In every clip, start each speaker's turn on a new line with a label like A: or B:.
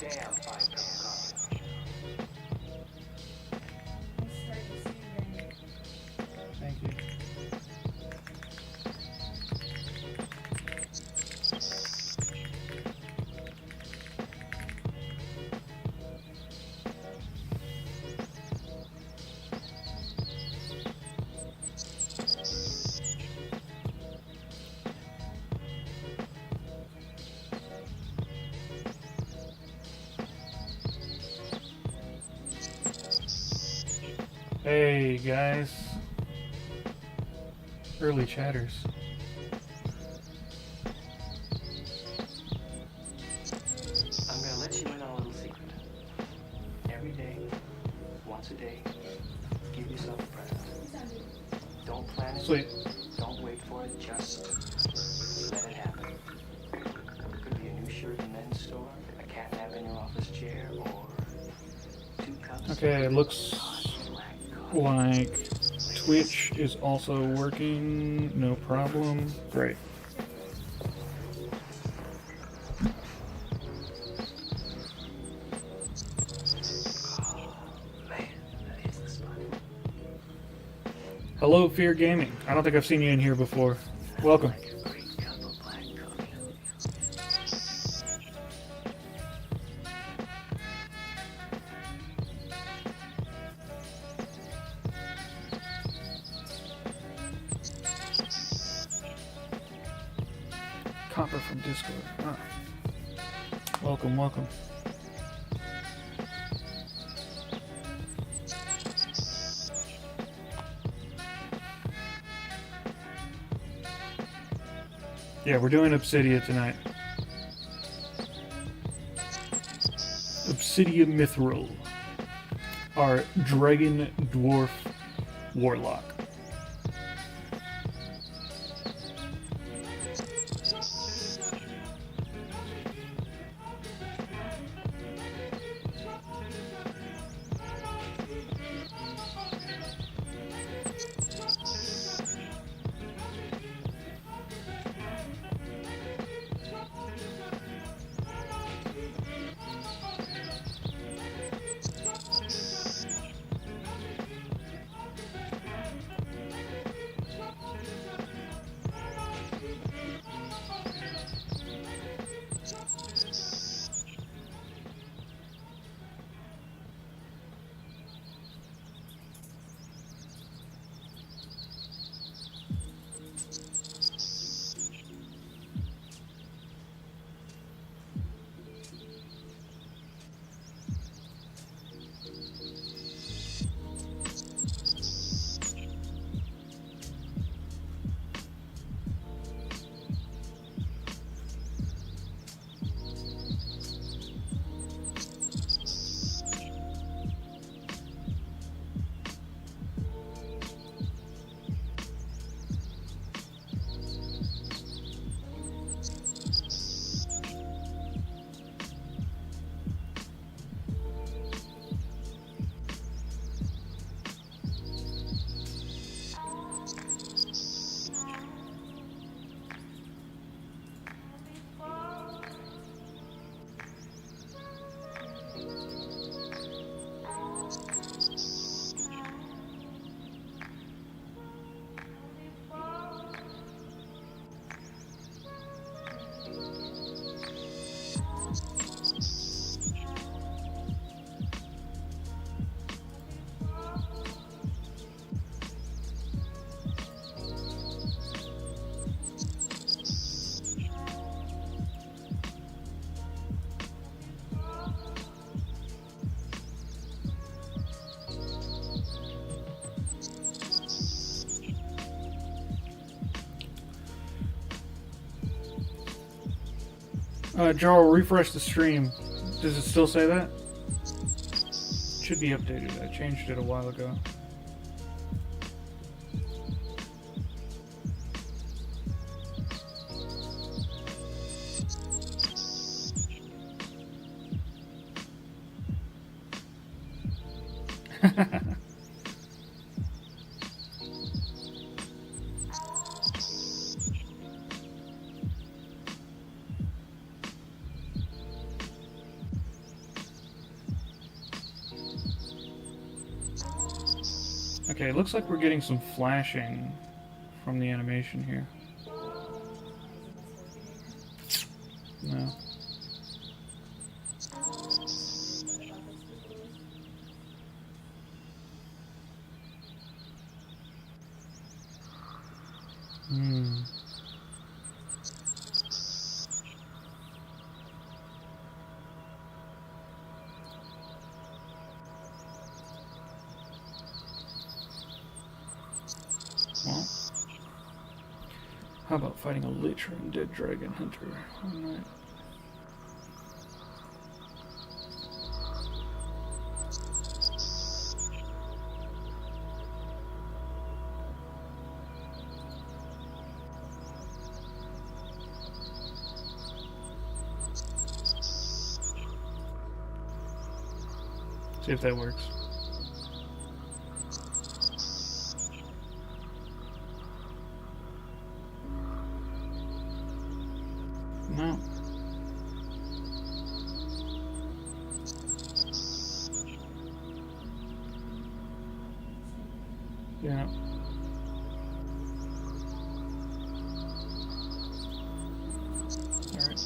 A: damn fine cup of coffee.
B: Thank you. Hey guys, early chatters.
A: I'm gonna let you in on a little secret. Every day, once a day, give yourself a present. Don't plan it.
B: Sweet.
A: Don't wait for it. Just let it happen. It could be a new shirt in the men's store, a cat nap in your office chair, or 2 cups.
B: Okay, it looks like Twitch is also working. No problem. Great. Hello, Fear Gaming. I don't think I've seen you in here before. Welcome. Copper from Discord. Ah. Welcome, welcome. Yeah, we're doing Obsidia tonight. Obsidia Mithril. Our Dragon Dwarf Warlock. Jarl, refresh the stream. Does it still say that? It should be updated. I changed it a while ago. Okay, it looks like we're getting some flashing from the animation here. No. Hmm. Well, how about fighting a Lich or Undead Dragon Hunter one night? See if that works. No. Yeah. Alright.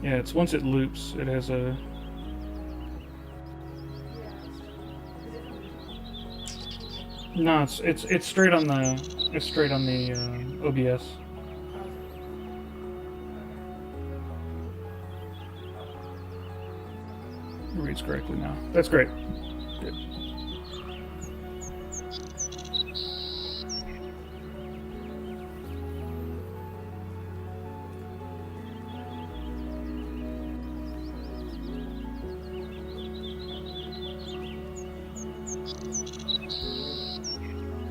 B: Yeah, it's once it loops, it has a... No, it's straight on the OBS. It reads correctly now. That's great. Good.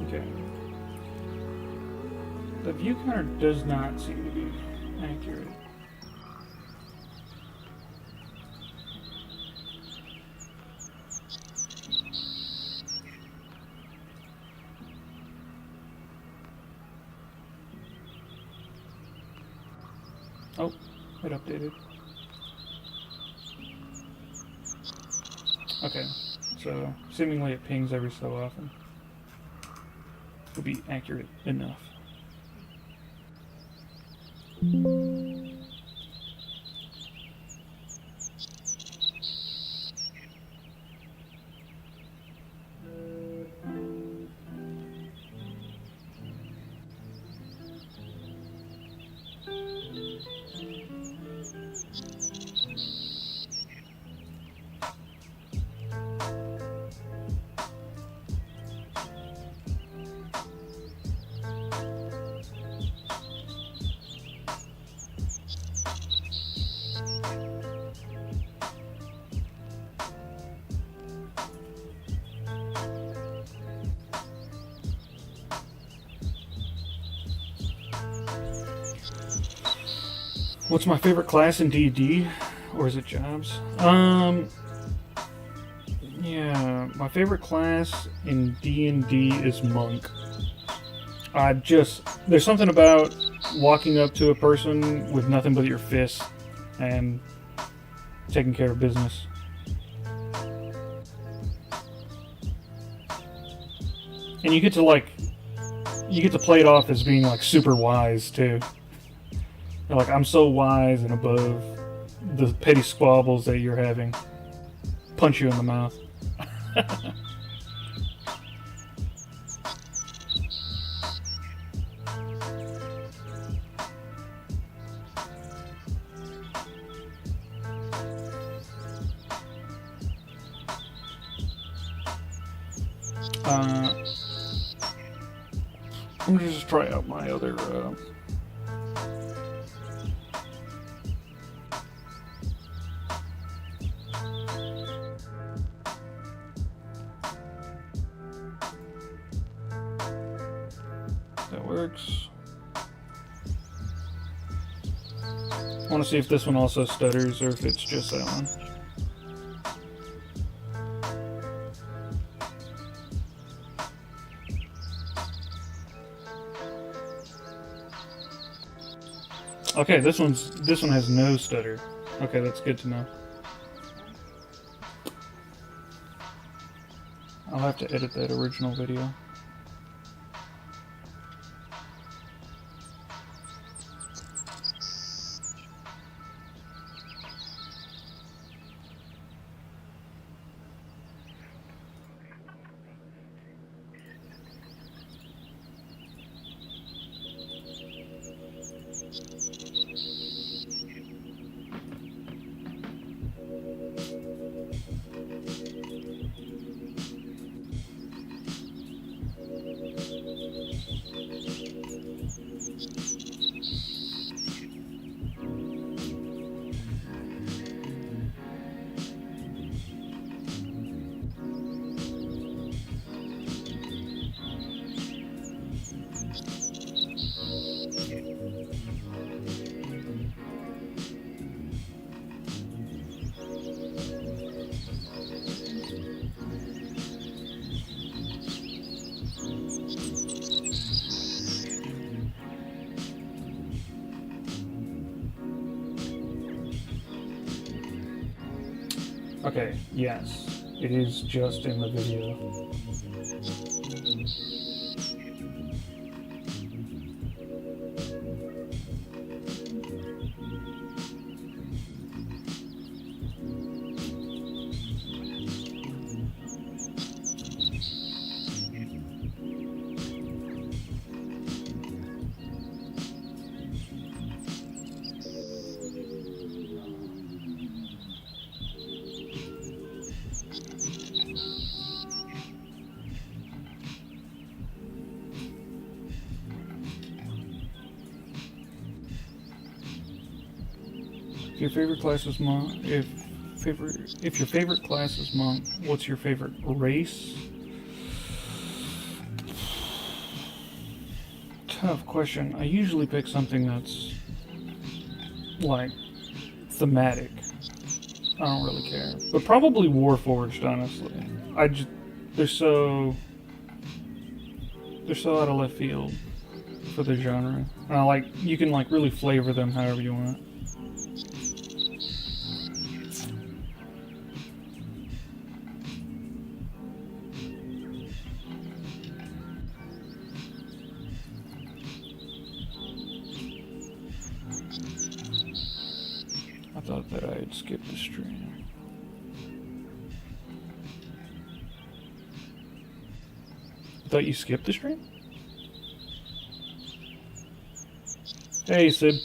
B: Okay. The view counter does not seem to be accurate. Oh, it updated. Okay, so seemingly it pings every so often. Will be accurate enough. What's my favorite class in D&D? Or is it jobs? Yeah, my favorite class in D&D is Monk. There's something about walking up to a person with nothing but your fist and taking care of business. And you get to play it off as being like super wise too. You're like, I'm so wise and above the petty squabbles that you're having. Punch you in the mouth. I'm gonna just try out my other. That works. I want to see if this one also stutters or if it's just that one. Okay, this one has no stutter. Okay, that's good to know. I'll have to edit that original video. Okay, yes, it is just in the video. If your favorite class is monk, if your favorite class is monk, what's your favorite race? Tough question. I usually pick something that's like thematic. I don't really care, but probably Warforged. Honestly, they're so out of left field for the genre. You can like really flavor them however you want. I thought that I had skipped the stream. I thought you skipped the stream? Hey, Sid.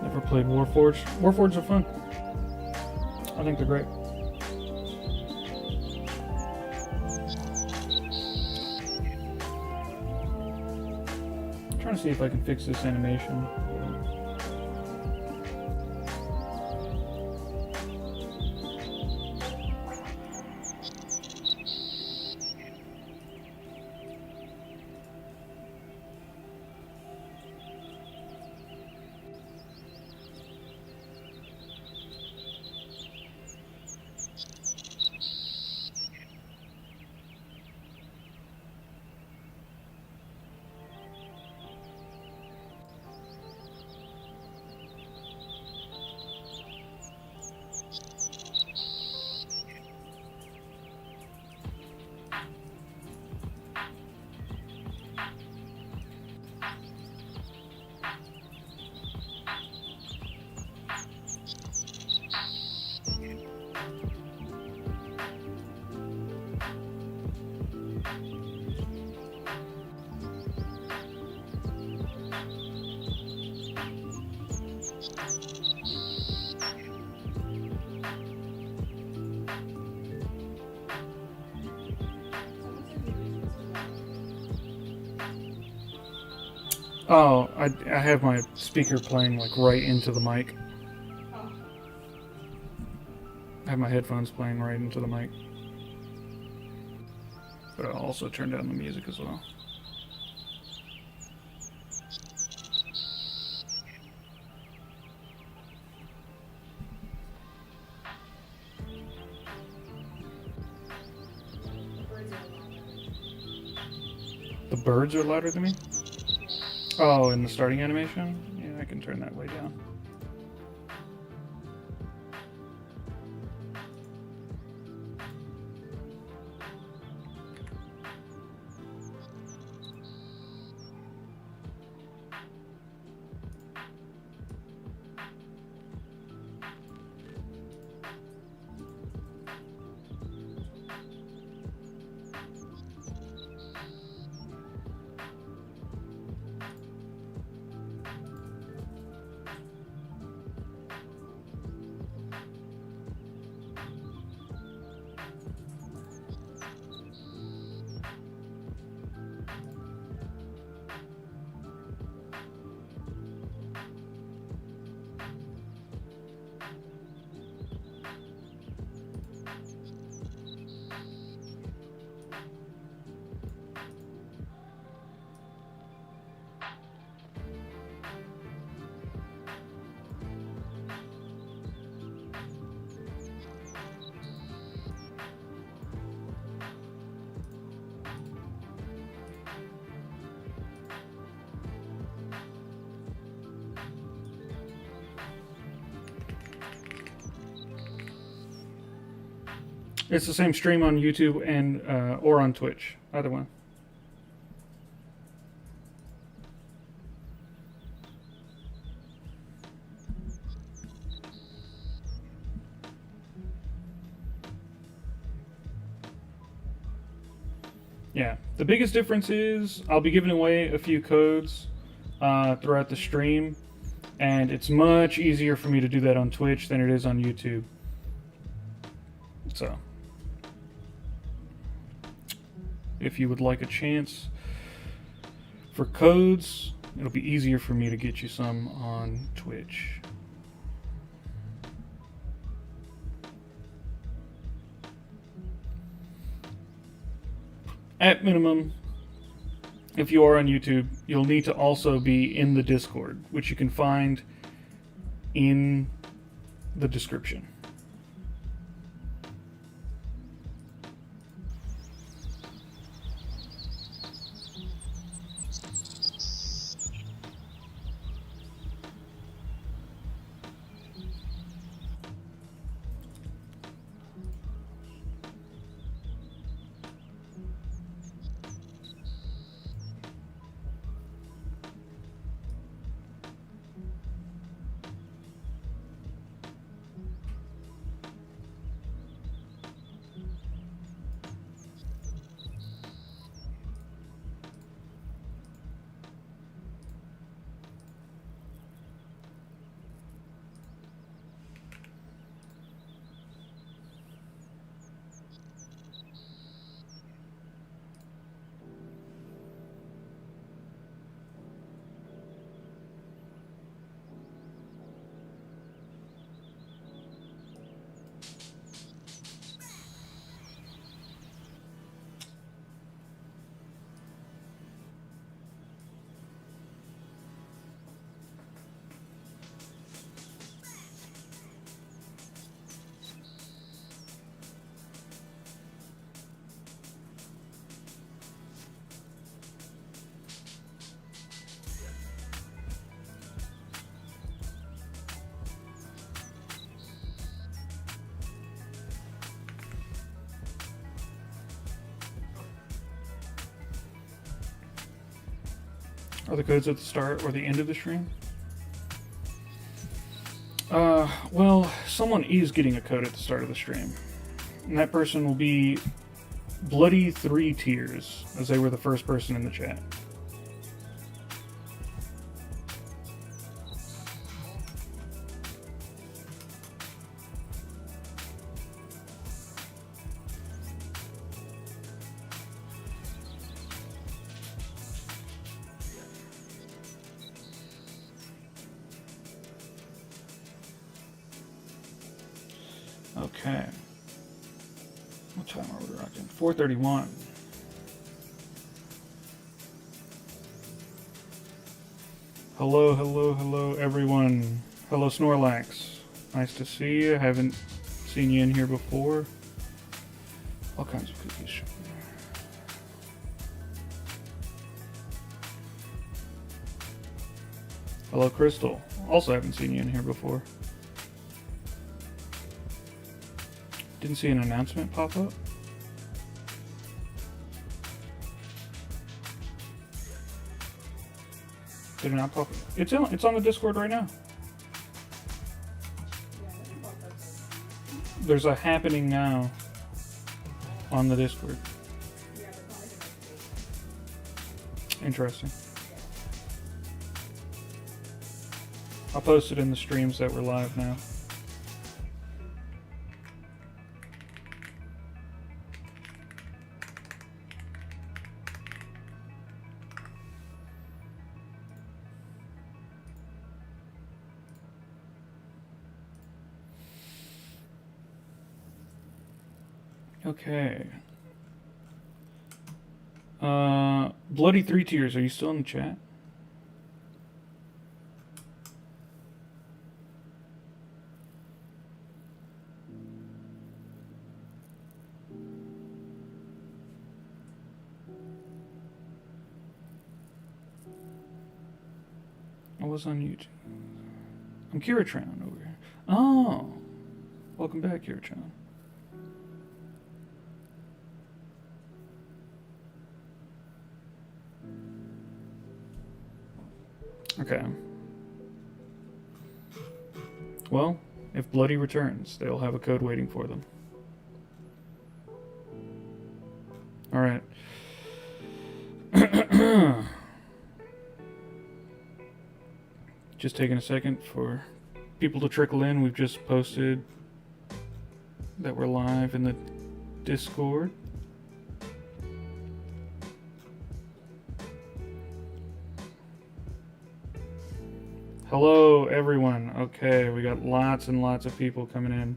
B: Never played Warforged. Warforged are fun. I think they're great. I'm trying to see if I can fix this animation. Oh, I have my speaker playing like right into the mic.
C: Oh.
B: I have my headphones playing right into the mic. But I'll also turn down the music as well. The birds are louder than me? Oh, in the starting animation? Yeah, I can turn that way down. It's the same stream on YouTube and or on Twitch, either one. Yeah, the biggest difference is I'll be giving away a few codes throughout the stream, and it's much easier for me to do that on Twitch than it is on YouTube. So, if you would like a chance for codes, it'll be easier for me to get you some on Twitch. At minimum, if you are on YouTube, you'll need to also be in the Discord, which you can find in the description. Are the codes at the start or the end of the stream? Well, someone is getting a code at the start of the stream. And that person will be Bloody 3 Tears, as they were the first person in the chat. Okay. What time are we rocking? 4:31. Hello, hello, hello, everyone. Hello, Snorlax. Nice to see you. Haven't seen you in here before. All kinds of cookies. Hello, Crystal. Also haven't seen you in here before. Didn't see an announcement pop up. Did it not pop up? It's on the Discord right now. There's a happening now on the Discord. Interesting. I'll post it in the streams that we're live now. Okay. Bloody 3 Tears, are you still in the chat? I was on YouTube. I'm Kiratron over here. Oh! Welcome back, Kiratron. Okay. Well, if Bloody returns, they'll have a code waiting for them. Alright. Just taking a second for people to trickle in. We've just posted that we're live in the Discord. Hello, everyone. Okay, we got lots and lots of people coming in.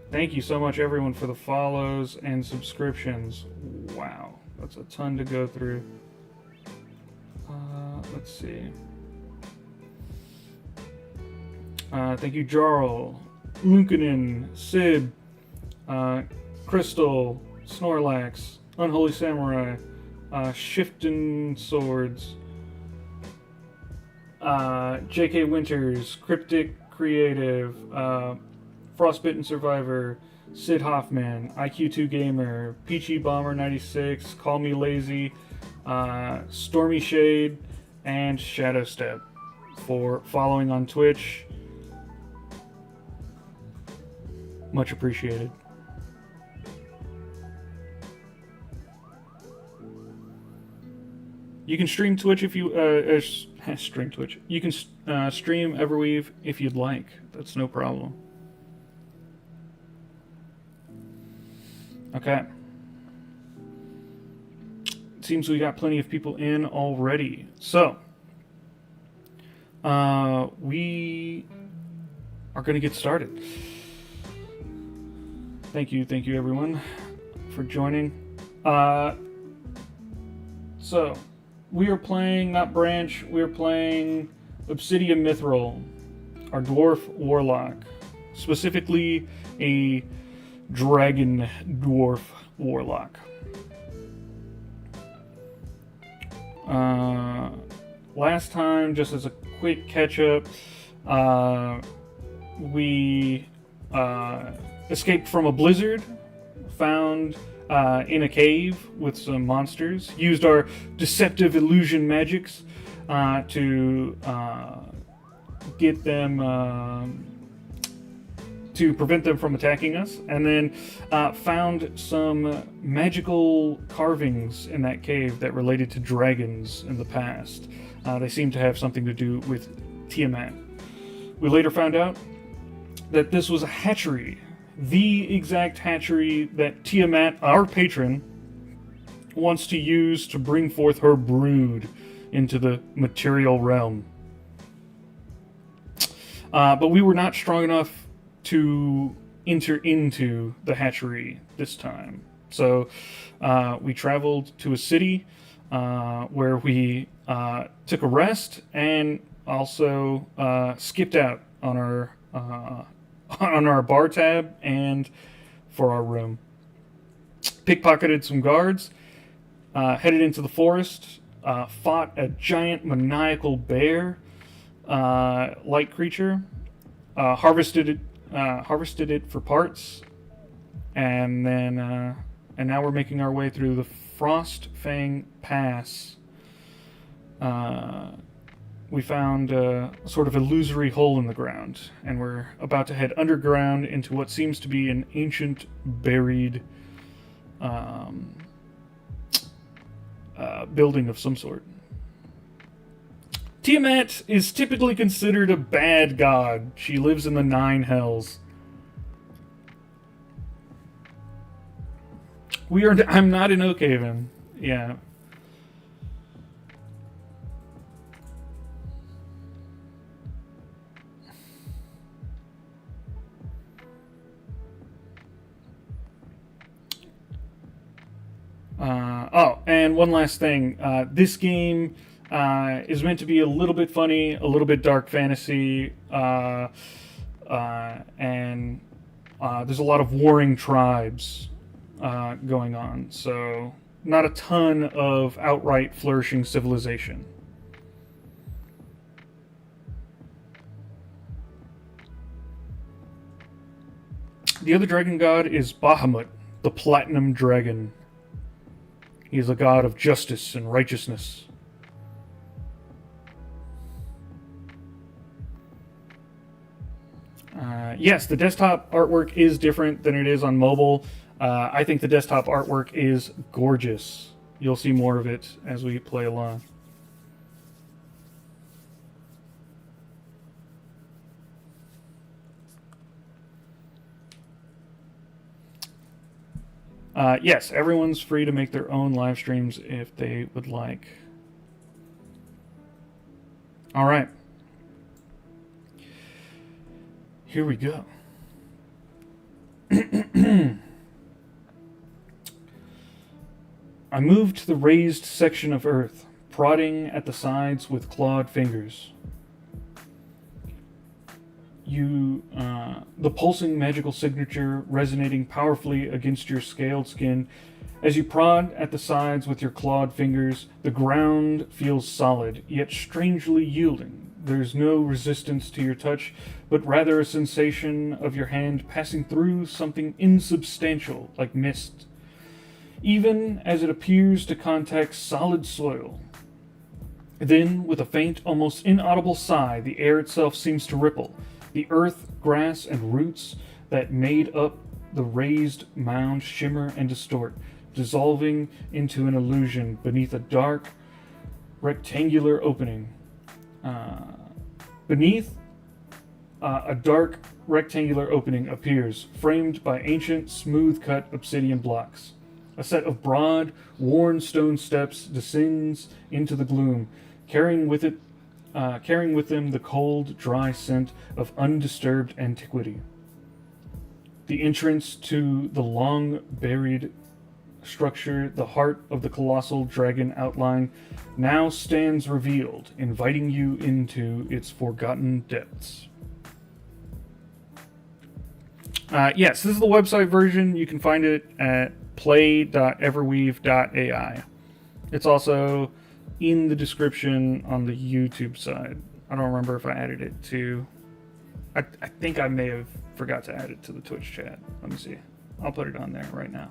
B: Thank you so much, everyone, for the follows and subscriptions. Wow, that's a ton to go through. Let's see. Thank you, Jarl, Lunkinen, Sid, Crystal, Snorlax, Unholy Samurai, Shifting Swords, J.K. Winters, Cryptic Creative, Frostbitten Survivor, Sid Hoffman, IQ2 Gamer, Peachy Bomber 96, Call Me Lazy, Stormy Shade, and Shadow Step for following on Twitch. Much appreciated. You can stream Twitch if you stream Twitch. You can stream Everweave if you'd like. That's no problem. Okay. It seems we got plenty of people in already. So, we are going to get started. Thank you everyone for joining. So, we are playing, not Branch, we are playing Obsidia Mithril, our Dwarf Warlock. Specifically, a Dragon Dwarf Warlock. Last time, just as a quick catch-up, we escaped from a blizzard, found in a cave with some monsters, used our deceptive illusion magics to get them to prevent them from attacking us, and then found some magical carvings in that cave that related to dragons in the past. They seem to have something to do with Tiamat. We later found out that this was a hatchery, the exact hatchery that Tiamat, our patron, wants to use to bring forth her brood into the material realm. But we were not strong enough to enter into the hatchery this time. So we traveled to a city where we took a rest and also skipped out on our bar tab and for our room. Pickpocketed some guards, headed into the forest, fought a giant maniacal bear like creature, harvested it for parts, and then and now we're making our way through the Frostfang Pass. We found a sort of illusory hole in the ground, and we're about to head underground into what seems to be an ancient buried building of some sort. Tiamat is typically considered a bad god. She lives in the 9 hells. I'm not in Oakhaven. Yeah. And one last thing. This game is meant to be a little bit funny, a little bit dark fantasy, and there's a lot of warring tribes going on, so not a ton of outright flourishing civilization. The other dragon god is Bahamut, the Platinum Dragon. He is a god of justice and righteousness. Yes, the desktop artwork is different than it is on mobile. I think the desktop artwork is gorgeous. You'll see more of it as we play along. Yes, everyone's free to make their own live streams if they would like. All right. Here we go. I moved to the raised section of earth, prodding at the sides with clawed fingers. The pulsing magical signature resonating powerfully against your scaled skin. As you prod at the sides with your clawed fingers, the ground feels solid, yet strangely yielding. There's no resistance to your touch, but rather a sensation of your hand passing through something insubstantial, like mist, even as it appears to contact solid soil. Then, with a faint, almost inaudible sigh, the air itself seems to ripple. The earth, grass, and roots that made up the raised mound shimmer and distort, dissolving into an illusion beneath a dark, rectangular opening. A dark, rectangular opening appears, framed by ancient, smooth-cut obsidian blocks. A set of broad, worn stone steps descends into the gloom, carrying with them the cold, dry scent of undisturbed antiquity. The entrance to the long-buried structure, the heart of the colossal dragon outline, now stands revealed, inviting you into its forgotten depths. Yes, this is the website version. You can find it at play.everweave.ai. It's also in the description on the YouTube side. I don't remember if I added it to... I think I may have forgot to add it to the Twitch chat. Let me see. I'll put it on there right now.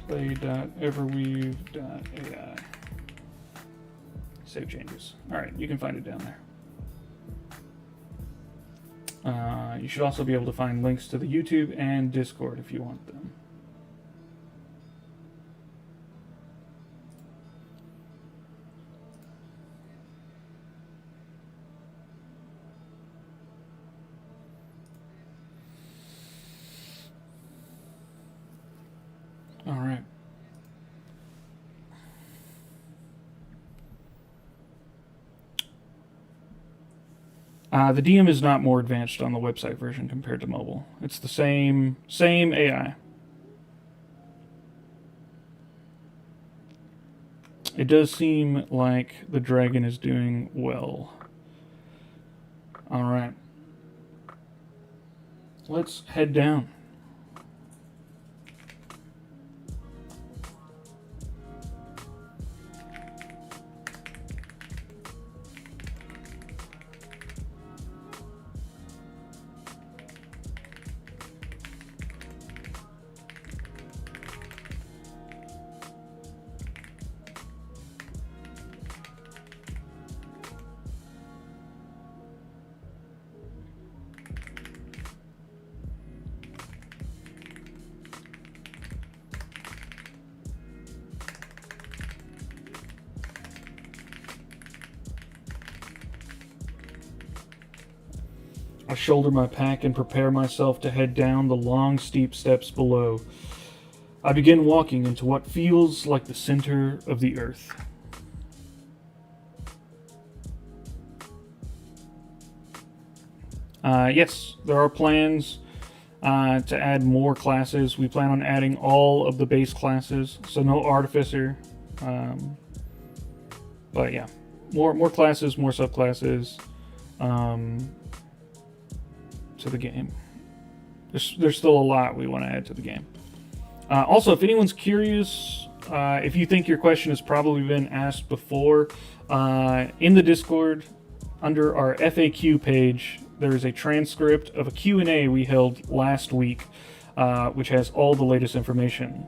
B: play.everweave.ai. Save changes. Alright, you can find it down there. You should also be able to find links to the YouTube and Discord if you want them. All right. The DM is not more advanced on the website version compared to mobile. It's the same AI. It does seem like the dragon is doing well. All right. Let's head down. I shoulder my pack and prepare myself to head down the long, steep steps below. I begin walking into what feels like the center of the earth. Yes, there are plans to add more classes. We plan on adding all of the base classes, so no Artificer. But yeah, more classes, more subclasses. To the game. There's still a lot we want to add to the game. Also, if anyone's curious, if you think your question has probably been asked before, in the Discord, under our FAQ page, there is a transcript of a Q&A we held last week, which has all the latest information.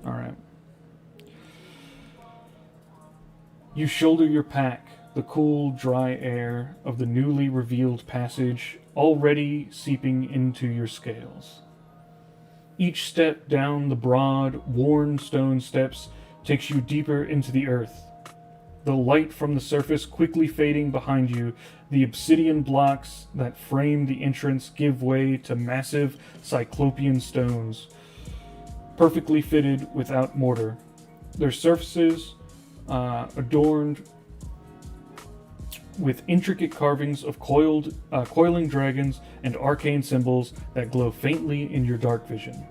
B: All right. You shoulder your pack, the cool, dry air of the newly revealed passage already seeping into your scales. Each step down the broad, worn stone steps takes you deeper into the earth. The light from the surface quickly fading behind you, the obsidian blocks that frame the entrance give way to massive cyclopean stones, perfectly fitted without mortar. Their surfaces adorned with intricate carvings of coiling dragons and arcane symbols that glow faintly in your dark vision.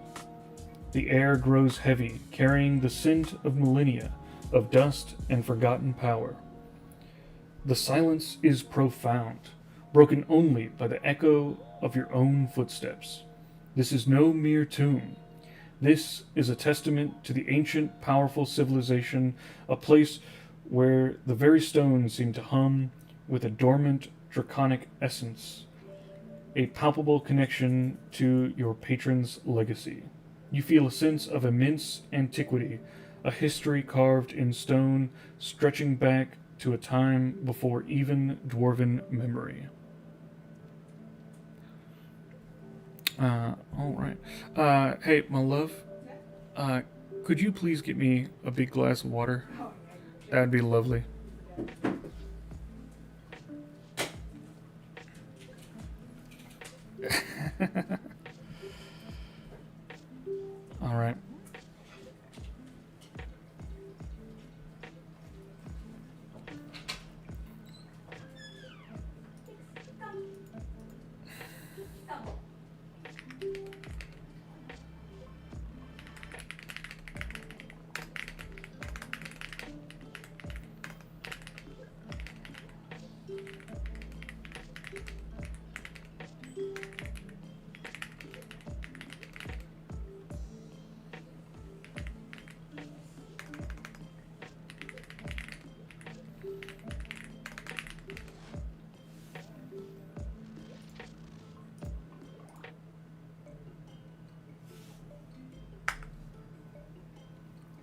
B: The air grows heavy, carrying the scent of millennia, of dust and forgotten power. The silence is profound, broken only by the echo of your own footsteps. This is no mere tomb. This is a testament to the ancient, powerful civilization, a place where the very stones seem to hum with a dormant, draconic essence, a palpable connection to your patron's legacy. You feel a sense of immense antiquity, a history carved in stone, stretching back to a time before even dwarven memory. All right. Hey, my love, could you please get me a big glass of water? That'd be lovely. All right.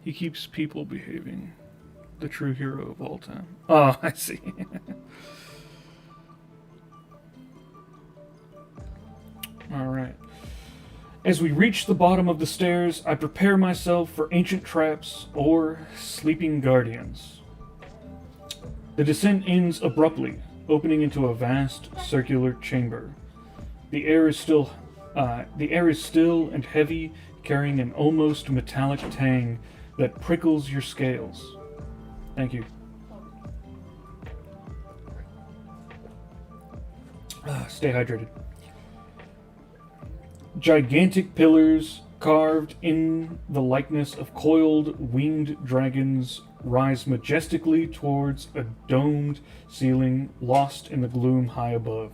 B: He keeps people behaving. The true hero of all time. Oh, I see. Alright. As we reach the bottom of the stairs, I prepare myself for ancient traps or sleeping guardians. The descent ends abruptly, opening into a vast circular chamber. The air is still and heavy, carrying an almost metallic tang that prickles your scales. Thank you. Stay hydrated. Gigantic pillars carved in the likeness of coiled winged dragons rise majestically towards a domed ceiling lost in the gloom high above.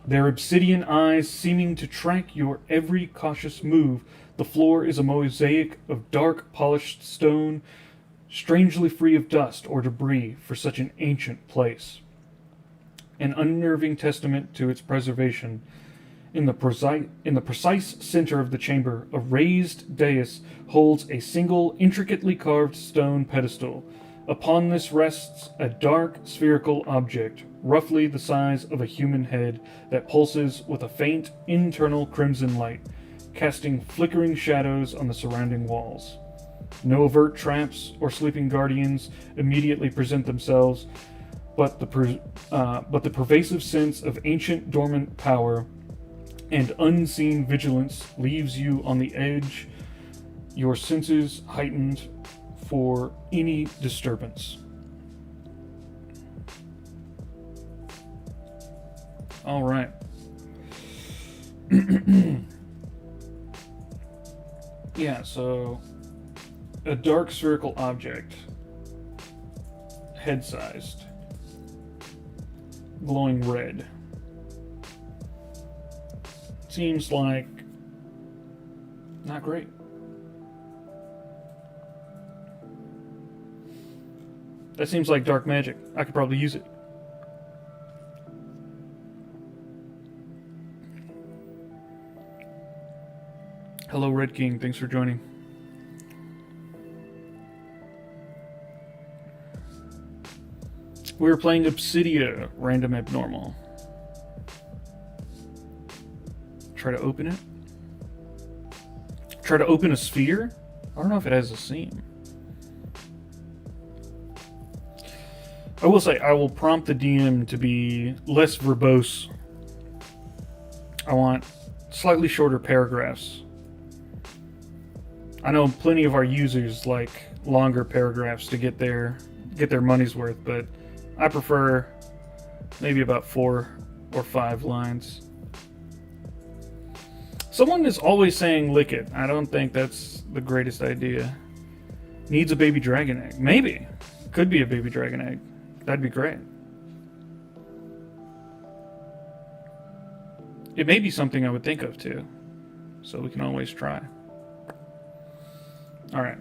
B: Their obsidian eyes seeming to track your every cautious move, the floor is a mosaic of dark polished stone, strangely free of dust or debris for such an ancient place. An unnerving testament to its preservation. In the precise center of the chamber, a raised dais holds a single, intricately carved stone pedestal. Upon this rests a dark, spherical object, roughly the size of a human head, that pulses with a faint, internal crimson light, casting flickering shadows on the surrounding walls. No overt traps or sleeping guardians immediately present themselves, but the pervasive sense of ancient dormant power and unseen vigilance leaves you on the edge, your senses heightened for any disturbance. All right. Yeah, so a dark spherical object, head-sized, glowing red. Seems like not great. That seems like dark magic. I could probably use it. Hello, Red King. Thanks for joining. We were playing Obsidia, random abnormal. Try to open it. Try to open a sphere? I don't know if it has a seam. I will say, I will prompt the DM to be less verbose. I want slightly shorter paragraphs. I know plenty of our users like longer paragraphs to get their money's worth, but I prefer maybe about 4 or 5 lines. Someone is always saying lick it. I don't think that's the greatest idea. Needs a baby dragon egg. Maybe. Could be a baby dragon egg. That'd be great. It may be something I would think of too. So we can always try. Alright.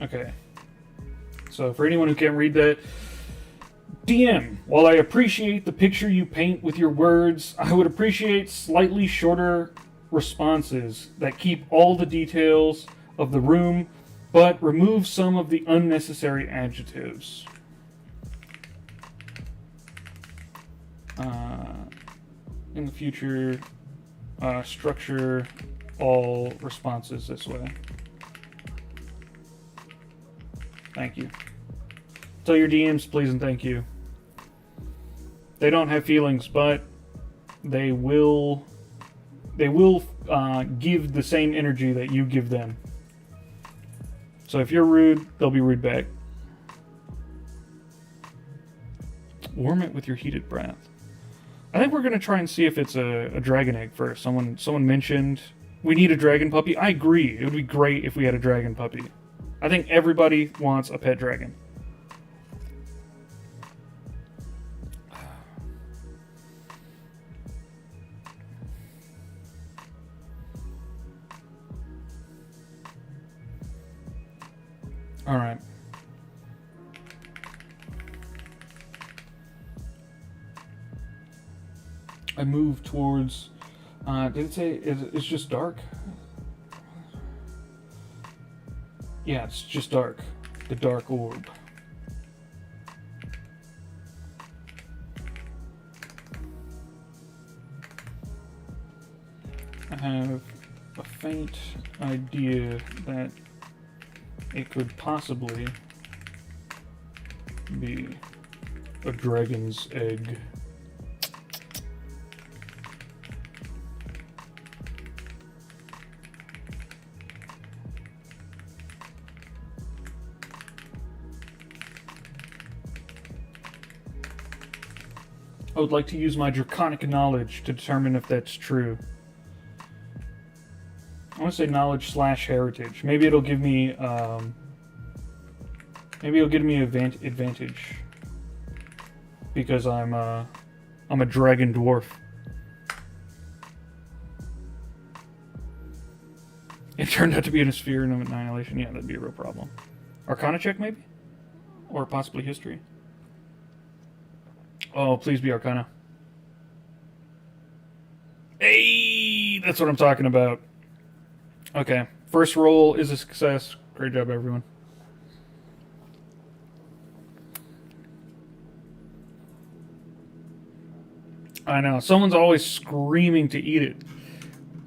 B: Okay. So for anyone who can't read that, DM, while I appreciate the picture you paint with your words, I would appreciate slightly shorter responses that keep all the details of the room, but remove some of the unnecessary adjectives. In the future, structure all responses this way. Thank you. Tell your DMs, please and thank you. They don't have feelings, but they will give the same energy that you give them. So if you're rude, they'll be rude back. Warm it with your heated breath. I think we're going to try and see if it's a dragon egg first. Someone mentioned we need a dragon puppy. I agree. It would be great if we had a dragon puppy. I think everybody wants a pet dragon. All right. I move towards. Did it say it's just dark? Yeah, it's just dark. The dark orb. I have a faint idea that it could possibly be a dragon's egg. I would like to use my draconic knowledge to determine if that's true. I want to say knowledge / heritage. Maybe it'll give me advantage because I'm a dragon dwarf. It turned out to be in a sphere of annihilation. Yeah, that'd be a real problem. Arcana check, maybe, or possibly history. Oh, please be Arcana. Hey, that's what I'm talking about. Okay, first roll is a success. Great job, everyone. I know, someone's always screaming to eat it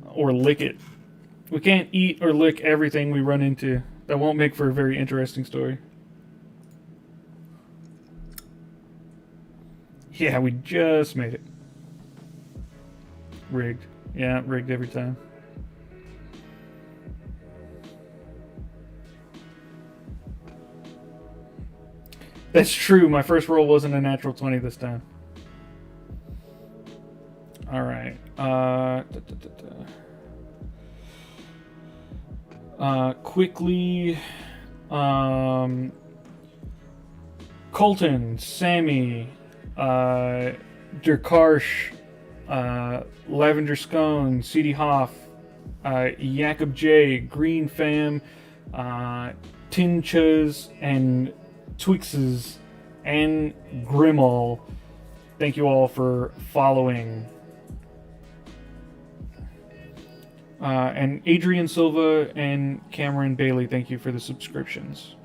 B: or lick it. We can't eat or lick everything we run into. That won't make for a very interesting story. Yeah, we just made it. Rigged. Yeah, rigged every time. That's true. My first roll wasn't a natural 20 this time. All right. Quickly. Colton, Sammy, Derkarsh, Lavender Scone, CD Hoff, Jacob J, Green Fam, Tinchas, and Twixes, and Grimal. Thank you all for following. And Adrian Silva and Cameron Bailey, thank you for the subscriptions.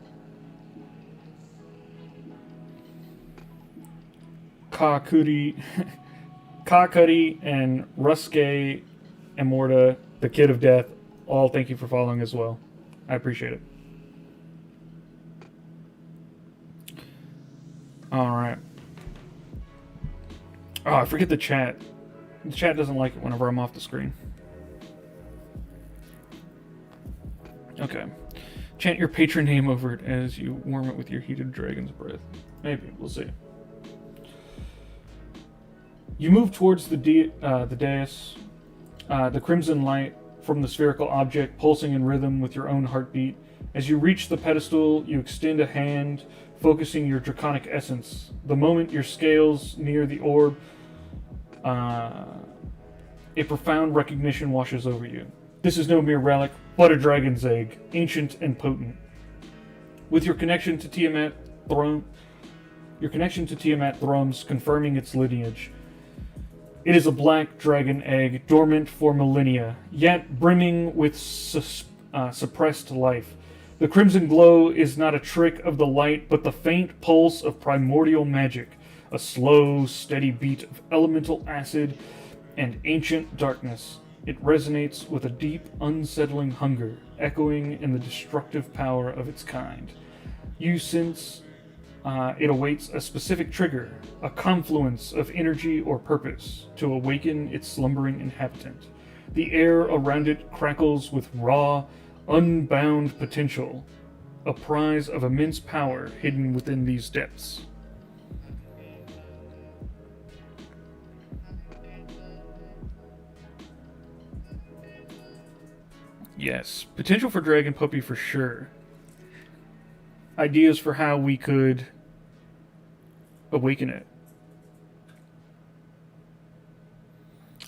B: Kakudi and Ruske and Morta, the Kid of Death, all thank you for following as well. I appreciate it. Alright. Oh, I forget the chat. The chat doesn't like it whenever I'm off the screen. Okay. Chant your patron name over it as you warm it with your heated dragon's breath. Maybe. We'll see. You move towards the dais, the crimson light from the spherical object pulsing in rhythm with your own heartbeat. As you reach the pedestal, you extend a hand, focusing your draconic essence. The moment your scales near the orb, a profound recognition washes over you. This is no mere relic, but a dragon's egg, ancient and potent. With your connection to Tiamat thrums, confirming its lineage. It is a black dragon egg, dormant for millennia, yet brimming with suppressed life. The crimson glow is not a trick of the light, but the faint pulse of primordial magic, a slow, steady beat of elemental acid and ancient darkness. It resonates with a deep, unsettling hunger, echoing in the destructive power of its kind. You sense it awaits a specific trigger, a confluence of energy or purpose, to awaken its slumbering inhabitant. The air around it crackles with raw, unbound potential, a prize of immense power hidden within these depths. Yes, potential for Dragon Puppy for sure. Ideas for how we could awaken it.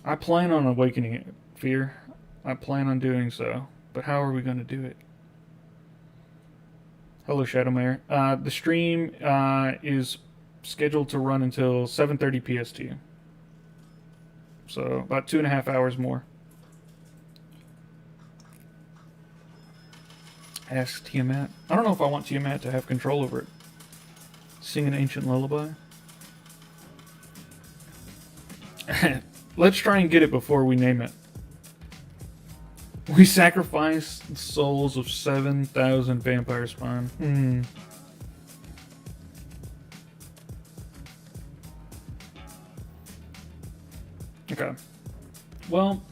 B: I plan on awakening it, Fear. I plan on doing so. But how are we going to do it? Hello, Shadowmare. The stream is scheduled to run until 7:30 PST. So about 2.5 hours more. Ask Tiamat. I don't know if I want Tiamat to have control over it. Sing an ancient lullaby. Let's try and get it before we name it. We sacrificed the souls of 7,000 vampire spawn. Okay. Well,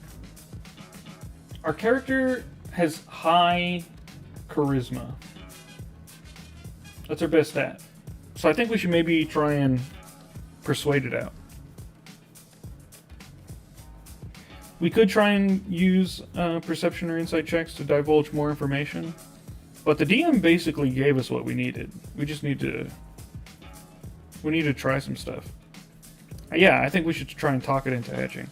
B: our character has high charisma. That's our best stat. So I think we should maybe try and persuade it out. We could try and use perception or insight checks to divulge more information, but the DM basically gave us what we needed. We just need to try some stuff. Yeah, I think we should try and talk it into hatching.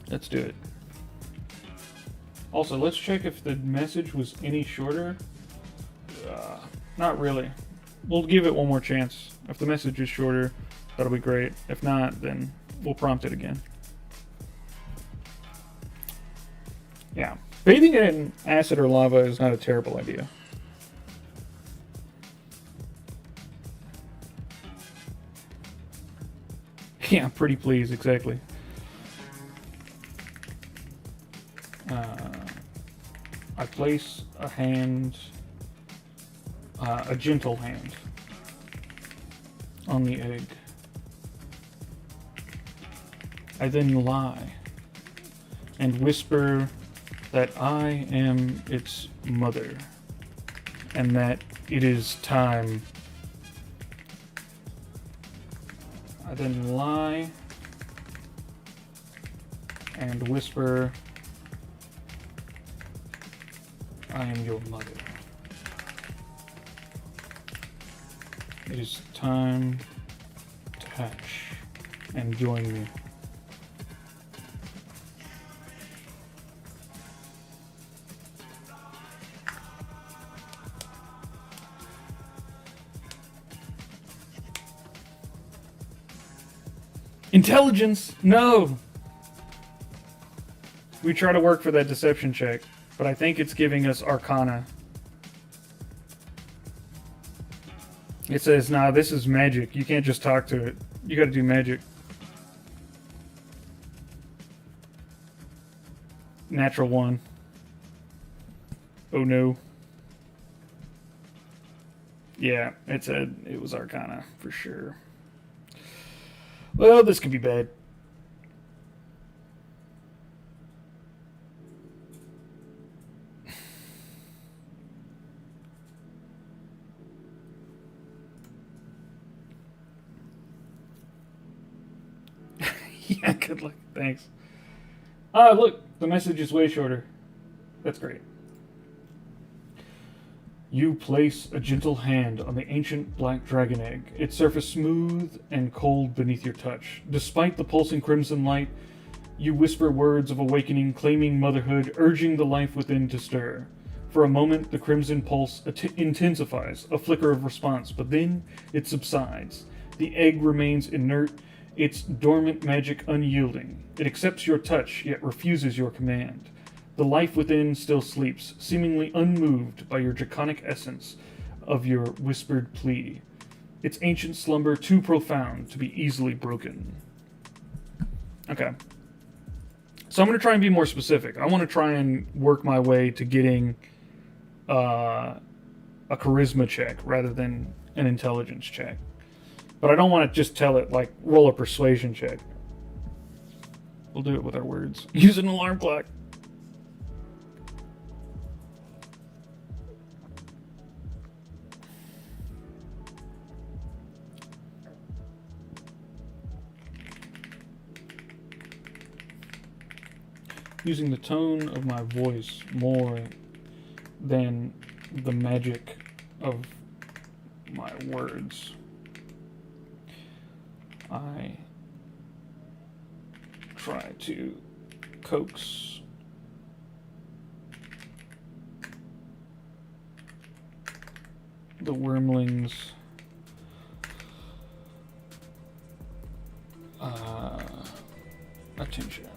B: Let's do it. Also, let's check if the message was any shorter. Not really. We'll give it one more chance. If the message is shorter, that'll be great. If not, then we'll prompt it again. Yeah. Bathing it in acid or lava is not a terrible idea. Yeah, pretty please, exactly. I place a hand, a gentle hand, on the egg. I then lie and whisper that I am its mother and that it is time. I then lie and whisper, I am your mother. It is time to hatch and join me. Intelligence? No! We try to work for that deception check, but I think it's giving us Arcana. It says, nah, this is magic. You can't just talk to it. You gotta do magic. Natural 1. Oh no. Yeah, it was Arcana, for sure. Well, this could be bad. Yeah, good luck. Thanks. Look, the message is way shorter. That's great. You place a gentle hand on the ancient black dragon egg, its surface smooth and cold beneath your touch. Despite the pulsing crimson light, you whisper words of awakening, claiming motherhood, urging the life within to stir. For a moment, the crimson pulse intensifies, a flicker of response, but then it subsides. The egg remains inert, its dormant magic unyielding. It accepts your touch, yet refuses your command. The life within still sleeps, seemingly unmoved by your draconic essence of your whispered plea. Its ancient slumber too profound to be easily broken. Okay. So I'm going to try and be more specific. I want to try and work my way to getting a charisma check rather than an intelligence check. But I don't want to just tell it, like, roll a persuasion check. We'll do it with our words. Use an alarm clock. Using the tone of my voice more than the magic of my words, I try to coax the wormlings attention.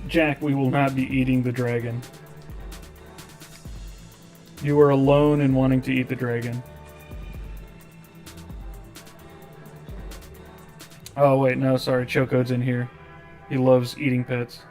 B: Jack, we will not be eating the dragon. You are alone in wanting to eat the dragon. Oh, wait, no, sorry. Chocode's in here. He loves eating pets.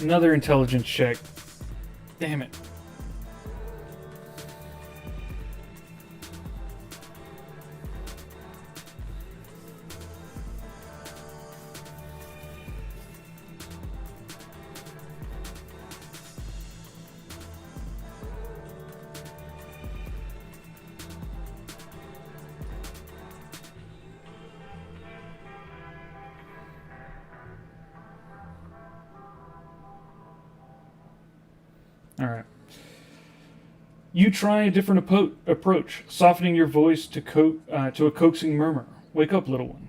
B: Another intelligence check. Damn it. Alright. You try a different approach, softening your voice to a coaxing murmur. Wake up, little one.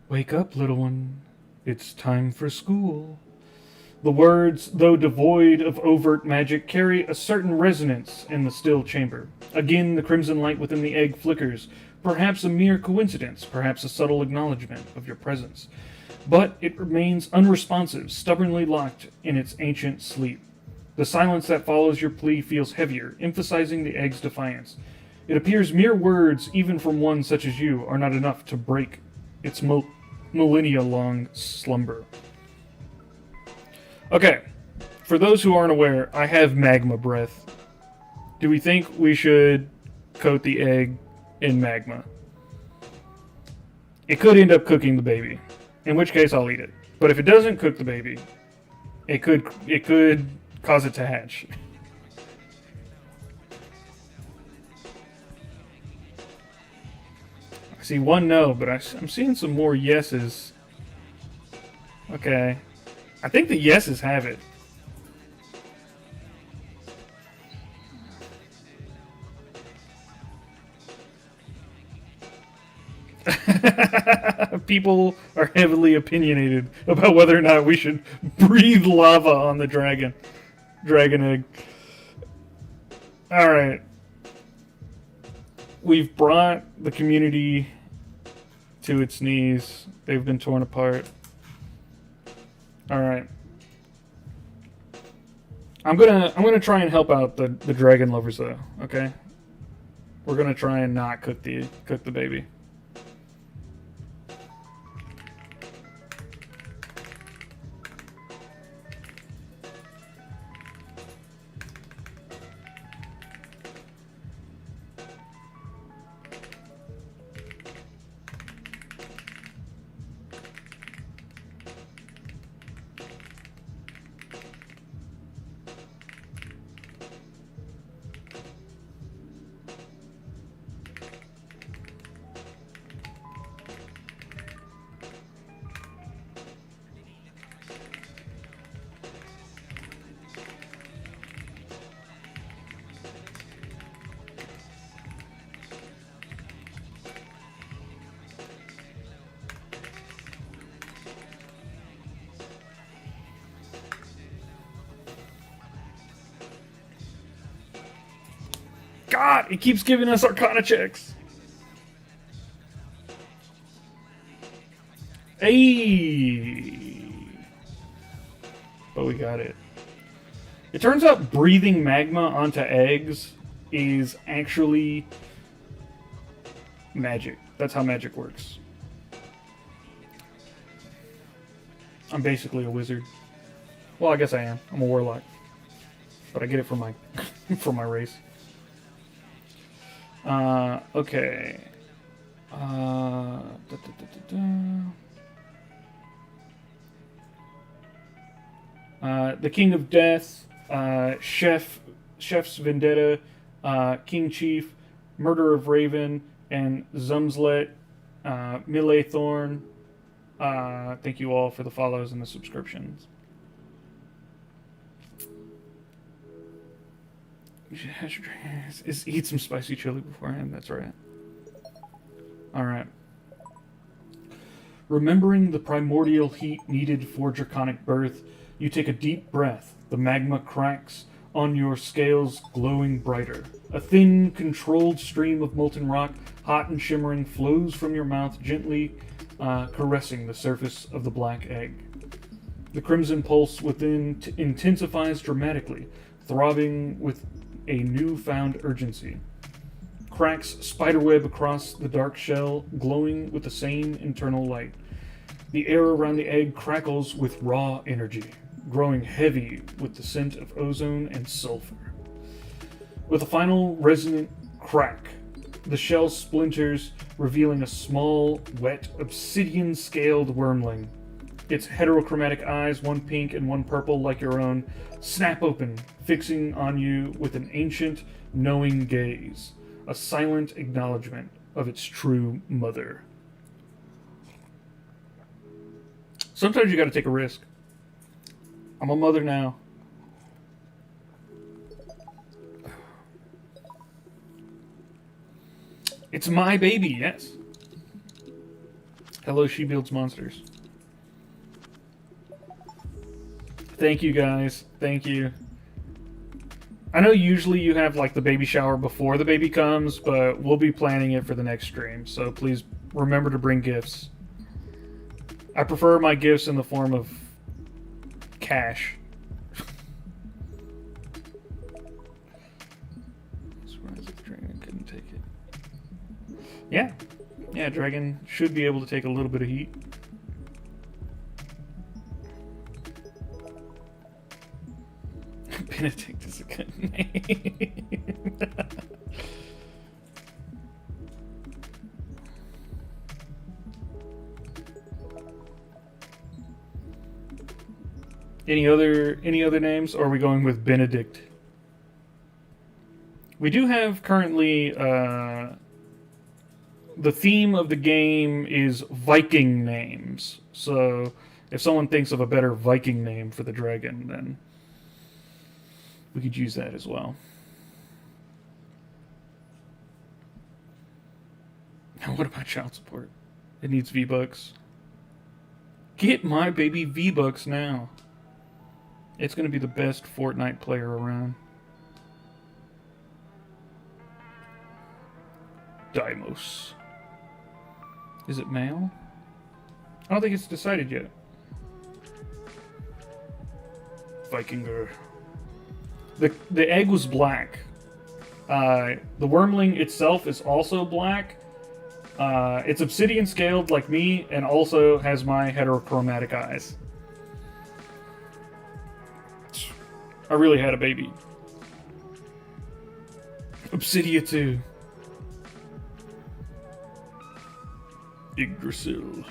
B: Wake up, little one. It's time for school. The words, though devoid of overt magic, carry a certain resonance in the still chamber. Again, the crimson light within the egg flickers, perhaps a mere coincidence, perhaps a subtle acknowledgement of your presence. But it remains unresponsive, stubbornly locked in its ancient sleep. The silence that follows your plea feels heavier, emphasizing the egg's defiance. It appears mere words, even from one such as you, are not enough to break its millennia-long slumber. Okay, for those who aren't aware, I have magma breath. Do we think we should coat the egg in magma? It could end up cooking the baby, in which case I'll eat it. But if it doesn't cook the baby, it could cause it to hatch. I see one no, but I'm seeing some more yeses. Okay. I think the yeses have it. People are heavily opinionated about whether or not we should breathe lava on the dragon egg. Alright. We've brought the community to its knees. They've been torn apart. Alright. I'm gonna try and help out the dragon lovers though, okay? We're gonna try and not cook the baby. God, it keeps giving us Arcana checks. Hey! But we got it. It turns out breathing magma onto eggs is actually magic. That's how magic works. I'm basically a wizard. Well, I guess I am. I'm a warlock. But I get it from my from my race. Okay. The King of Death, Chef's Vendetta, King Chief, Murder of Raven, and Zumslet, Melee Thorn. Thank you all for the follows and the subscriptions. Eat some spicy chili beforehand, that's right. Alright. Remembering the primordial heat needed for draconic birth, you take a deep breath. The magma cracks on your scales, glowing brighter. A thin, controlled stream of molten rock, hot and shimmering, flows from your mouth, gently caressing the surface of the black egg. The crimson pulse within intensifies dramatically, throbbing with a newfound urgency. Cracks spiderweb across the dark shell, glowing with the same internal light. The air around the egg crackles with raw energy, growing heavy with the scent of ozone and sulfur. With a final resonant crack, the shell splinters, revealing a small, wet, obsidian-scaled wormling. Its heterochromatic eyes, one pink and one purple like your own, snap open, fixing on you with an ancient, knowing gaze, a silent acknowledgement of its true mother. Sometimes you gotta take a risk. I'm a mother now. It's my baby, yes. Hello, She Builds Monsters. Thank you, guys. Thank you. I know usually you have like the baby shower before the baby comes, but we'll be planning it for the next stream. So please remember to bring gifts. I prefer my gifts in the form of cash. Surprised the dragon couldn't take it. Yeah. Yeah, dragon should be able to take a little bit of heat. Benedict is a good name. Any other names, or are we going with Benedict? We do have currently the theme of the game is Viking names. So if someone thinks of a better Viking name for the dragon, then we could use that as well. What about child support? It needs V-Bucks. Get my baby V-Bucks now. It's going to be the best Fortnite player around. Deimos. Is it male? I don't think it's decided yet. Vikinger. The egg was black. The wormling itself is also black. It's obsidian scaled like me, and also has my heterochromatic eyes. I really had a baby. Obsidia 2. Yggdrasil.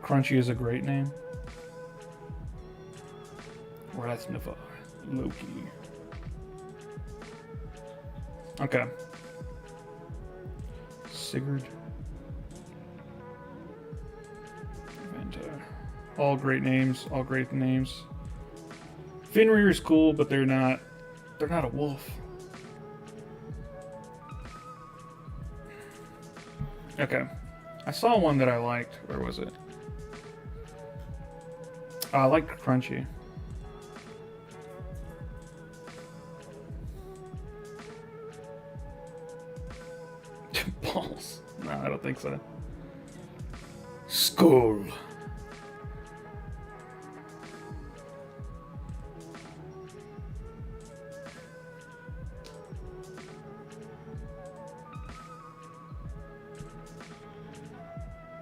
B: Crunchy is a great name. Rathnavar. Loki. Okay. Sigurd. And, all great names. All great names. Fenrir is cool, but they're not a wolf. Okay. I saw one that I liked. Where was it? Oh, I liked Crunchy. don't think so. Skull.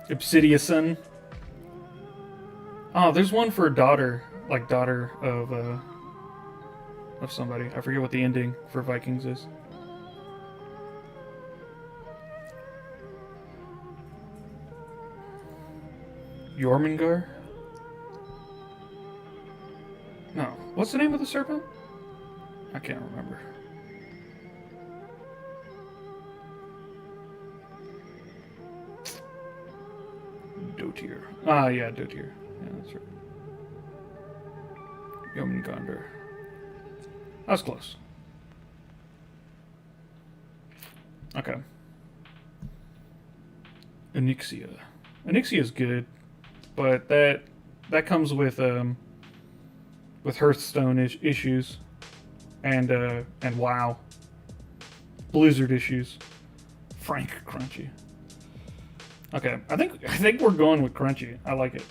B: Obsidia son. Oh, there's one for a daughter, like daughter of somebody. I forget what the ending for Vikings is. Jormungandr? No. What's the name of the serpent? I can't remember. Dotir. Ah, yeah, Dotir. Yeah, that's right. Jormungandr. That was close. Okay. Onyxia. Onyxia is good, but that comes with Hearthstone issues, and WoW, Blizzard issues. Frank Crunchy. Okay, I think we're going with Crunchy. I like it.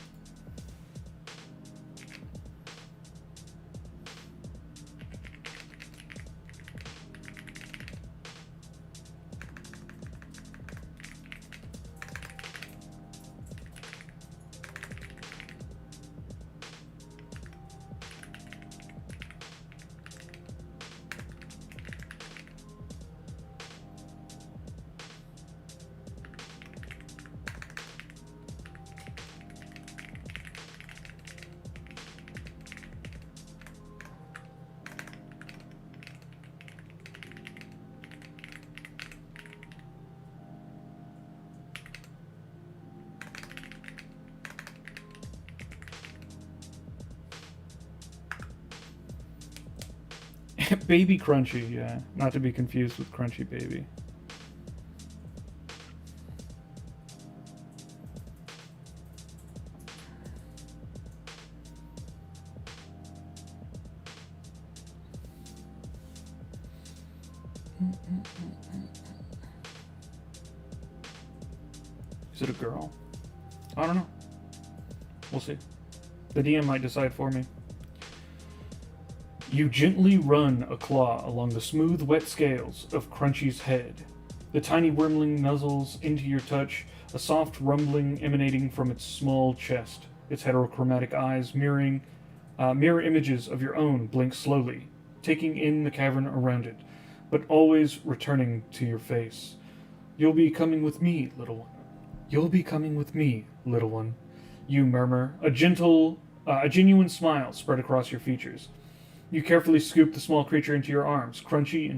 B: Baby Crunchy, yeah. Not to be confused with Crunchy Baby. Is it a girl? I don't know. We'll see. The DM might decide for me. You gently run a claw along the smooth, wet scales of Crunchy's head. The tiny wormling nuzzles into your touch, a soft rumbling emanating from its small chest. Its heterochromatic eyes, mirror images of your own, blink slowly, taking in the cavern around it, but always returning to your face. You'll be coming with me, little one. You'll be coming with me, little one. You murmur, a genuine smile spread across your features. You carefully scoop the small creature into your arms. Crunchy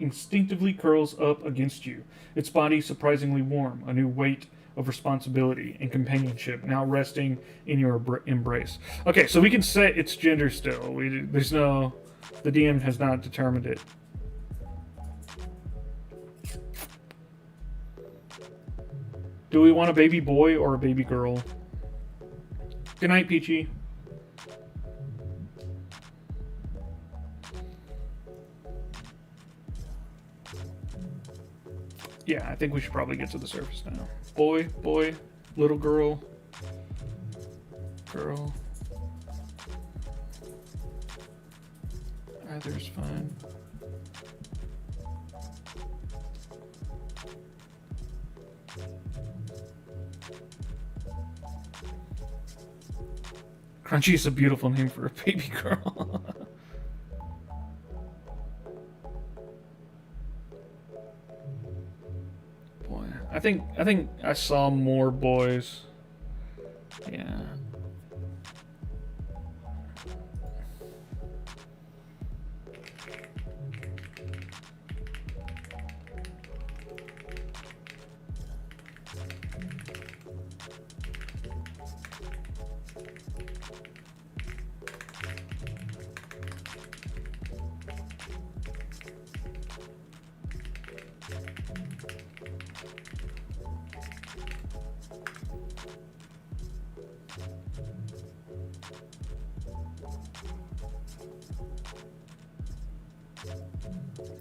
B: instinctively curls up against you, its body surprisingly warm, a new weight of responsibility and companionship now resting in your embrace. Okay, so we can set its gender still. The DM has not determined it. Do we want a baby boy or a baby girl? Good night, Peachy. Yeah, I think we should probably get to the surface now. Boy, little girl, girl. Either's fine. Crunchy is a beautiful name for a baby girl. Boy, I think I saw more boys. Yeah.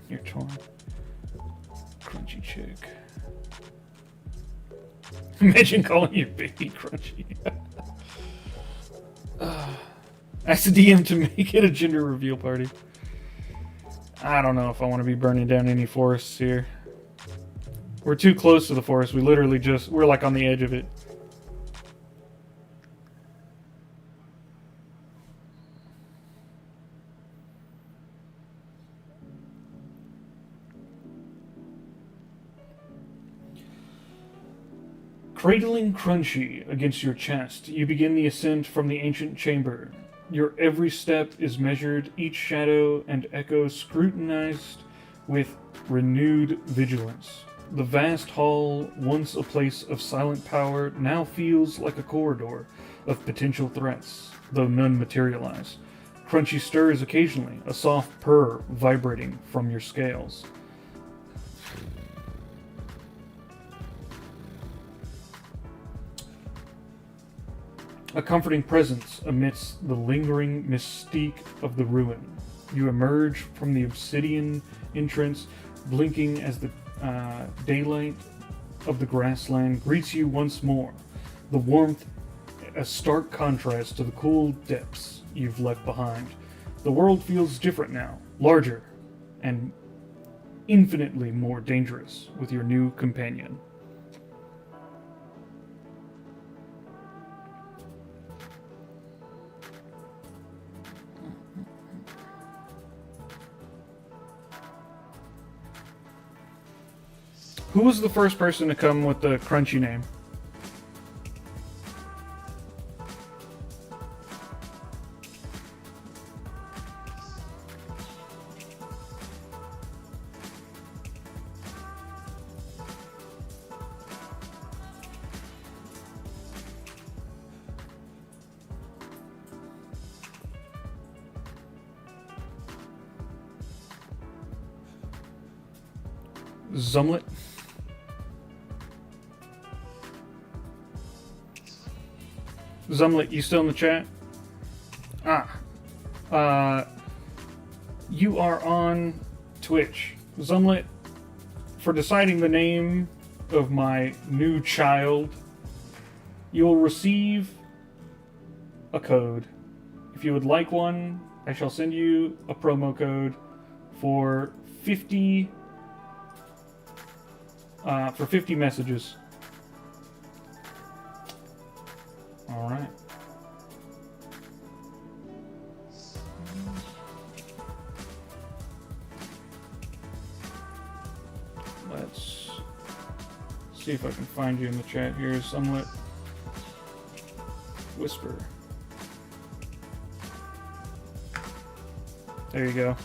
B: You're torn. Crunchy chick. Imagine calling your baby Crunchy. Ask the DM to make it a gender reveal party. I don't know if I want to be burning down any forests here. We're too close to the forest. We literally we're like on the edge of it. Cradling Crunchy against your chest, you begin the ascent from the ancient chamber. Your every step is measured, each shadow and echo scrutinized with renewed vigilance. The vast hall, once a place of silent power, now feels like a corridor of potential threats, though none materialize. Crunchy stirs occasionally, a soft purr vibrating from your scales. A comforting presence amidst the lingering mystique of the ruin. You emerge from the obsidian entrance, blinking as the daylight of the grassland greets you once more. The warmth, a stark contrast to the cool depths you've left behind. The world feels different now, larger, and infinitely more dangerous with your new companion. Who was the first person to come with the Crunchy name? Zumlet? Zumlet, you still in the chat? You are on Twitch. Zumlet, for deciding the name of my new child, you'll receive a code. If you would like one, I shall send you a promo code for 50 messages. All right. Let's see if I can find you in the chat here. Somewhat whisper. There you go.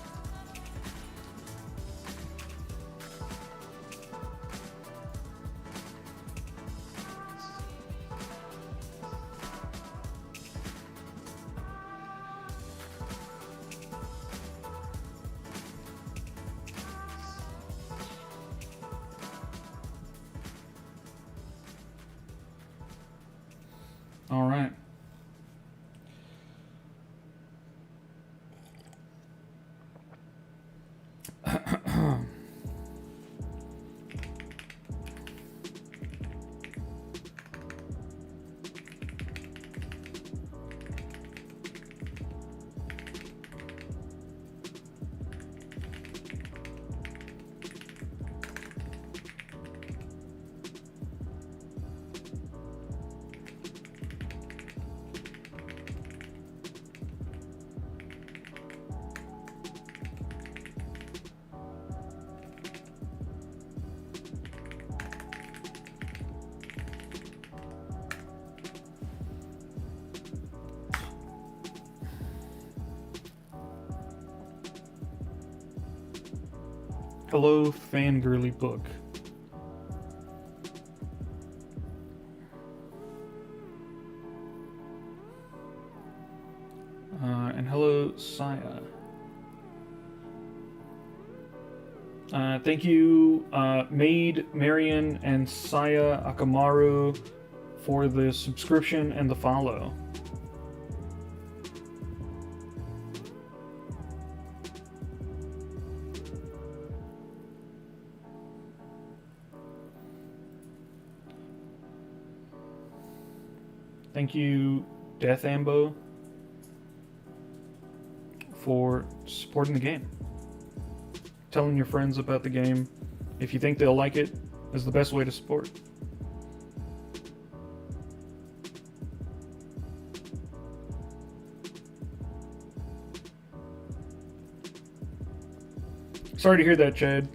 B: All right. Hello, fangirly book. And hello, Saya. Thank you, Maid, Marion, and Saya Akamaru for the subscription and the follow. Thank you, Death Ambo, for supporting the game. Telling your friends about the game, if you think they'll like it, is the best way to support. Sorry to hear that, Chad.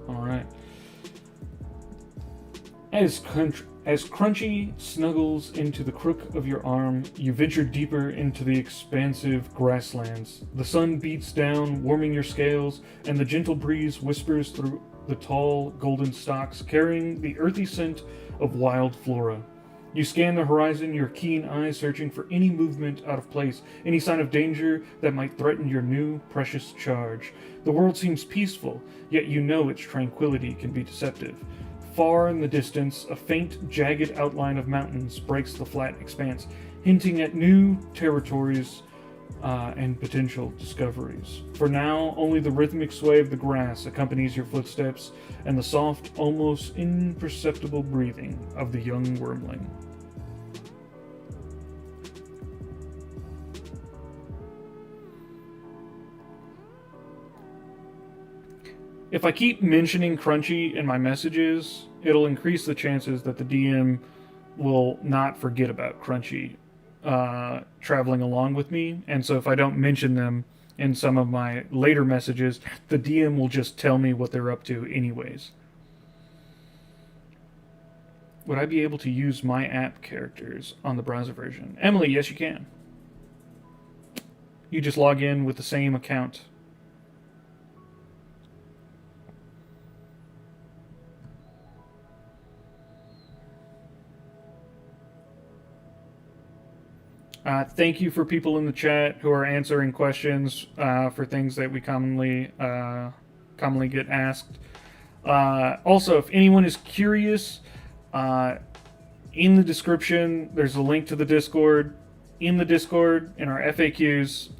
B: Alright. As Crunchy snuggles into the crook of your arm, you venture deeper into the expansive grasslands. The sun beats down, warming your scales, and the gentle breeze whispers through the tall golden stalks, carrying the earthy scent of wild flora. You scan the horizon, your keen eyes searching for any movement out of place, any sign of danger that might threaten your new, precious charge. The world seems peaceful, yet you know its tranquility can be deceptive. Far in the distance, a faint, jagged outline of mountains breaks the flat expanse, hinting at new territories and potential discoveries. For now, only the rhythmic sway of the grass accompanies your footsteps and the soft, almost imperceptible breathing of the young wormling. If I keep mentioning Crunchy in my messages, it'll increase the chances that the DM will not forget about Crunchy traveling along with me. And so if I don't mention them in some of my later messages, the DM will just tell me what they're up to anyways. Would I be able to use my app characters on the browser version? Emily, yes you can. You just log in with the same account. Thank you for people in the chat who are answering questions for things that we commonly get asked. Also, if anyone is curious, in the description there's a link to the Discord. In the Discord, in our FAQs,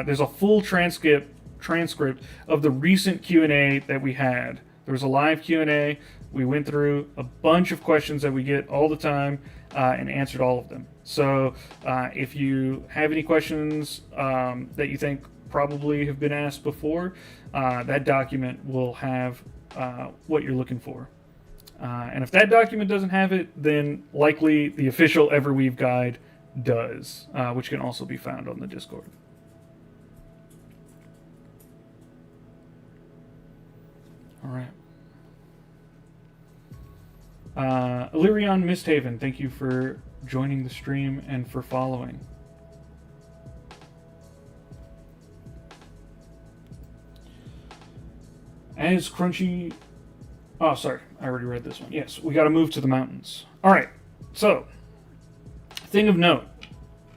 B: there's a full transcript of the recent Q&A that we had. There was a live Q&A. We went through a bunch of questions that we get all the time and answered all of them. So if you have any questions that you think probably have been asked before, that document will have what you're looking for. And if that document doesn't have it, then likely the official Everweave guide does, which can also be found on the Discord. All right. Illyrion Misthaven, thank you for joining the stream and for following. As Crunchy... Oh, sorry. I already read this one. Yes, we got to move to the mountains. Alright, so... Thing of note.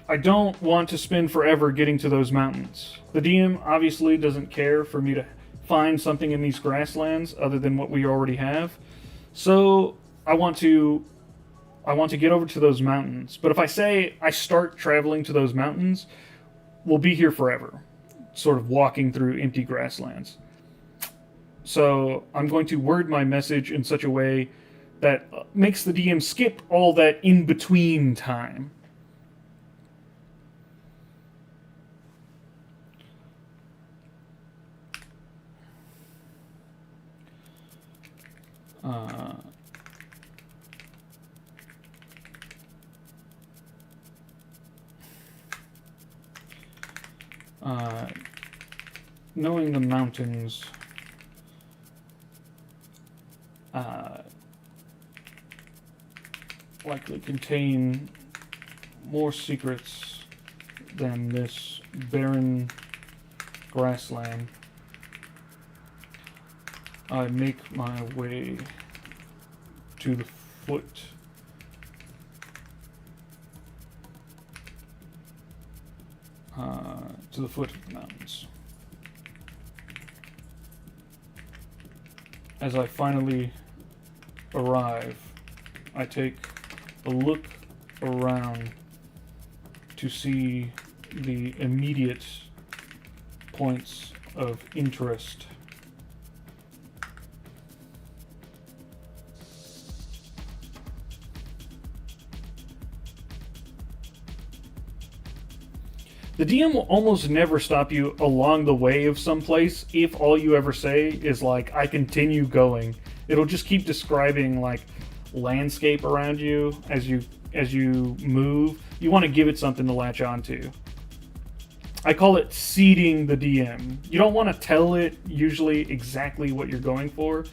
B: I don't want to spend forever getting to those mountains. The DM obviously doesn't care for me to find something in these grasslands other than what we already have. So... I want to get over to those mountains. But if I say I start traveling to those mountains, we'll be here forever. Sort of walking through empty grasslands. So I'm going to word my message in such a way that makes the DM skip all that in-between time. Knowing the mountains likely contain more secrets than this barren grassland, I make my way to the foot of the mountains. As I finally arrive, I take a look around to see the immediate points of interest. The DM will almost never stop you along the way of someplace if all you ever say is like, I continue going. It'll just keep describing like landscape around you as you move. You want to give it something to latch onto. I call it seeding the DM. You don't want to tell it usually exactly what you're going for,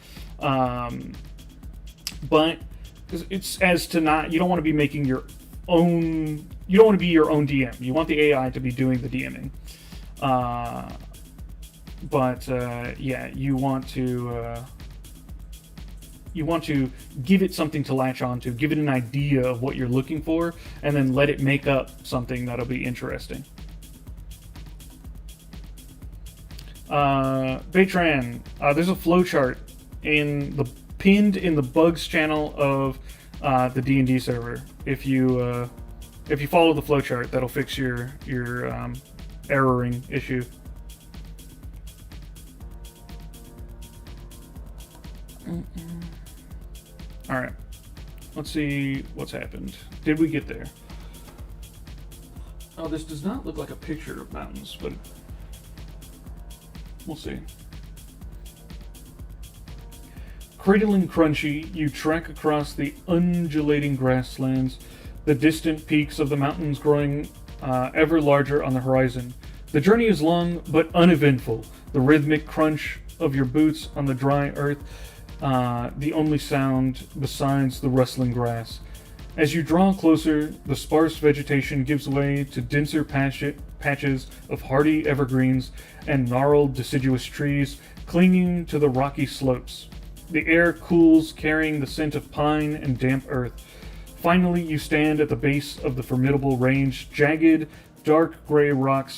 B: but it's as to not. You don't want to be making your own. You don't want to be your own DM. You want the AI to be doing the DMing. Yeah, you want to give it something to latch onto, give it an idea of what you're looking for, and then let it make up something that'll be interesting. Baytran, there's a flowchart pinned in the bugs channel of the D&D server. If you follow the flowchart, that'll fix your erroring issue. All right, let's see what's happened. Did we get there? Oh, this does not look like a picture of mountains, but we'll see. Cradling crunchy, you trek across the undulating grasslands, the distant peaks of the mountains growing ever larger on the horizon. The journey is long but uneventful. The rhythmic crunch of your boots on the dry earth, the only sound besides the rustling grass. As you draw closer, the sparse vegetation gives way to denser patches of hardy evergreens and gnarled deciduous trees clinging to the rocky slopes. The air cools, carrying the scent of pine and damp earth. Finally, you stand at the base of the formidable range. Jagged, dark gray rock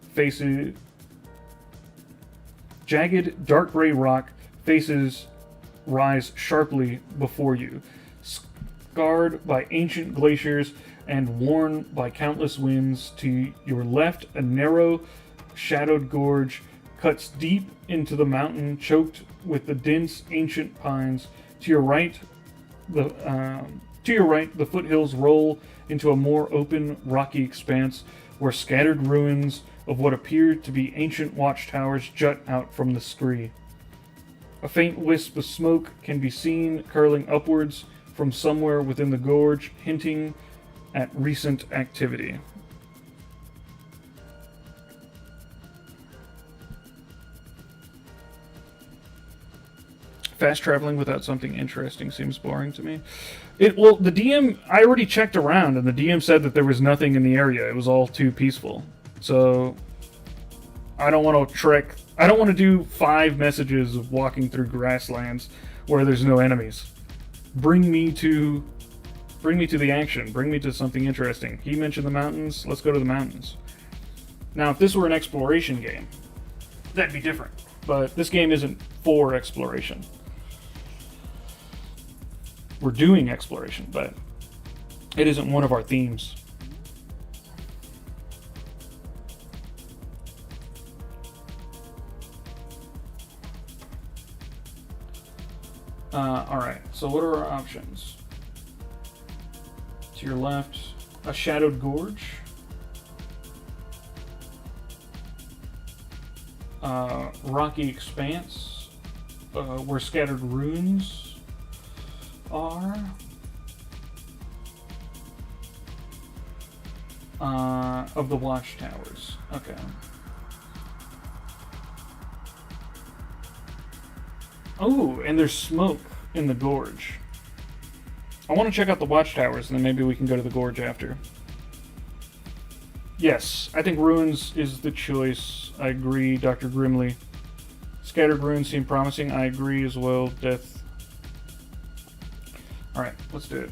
B: faces rise sharply before you, scarred by ancient glaciers and worn by countless winds. To your left, a narrow, shadowed gorge cuts deep into the mountain, choked with the dense ancient pines. To your right, the foothills roll into a more open, rocky expanse where scattered ruins of what appear to be ancient watchtowers jut out from the scree. A faint wisp of smoke can be seen curling upwards from somewhere within the gorge, hinting at recent activity. Fast traveling without something interesting seems boring to me. The DM, I already checked around, and the DM said that there was nothing in the area. It was all too peaceful. So, I don't want to trek. I don't want to do 5 messages of walking through grasslands where there's no enemies. Bring me to the action. Bring me to something interesting. He mentioned the mountains. Let's go to the mountains. Now, if this were an exploration game, that'd be different. But this game isn't for exploration. We're doing exploration, but it isn't one of our themes. Alright, so what are our options? To your left, a shadowed gorge. Rocky expanse, where scattered ruins are. Of the watchtowers. Okay. Oh, and there's smoke in the gorge. I want to check out the watchtowers, and then maybe we can go to the gorge after. Yes, I think ruins is the choice. I agree, Dr. Grimley. Scattered ruins seem promising. I agree as well, Death. Alright, let's do it.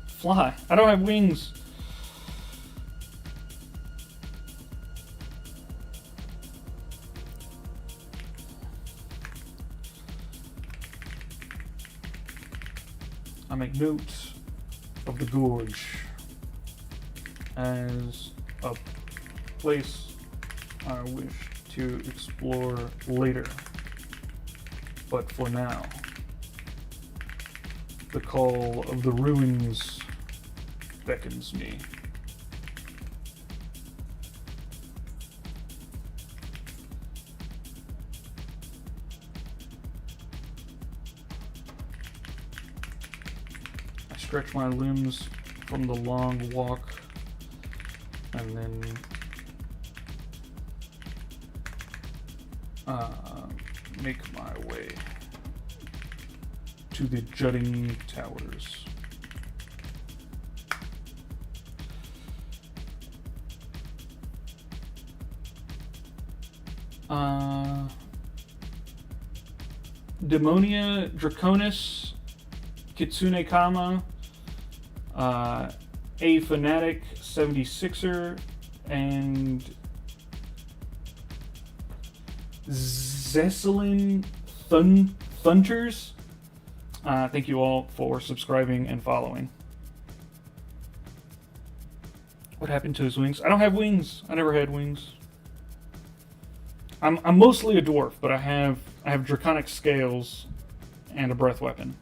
B: Fly. I don't have wings. I make note of the gorge as a place I wish to explore later. But for now, the call of the ruins beckons me. I stretch my limbs from the long walk and then make my way to the jutting towers. Demonia Draconis, Kitsune Kama, A Fanatic 76er, and Zeppelin Thunters. Thank you all for subscribing and following. What happened to his wings? I don't have wings. I never had wings. I'm mostly a dwarf, but I have draconic scales and a breath weapon.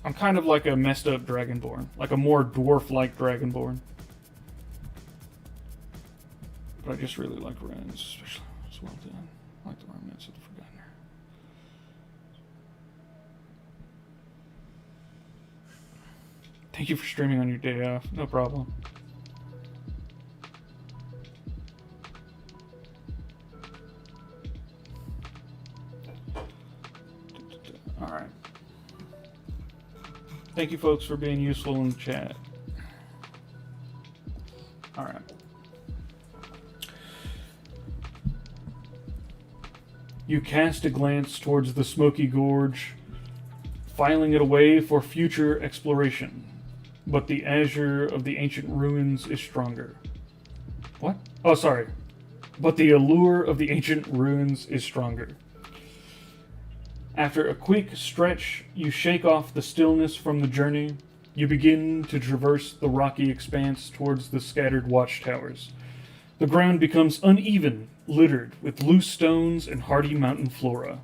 B: I'm kind of like a messed up dragonborn, like a more dwarf-like dragonborn. But I just really like runes, especially it's well done. I like the remnants of the Forgotten. Thank you for streaming on your day off. No problem. Alright. Thank you folks for being useful in the chat. Alright. You cast a glance towards the smoky gorge, filing it away for future exploration. But the azure of the ancient ruins is stronger. What? Oh, sorry. But the allure of the ancient ruins is stronger. After a quick stretch, you shake off the stillness from the journey. You begin to traverse the rocky expanse towards the scattered watchtowers. The ground becomes uneven, littered with loose stones and hardy mountain flora.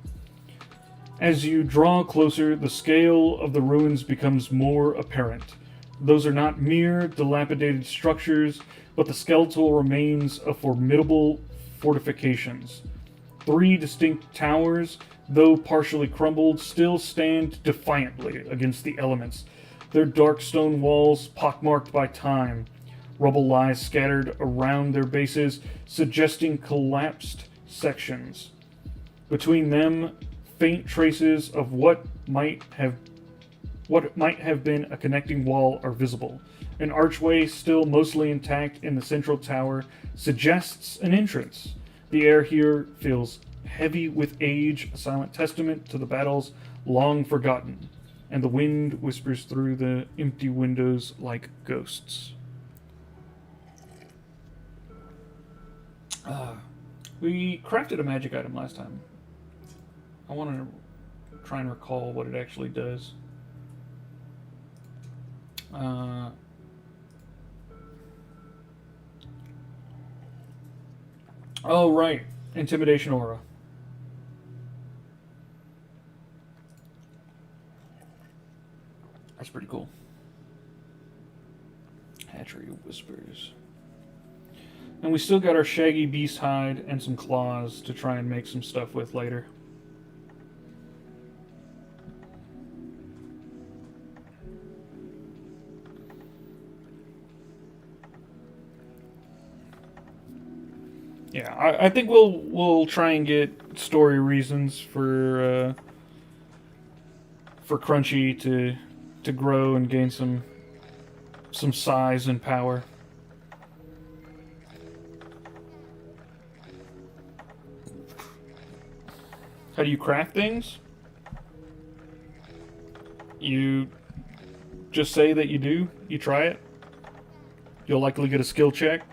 B: As you draw closer, the scale of the ruins becomes more apparent. Those are not mere dilapidated structures, but the skeletal remains of formidable fortifications. 3 distinct towers, though partially crumbled, still stand defiantly against the elements, their dark stone walls pockmarked by time. Rubble lies scattered around their bases, suggesting collapsed sections. Between them, faint traces of what might have been a connecting wall are visible. An archway, still mostly intact in the central tower, suggests an entrance. The air here feels heavy with age, a silent testament to the battles long forgotten, and the wind whispers through the empty windows like ghosts. We crafted a magic item last time. I want to try and recall what it actually does. Oh, right. Intimidation aura. That's pretty cool. Hatchery whispers. And we still got our shaggy beast hide and some claws to try and make some stuff with later. Yeah, I think we'll try and get story reasons for Crunchy to grow and gain some size and power. How do you craft things? You just say that you do. You try it. You'll likely get a skill check.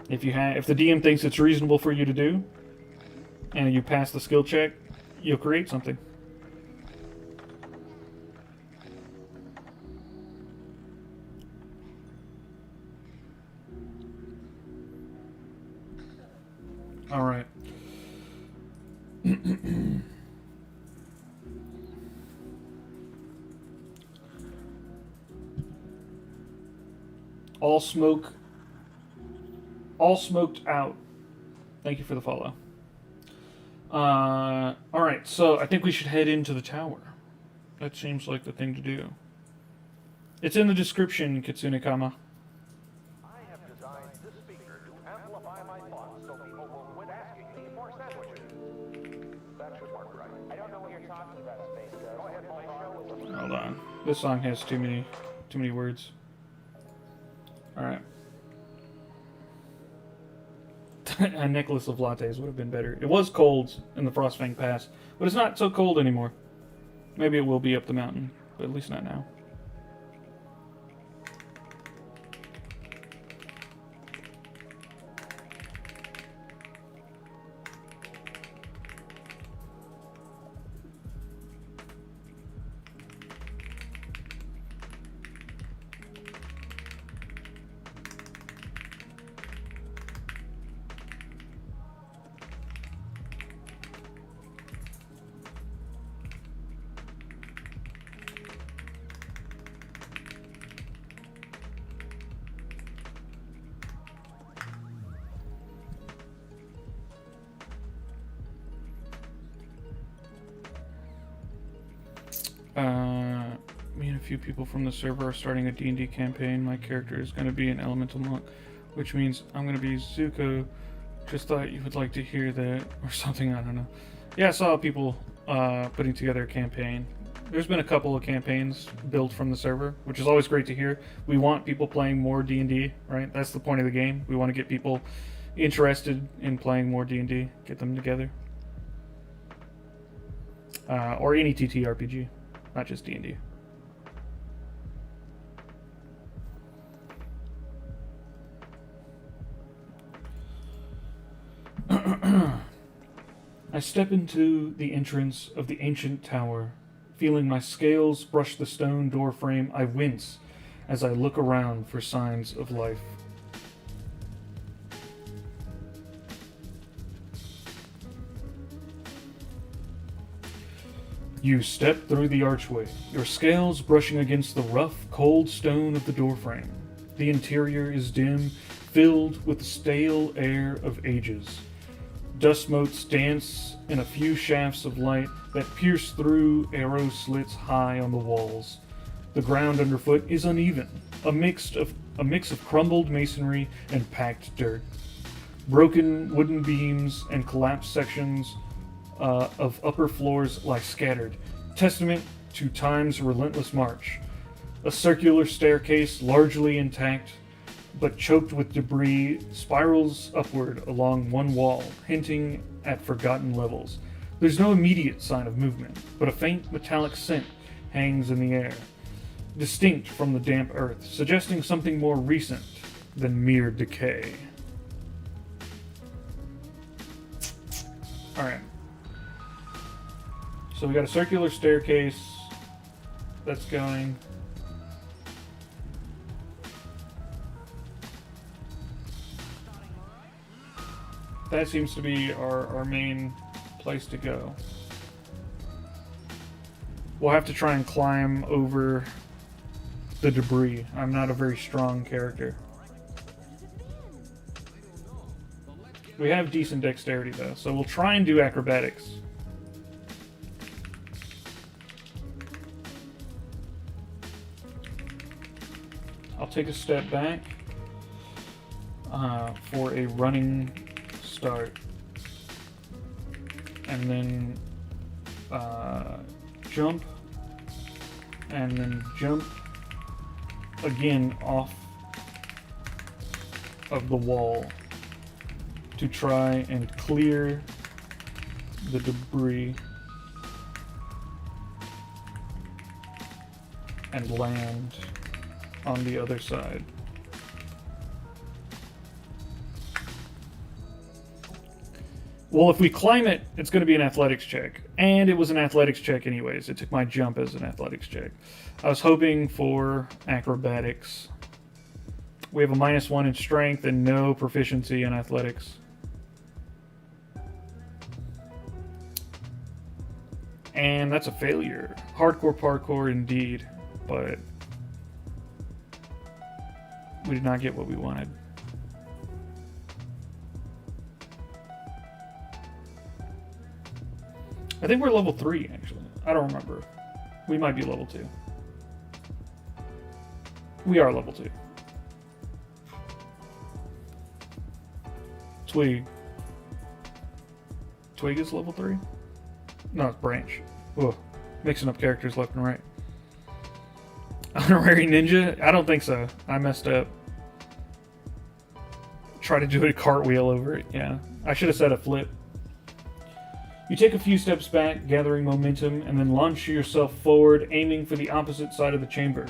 B: If the DM thinks it's reasonable for you to do, and you pass the skill check, you'll create something. All right. All smoked out. Thank you for the follow. All right, so I think we should head into the tower. That seems like the thing to do. It's in the description, Kitsune-kama.
C: I have designed this speaker to amplify my thoughts so people will quit asking me for sandwiches. That should work, right? I don't know what you're talking about, Space Ghost. Go ahead, my show is...
B: Hold on. This song has too many words. All right. A necklace of lattes would have been better. It was cold in the Frostfang Pass, but it's not so cold anymore. Maybe it will be up the mountain, but at least not now. Me and a few people from the server are starting a D&D campaign. My character is going to be an elemental monk, which means I'm going to be Zuko. Just thought you would like to hear that, or something, I don't know. Yeah, I saw people putting together a campaign. There's been a couple of campaigns built from the server, which is always great to hear. We want people playing more D&D, right? That's the point of the game. We want to get people interested in playing more D&D, get them together. Or any TTRPG, not just D&D. I step into the entrance of the ancient tower. Feeling my scales brush the stone door frame, I wince as I look around for signs of life. You step through the archway, your scales brushing against the rough, cold stone of the doorframe. The interior is dim, filled with the stale air of ages. Dust motes dance in a few shafts of light that pierce through arrow slits high on the walls. The ground underfoot is uneven, a mix of crumbled masonry and packed dirt. Broken wooden beams and collapsed sections of upper floors lie scattered, testament to time's relentless march. A circular staircase, largely intact, but choked with debris, spirals upward along one wall, hinting at forgotten levels. There's no immediate sign of movement, but a faint metallic scent hangs in the air, distinct from the damp earth, suggesting something more recent than mere decay. Alright. So we got a circular staircase that's going. That seems to be our main place to go. We'll have to try and climb over the debris. I'm not a very strong character. We have decent dexterity though, so we'll try and do acrobatics. I'll take a step back for a running start, and then jump, and then jump again off of the wall to try and clear the debris and land on the other side. Well, if we climb it, it's going to be an athletics check. And it was an athletics check anyways. It took my jump as an athletics check. I was hoping for acrobatics. We have a -1 in strength and no proficiency in athletics. And that's a failure. Hardcore parkour indeed, but we did not get what we wanted. I think we're level 3, actually. I don't remember. We might be level 2. We are level 2. Twig. Twig is level 3? No, it's Branch. Whoa. Mixing up characters left and right. Honorary Ninja? I don't think so. I messed up. Try to do a cartwheel over it. Yeah. I should have said a flip. You take a few steps back, gathering momentum, and then launch yourself forward, aiming for the opposite side of the chamber.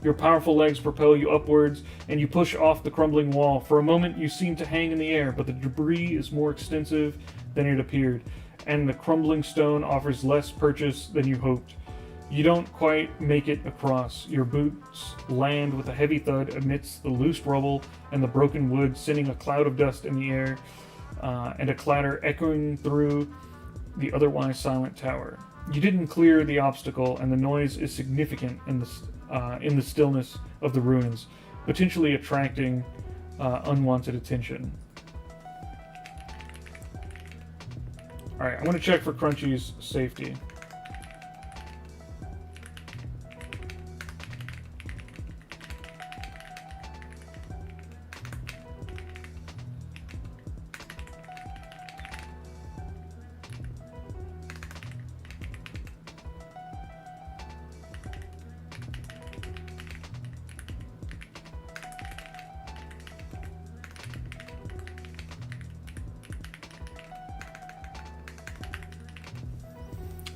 B: Your powerful legs propel you upwards, and you push off the crumbling wall. For a moment, you seem to hang in the air, but the debris is more extensive than it appeared, and the crumbling stone offers less purchase than you hoped. You don't quite make it across. Your boots land with a heavy thud amidst the loose rubble and the broken wood, sending a cloud of dust in the air, and a clatter echoing through the otherwise silent tower. You didn't clear the obstacle, and the noise is significant in the stillness of the ruins, potentially attracting unwanted attention. Alright, I'm going to check for Crunchy's safety.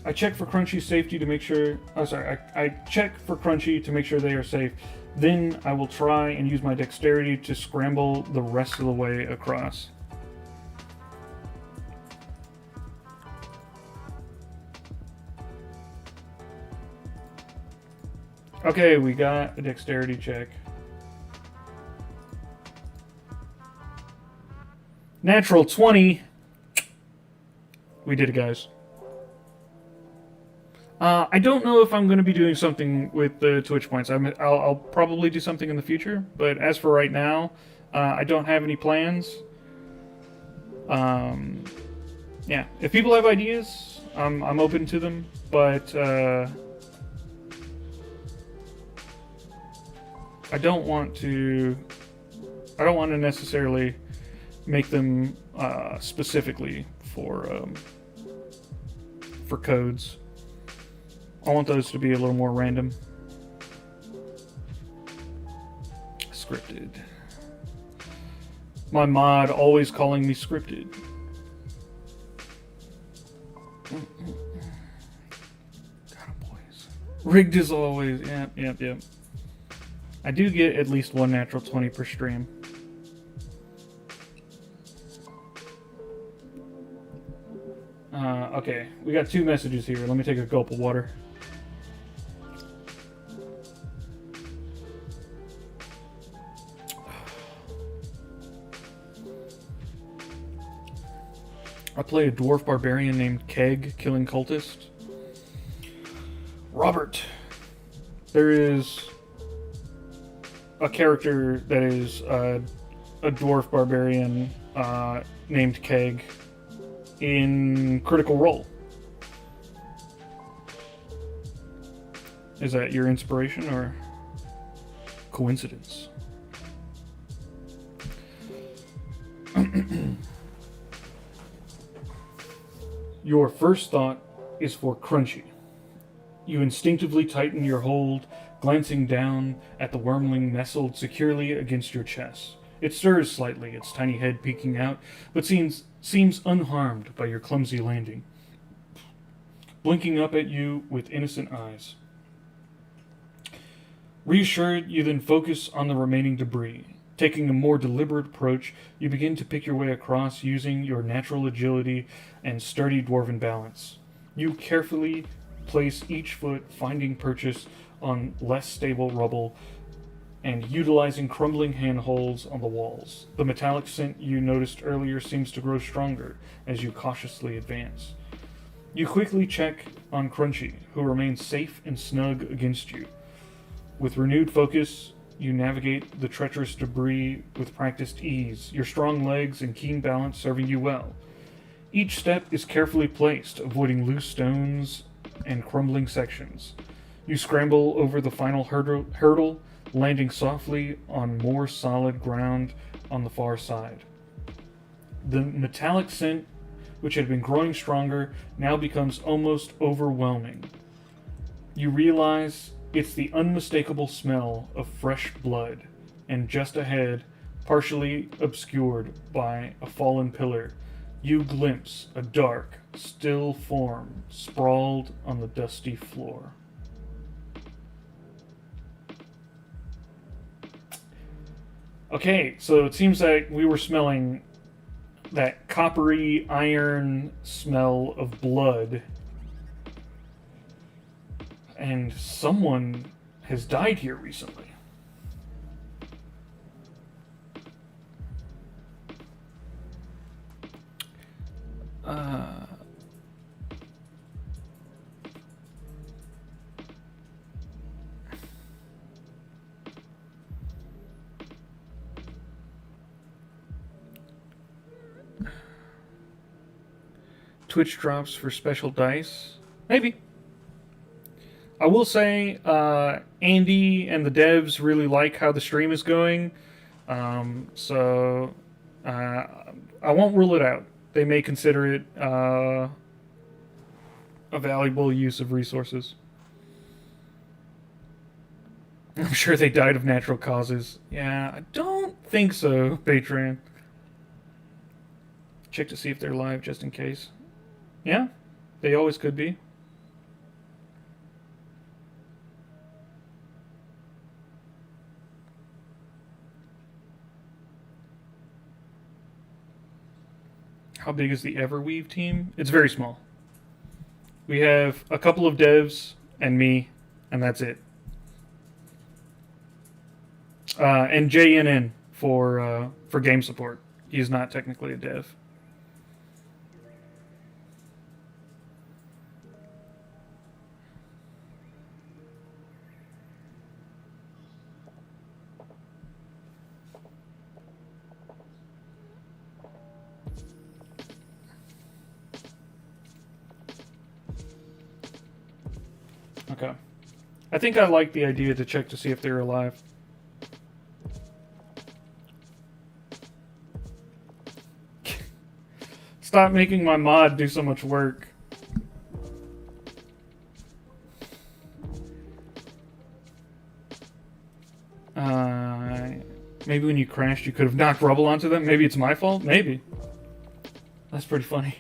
B: I check for Crunchy's safety to make sure... Oh, sorry. I check for Crunchy to make sure they are safe. Then I will try and use my dexterity to scramble the rest of the way across. Okay, we got a dexterity check. Natural 20. We did it, guys. I don't know if I'm going to be doing something with the Twitch points. I'll probably do something in the future, but as for right now, I don't have any plans. Yeah, if people have ideas, I'm open to them, but I don't want to necessarily make them specifically for codes. I want those to be a little more random. Scripted. My mod always calling me scripted. Got 'em, boys. Rigged as always. Yep. I do get at least one natural 20 per stream. Okay, we got 2 messages here. Let me take a gulp of water. I play a dwarf barbarian named Keg, killing cultists. Robert. There is a character that is a dwarf barbarian named Keg in Critical Role. Is that your inspiration or coincidence? Your first thought is for Crunchy. You instinctively tighten your hold, glancing down at the wormling nestled securely against your chest. It stirs slightly, its tiny head peeking out, but seems unharmed by your clumsy landing, blinking up at you with innocent eyes. Reassured, you then focus on the remaining debris. Taking a more deliberate approach, you begin to pick your way across using your natural agility and sturdy dwarven balance. You carefully place each foot, finding purchase on less stable rubble and utilizing crumbling handholds on the walls. The metallic scent you noticed earlier seems to grow stronger as you cautiously advance. You quickly check on Crunchy, who remains safe and snug against you. With renewed focus, you navigate the treacherous debris with practiced ease, your strong legs and keen balance serving you well. Each step is carefully placed, avoiding loose stones and crumbling sections. You scramble over the final hurdle, landing softly on more solid ground on the far side. The metallic scent, which had been growing stronger, now becomes almost overwhelming. You realize it's the unmistakable smell of fresh blood, and just ahead, partially obscured by a fallen pillar, you glimpse a dark, still form sprawled on the dusty floor. Okay, so it seems like we were smelling that coppery iron smell of blood, and someone has died here recently. Twitch drops for special dice? Maybe. I will say, Andy and the devs really like how the stream is going, so I won't rule it out. They may consider it a valuable use of resources. I'm sure they died of natural causes. Yeah, I don't think so, Patreon. Check to see if they're live just in case. Yeah, they always could be. How big is the Everweave team? It's very small. We have a couple of devs and me, and that's it. And JNN for game support. He's not technically a dev. Okay. I think I like the idea to check to see if they're alive. Stop making my mod do so much work. Maybe when you crashed you could have knocked rubble onto them. Maybe it's my fault? Maybe. That's pretty funny.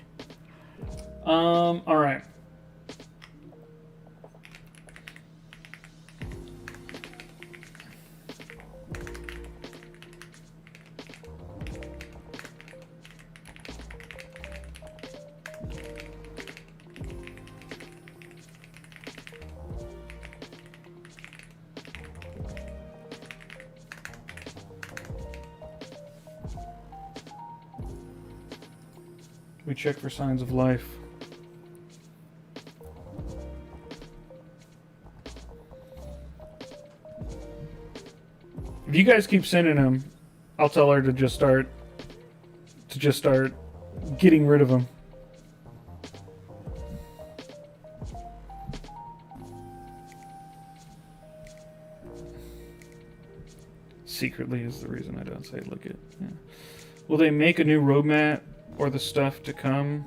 B: Alright. We check for signs of life. If you guys keep sending them, I'll tell her to just start getting rid of them. Secretly is the reason I don't say look it. Yeah. Will they make a new roadmap or the stuff to come?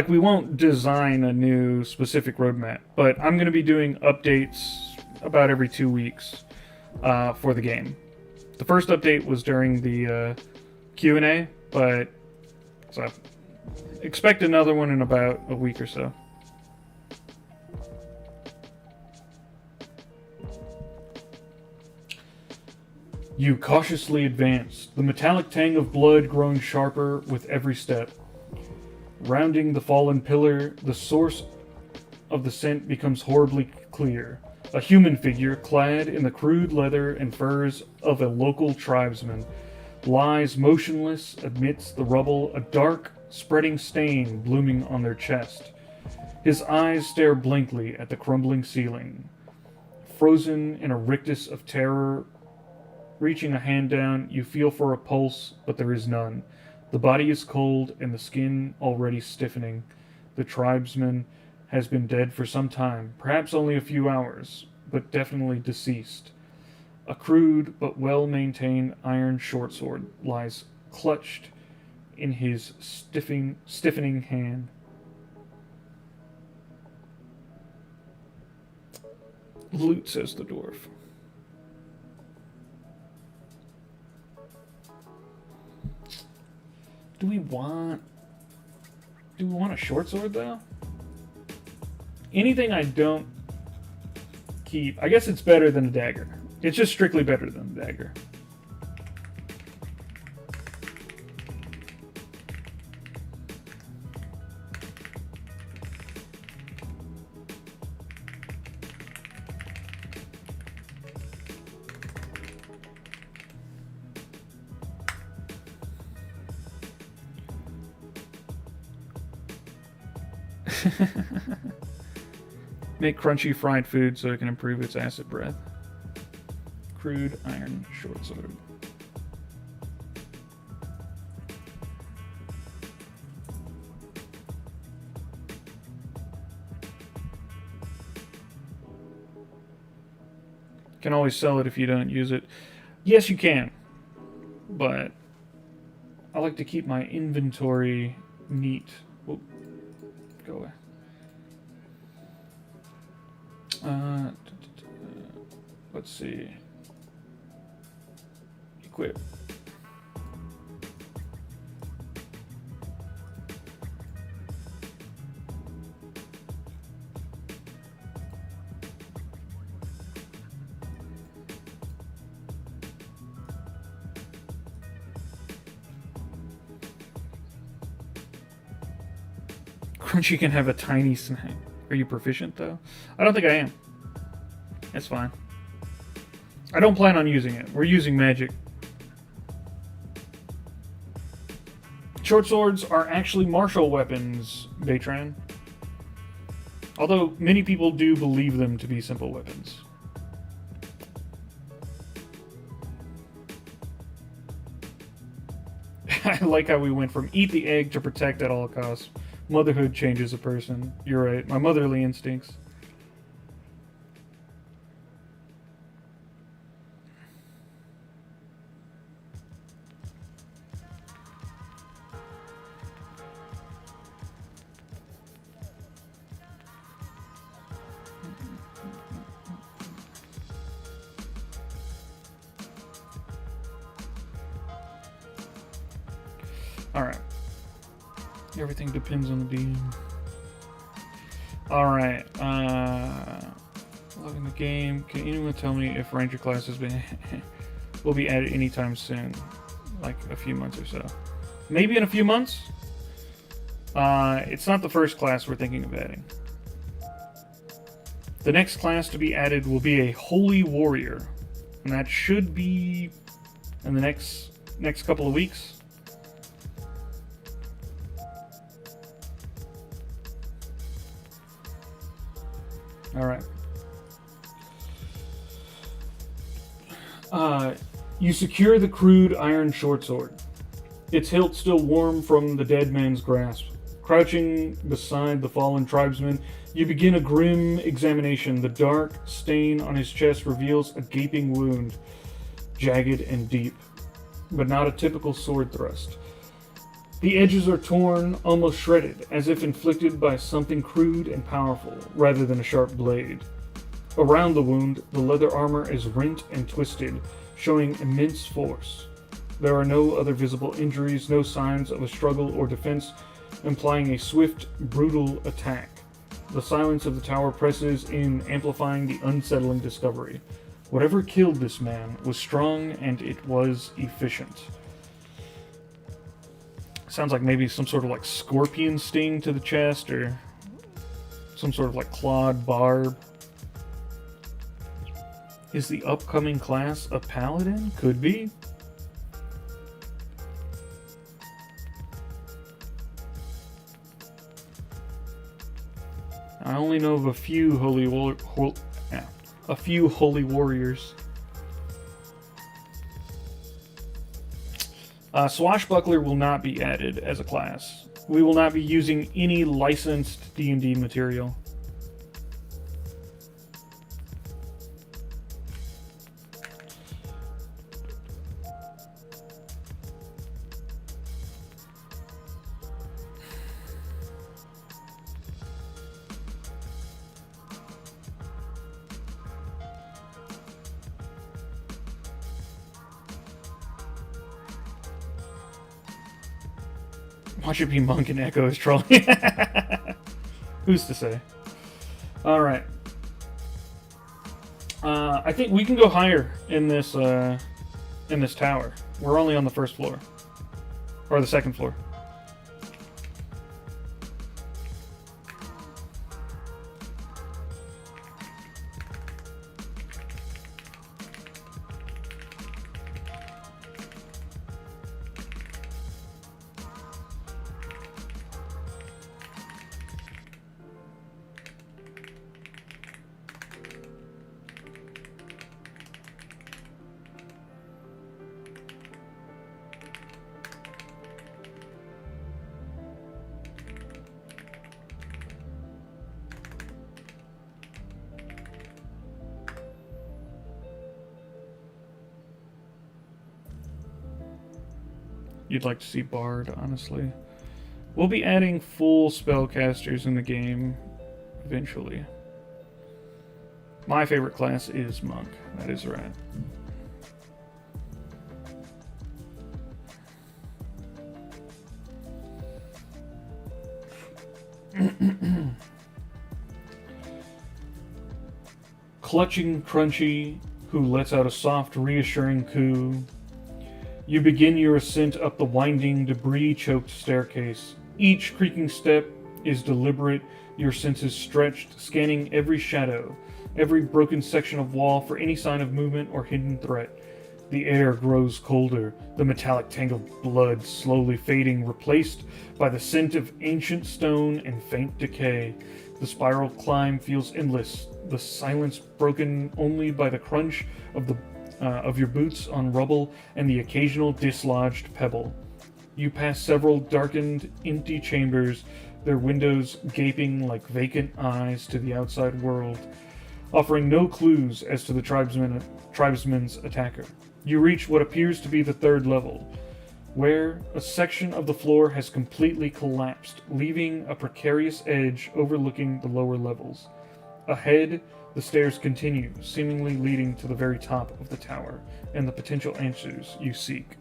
B: We won't design a new specific roadmap, but I'm going to be doing updates about every 2 weeks for the game. The first update was during the Q&A, but so expect another one in about a week or so. You cautiously advance, the metallic tang of blood growing sharper with every step. Rounding the fallen pillar, the source of the scent becomes horribly clear. A human figure clad in the crude leather and furs of a local tribesman, lies motionless amidst the rubble, a dark, spreading stain blooming on their chest. His eyes stare blankly at the crumbling ceiling. Frozen in a rictus of terror, reaching a hand down, you feel for a pulse, but there is none. The body is cold and the skin already stiffening. The tribesman has been dead for some time, perhaps only a few hours, but definitely deceased. A crude but well-maintained iron shortsword lies clutched in his stiffening hand. Loot, says the dwarf. Do we want a short sword though? Anything I don't keep, I guess it's better than a dagger. It's just strictly better than a dagger. Make crunchy fried food so it can improve its acid breath. Crude iron short sword. Can always sell it if you don't use it. Yes, you can. But I like to keep my inventory neat. Whoop. Go away. Let's see. Equip. Crunchy can have a tiny snack. Are you proficient though? I don't think I am. That's fine. I don't plan on using it. We're using magic. Short swords are actually martial weapons, Baytran. Although many people do believe them to be simple weapons. I like how we went from eat the egg to protect at all costs. Motherhood changes a person. You're right. My motherly instincts. Alright. Everything depends on the DM. Alright. Loving the game. Can anyone tell me if Ranger class has been will be added anytime soon? Like a few months or so. Maybe in a few months? It's not the first class we're thinking of adding. The next class to be added will be a Holy Warrior. And that should be in the next couple of weeks. Alright. You secure the crude iron short sword. Its hilt still warm from the dead man's grasp. Crouching beside the fallen tribesman, you begin a grim examination. The dark stain on his chest reveals a gaping wound, jagged and deep, but not a typical sword thrust. The edges are torn, almost shredded, as if inflicted by something crude and powerful, rather than a sharp blade. Around the wound, the leather armor is rent and twisted, showing immense force. There are no other visible injuries, no signs of a struggle or defense, implying a swift, brutal attack. The silence of the tower presses in, amplifying the unsettling discovery. Whatever killed this man was strong and it was efficient. Sounds like maybe some sort of like scorpion sting to the chest or some sort of like clawed barb. Is the upcoming class a paladin? Could be. I only know of a few holy warriors. Swashbuckler will not be added as a class. We will not be using any licensed D&D material. Watch it be Monk and Echo is trolling. Who's to say? Alright. I think we can go higher in this tower. We're only on the first floor. Or the second floor. You'd like to see Bard, honestly. We'll be adding full spellcasters in the game eventually. My favorite class is Monk. That is right. Clutching Crunchy, who lets out a soft, reassuring coo. You begin your ascent up the winding, debris-choked staircase. Each creaking step is deliberate, your senses stretched, scanning every shadow, every broken section of wall for any sign of movement or hidden threat. The air grows colder, the metallic tangled blood slowly fading, replaced by the scent of ancient stone and faint decay. The spiral climb feels endless, the silence broken only by the crunch of your boots on rubble and the occasional dislodged pebble. You pass several darkened, empty chambers, their windows gaping like vacant eyes to the outside world, offering no clues as to the tribesman's attacker. You reach what appears to be the third level, where a section of the floor has completely collapsed, leaving a precarious edge overlooking the lower levels. Ahead, the stairs continue, seemingly leading to the very top of the tower, and the potential answers you seek.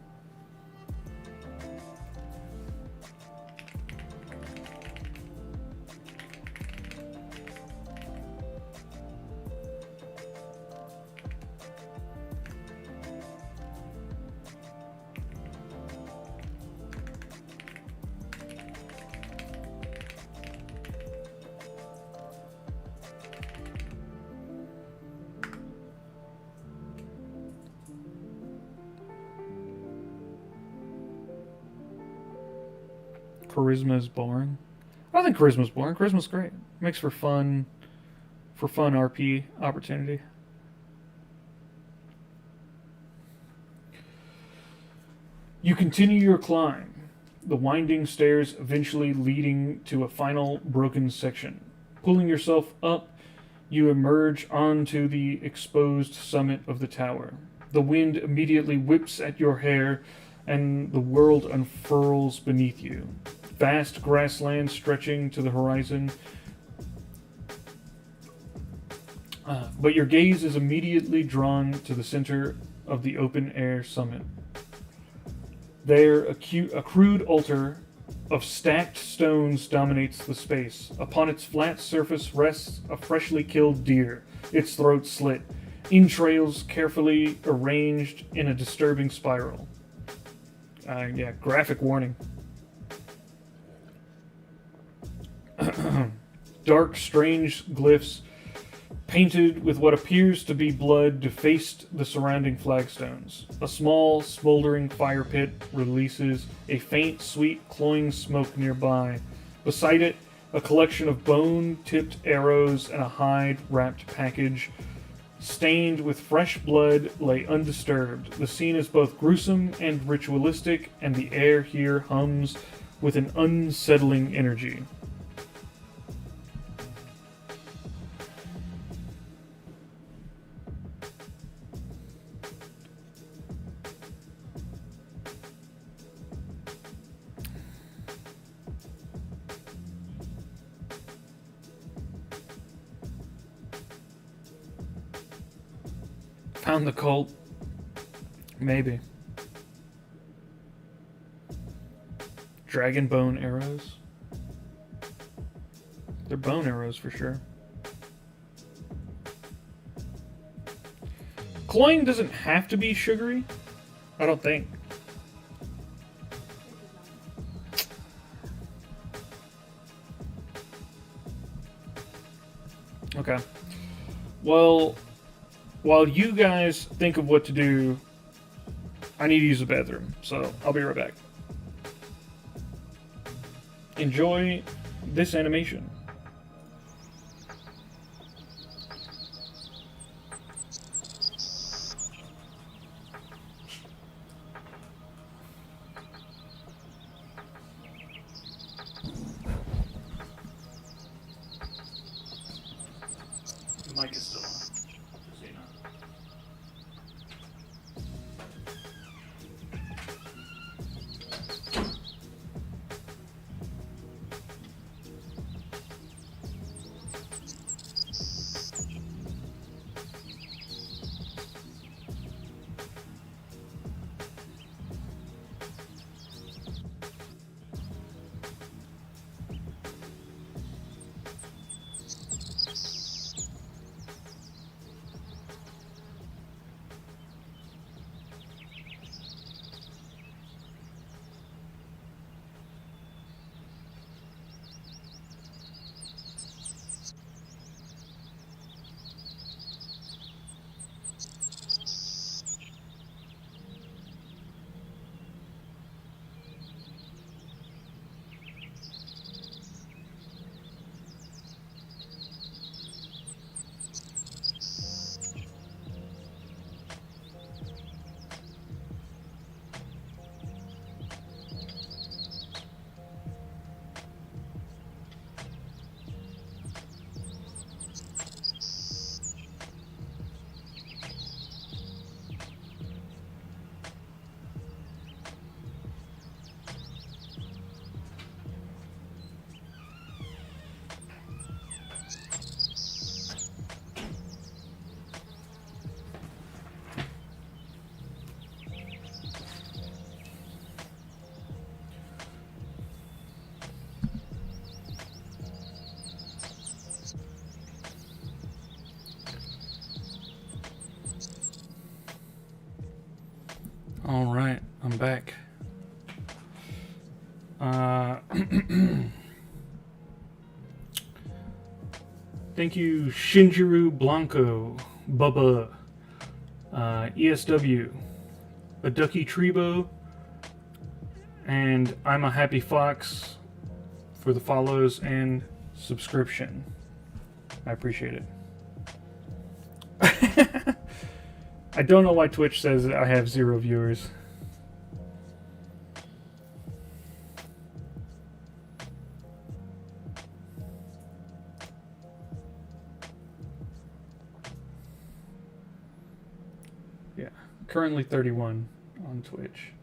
B: Charisma is boring. I don't think charisma's boring. Charisma's great. Makes for fun RP opportunity. You continue your climb, the winding stairs eventually leading to a final broken section. Pulling yourself up, you emerge onto the exposed summit of the tower. The wind immediately whips at your hair, and the world unfurls beneath you. Vast grassland stretching to the horizon. But your gaze is immediately drawn to the center of the open-air summit. There, a crude altar of stacked stones dominates the space. Upon its flat surface rests a freshly killed deer, its throat slit, entrails carefully arranged in a disturbing spiral. Graphic warning. Dark, strange glyphs painted with what appears to be blood defaced the surrounding flagstones. A small, smoldering fire pit releases a faint, sweet, cloying smoke nearby. Beside it, A collection of bone-tipped arrows and a hide-wrapped package stained with fresh blood lay undisturbed. The scene is both gruesome and ritualistic, and the air here hums with an unsettling energy. Found the cult. Maybe. Dragon bone arrows. They're bone arrows for sure. Cloying doesn't have to be sugary. I don't think. Okay. Well, while you guys think of what to do, I need to use the bathroom, so I'll be right back. Enjoy this animation. The mic is still on. Just so you know. All right, I'm back. Thank you, Shinjiro Blanco, Bubba, ESW, a Ducky Trebo, and I'm a Happy Fox for the follows and subscription. I appreciate it. I don't know why Twitch says that I have 0 viewers. Yeah, currently 31 on Twitch.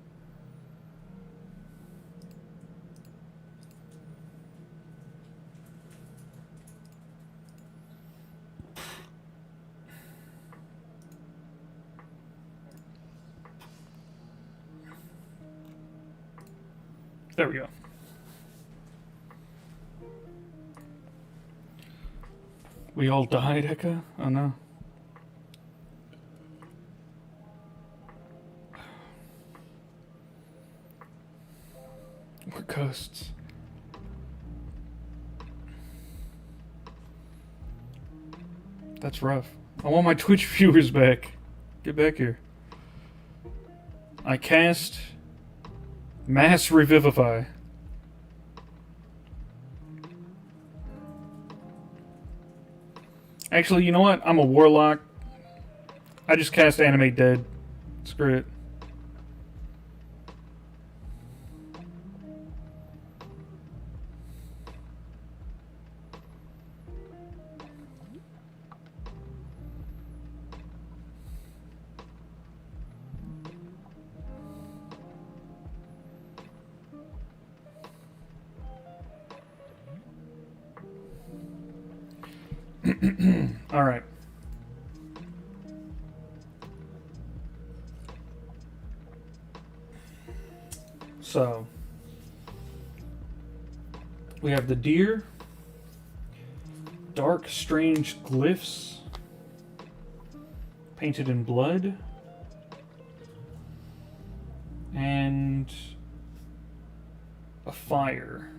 B: There we go. We all died, Eka? Oh no. We're ghosts. That's rough. I want my Twitch viewers back. Get back here. I cast Mass Revivify. Actually, you know what? I'm a Warlock. I just cast Animate Dead. Screw it. All right. So, we have the deer, dark, strange glyphs painted in blood, and a fire,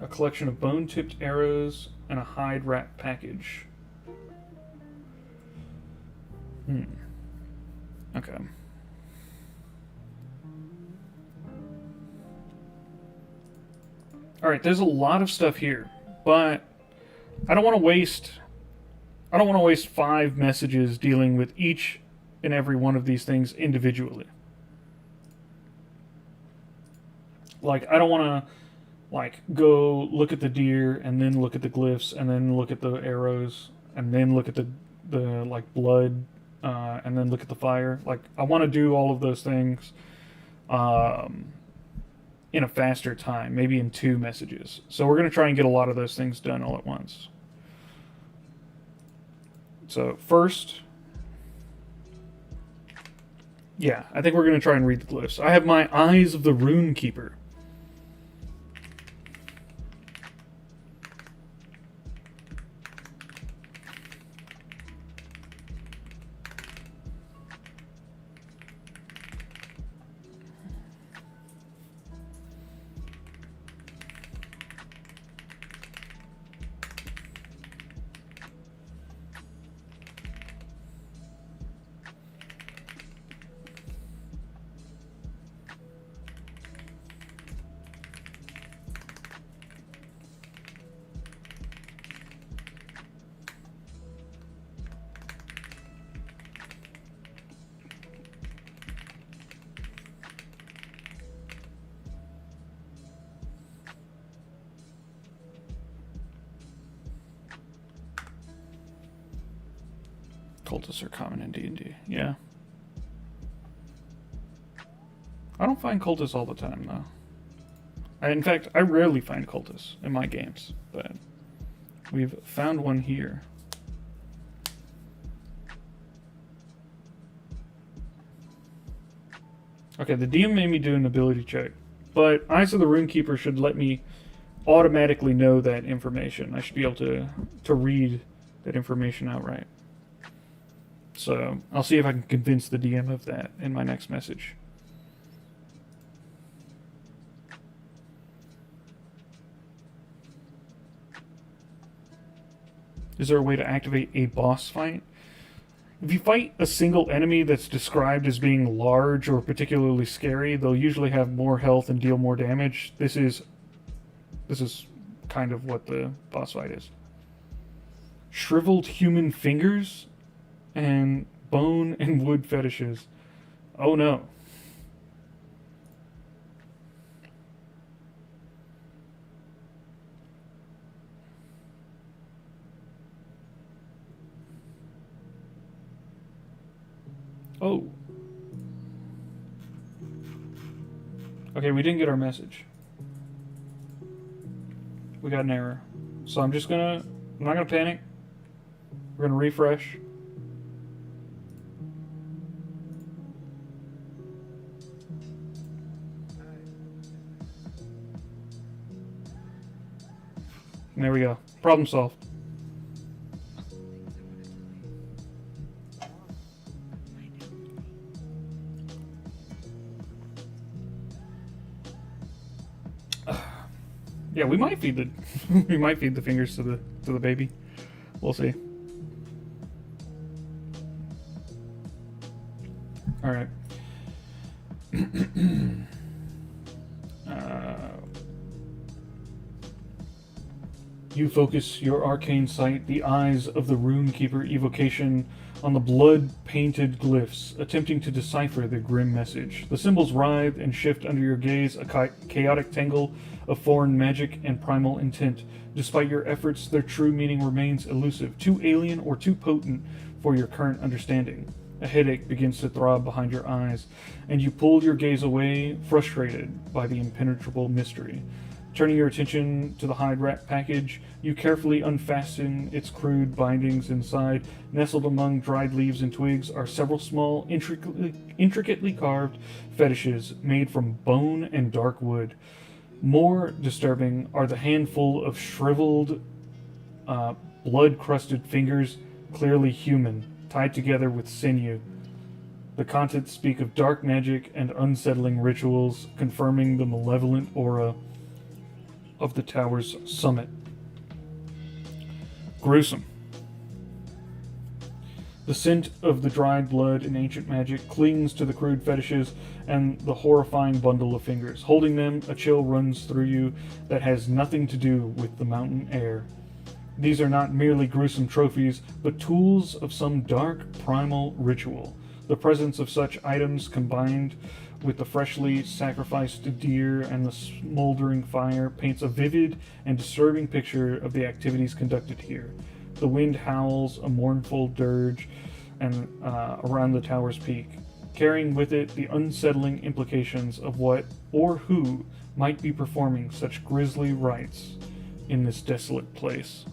B: a collection of bone-tipped arrows, and a hide wrap package. Okay. All right, there's a lot of stuff here, but I don't want to waste 5 messages dealing with each and every one of these things individually. Like, I don't want to go look at the deer and then look at the glyphs and then look at the arrows and then look at the blood and then look at the fire. Like, I want to do all of those things in a faster time, maybe in 2 messages. So we're going to try and get a lot of those things done all at once. So first, yeah, I think we're going to try and read the glyphs. I have my Eyes of the Rune Keeper. Cultists are common in D&D, yeah. I don't find cultists all the time, though. In fact, I rarely find cultists in my games, but we've found one here. Okay, the DM made me do an ability check, but Eyes of the Runekeeper should let me automatically know that information. I should be able to read that information outright. So I'll see if I can convince the DM of that in my next message. Is there a way to activate a boss fight? If you fight a single enemy that's described as being large or particularly scary, they'll usually have more health and deal more damage. This is kind of what the boss fight is. Shriveled human fingers and bone and wood fetishes. Oh no. Oh. Okay, we didn't get our message. We got an error. So I'm not gonna panic. We're gonna refresh. And there we go. Problem solved. Yeah, we might feed the fingers to the baby. We'll see. All right. You focus your arcane sight, the eyes of the Runekeeper evocation, on the blood-painted glyphs, attempting to decipher the grim message. The symbols writhe and shift under your gaze, a chaotic tangle of foreign magic and primal intent. Despite your efforts, their true meaning remains elusive, too alien or too potent for your current understanding. A headache begins to throb behind your eyes, and you pull your gaze away, frustrated by the impenetrable mystery. Turning your attention to the hide wrap package, you carefully unfasten its crude bindings. Inside, nestled among dried leaves and twigs, are several small, intricately carved fetishes made from bone and dark wood. More disturbing are the handful of shriveled, blood-crusted fingers, clearly human, tied together with sinew. The contents speak of dark magic and unsettling rituals, confirming the malevolent aura of the tower's summit. Gruesome. The scent of the dried blood and ancient magic clings to the crude fetishes and the horrifying bundle of fingers. Holding them, a chill runs through you that has nothing to do with the mountain air. These are not merely gruesome trophies, but tools of some dark, primal ritual. The presence of such items, combined with the freshly sacrificed deer and the smoldering fire, paints a vivid and disturbing picture of the activities conducted here. The wind howls a mournful dirge around the tower's peak, carrying with it the unsettling implications of what or who might be performing such grisly rites in this desolate place.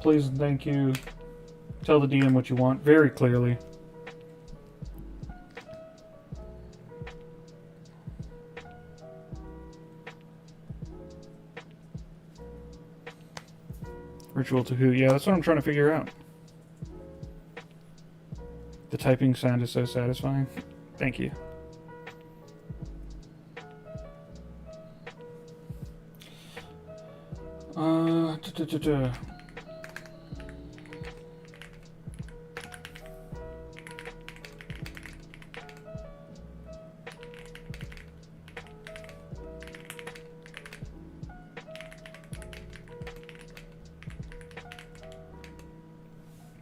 B: Please and thank you. Tell the DM what you want very clearly. Ritual to who? Yeah, that's what I'm trying to figure out. The typing sound is so satisfying. Thank you.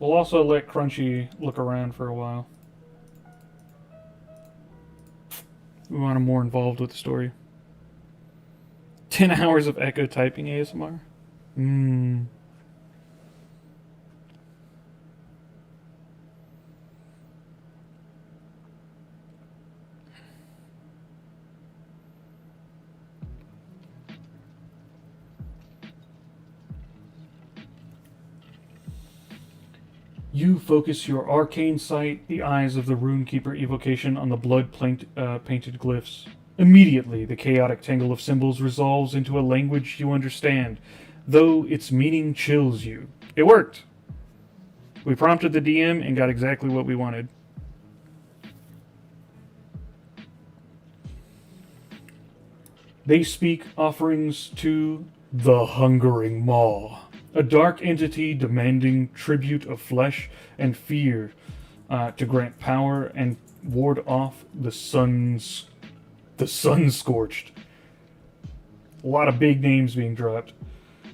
B: We'll also let Crunchy look around for a while. We want him more involved with the story. 10 hours of echo typing ASMR? You focus your arcane sight, the eyes of the Runekeeper evocation, on the blood-painted glyphs. Immediately, the chaotic tangle of symbols resolves into a language you understand, though its meaning chills you. It worked! We prompted the DM and got exactly what we wanted. They speak offerings to the Hungering Maw, a dark entity demanding tribute of flesh and fear to grant power and ward off the sun-scorched. A lot of big names being dropped.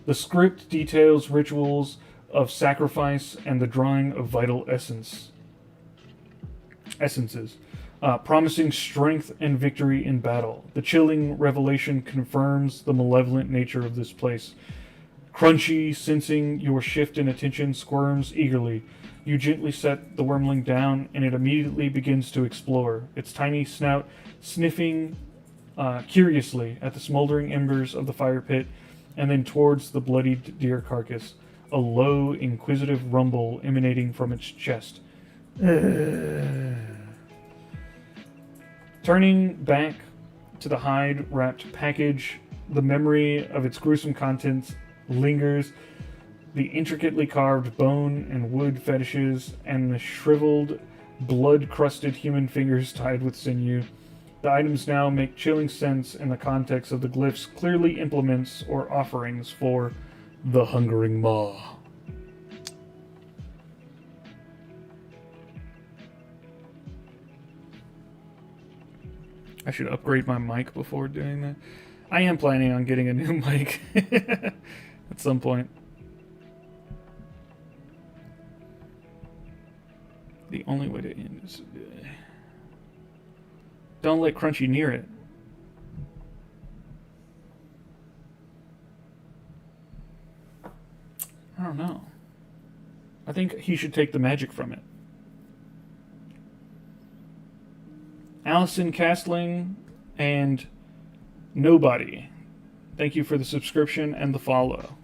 B: The script details rituals of sacrifice and the drawing of vital essences, promising strength and victory in battle. The chilling revelation confirms the malevolent nature of this place. Crunchy, sensing your shift in attention, squirms eagerly, You gently set the wormling down, and it immediately begins to explore, its tiny snout sniffing curiously at the smoldering embers of the fire pit, and then towards the bloodied deer carcass, a low, inquisitive rumble emanating from its chest. Turning back to the hide-wrapped package, the memory of its gruesome contents lingers. The intricately carved bone and wood fetishes, and the shriveled, blood-crusted human fingers tied with sinew. The items now make chilling sense in the context of the glyphs, clearly implements or offerings for the Hungering Maw. I should upgrade my mic before doing that. I am planning on getting a new mic at some point. The only way to end is... Don't let Crunchy near it. I don't know. I think he should take the magic from it. Allison Castling and Nobody. Thank you for the subscription and the follow.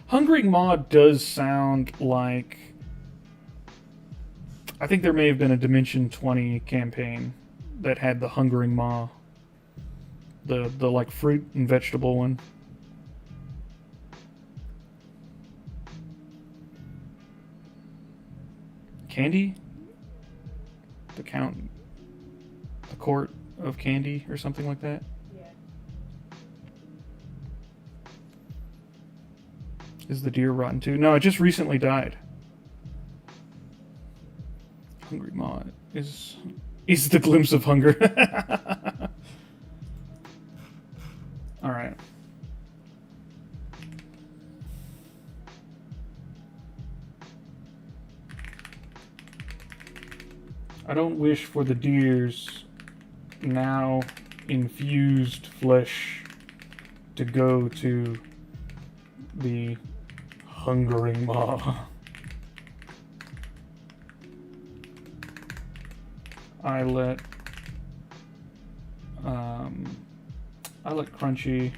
B: Hungering Maw does sound like... I think there may have been a Dimension 20 campaign that had the Hungering Maw. The like fruit and vegetable one. Candy? The court of candy or something like that?
D: Yeah.
B: Is the deer rotten too? No, it just recently died. Hungry Maw is the glimpse of hunger. Alright. I don't wish for the deer's now infused flesh to go to the Hungering Maw. I let Crunchy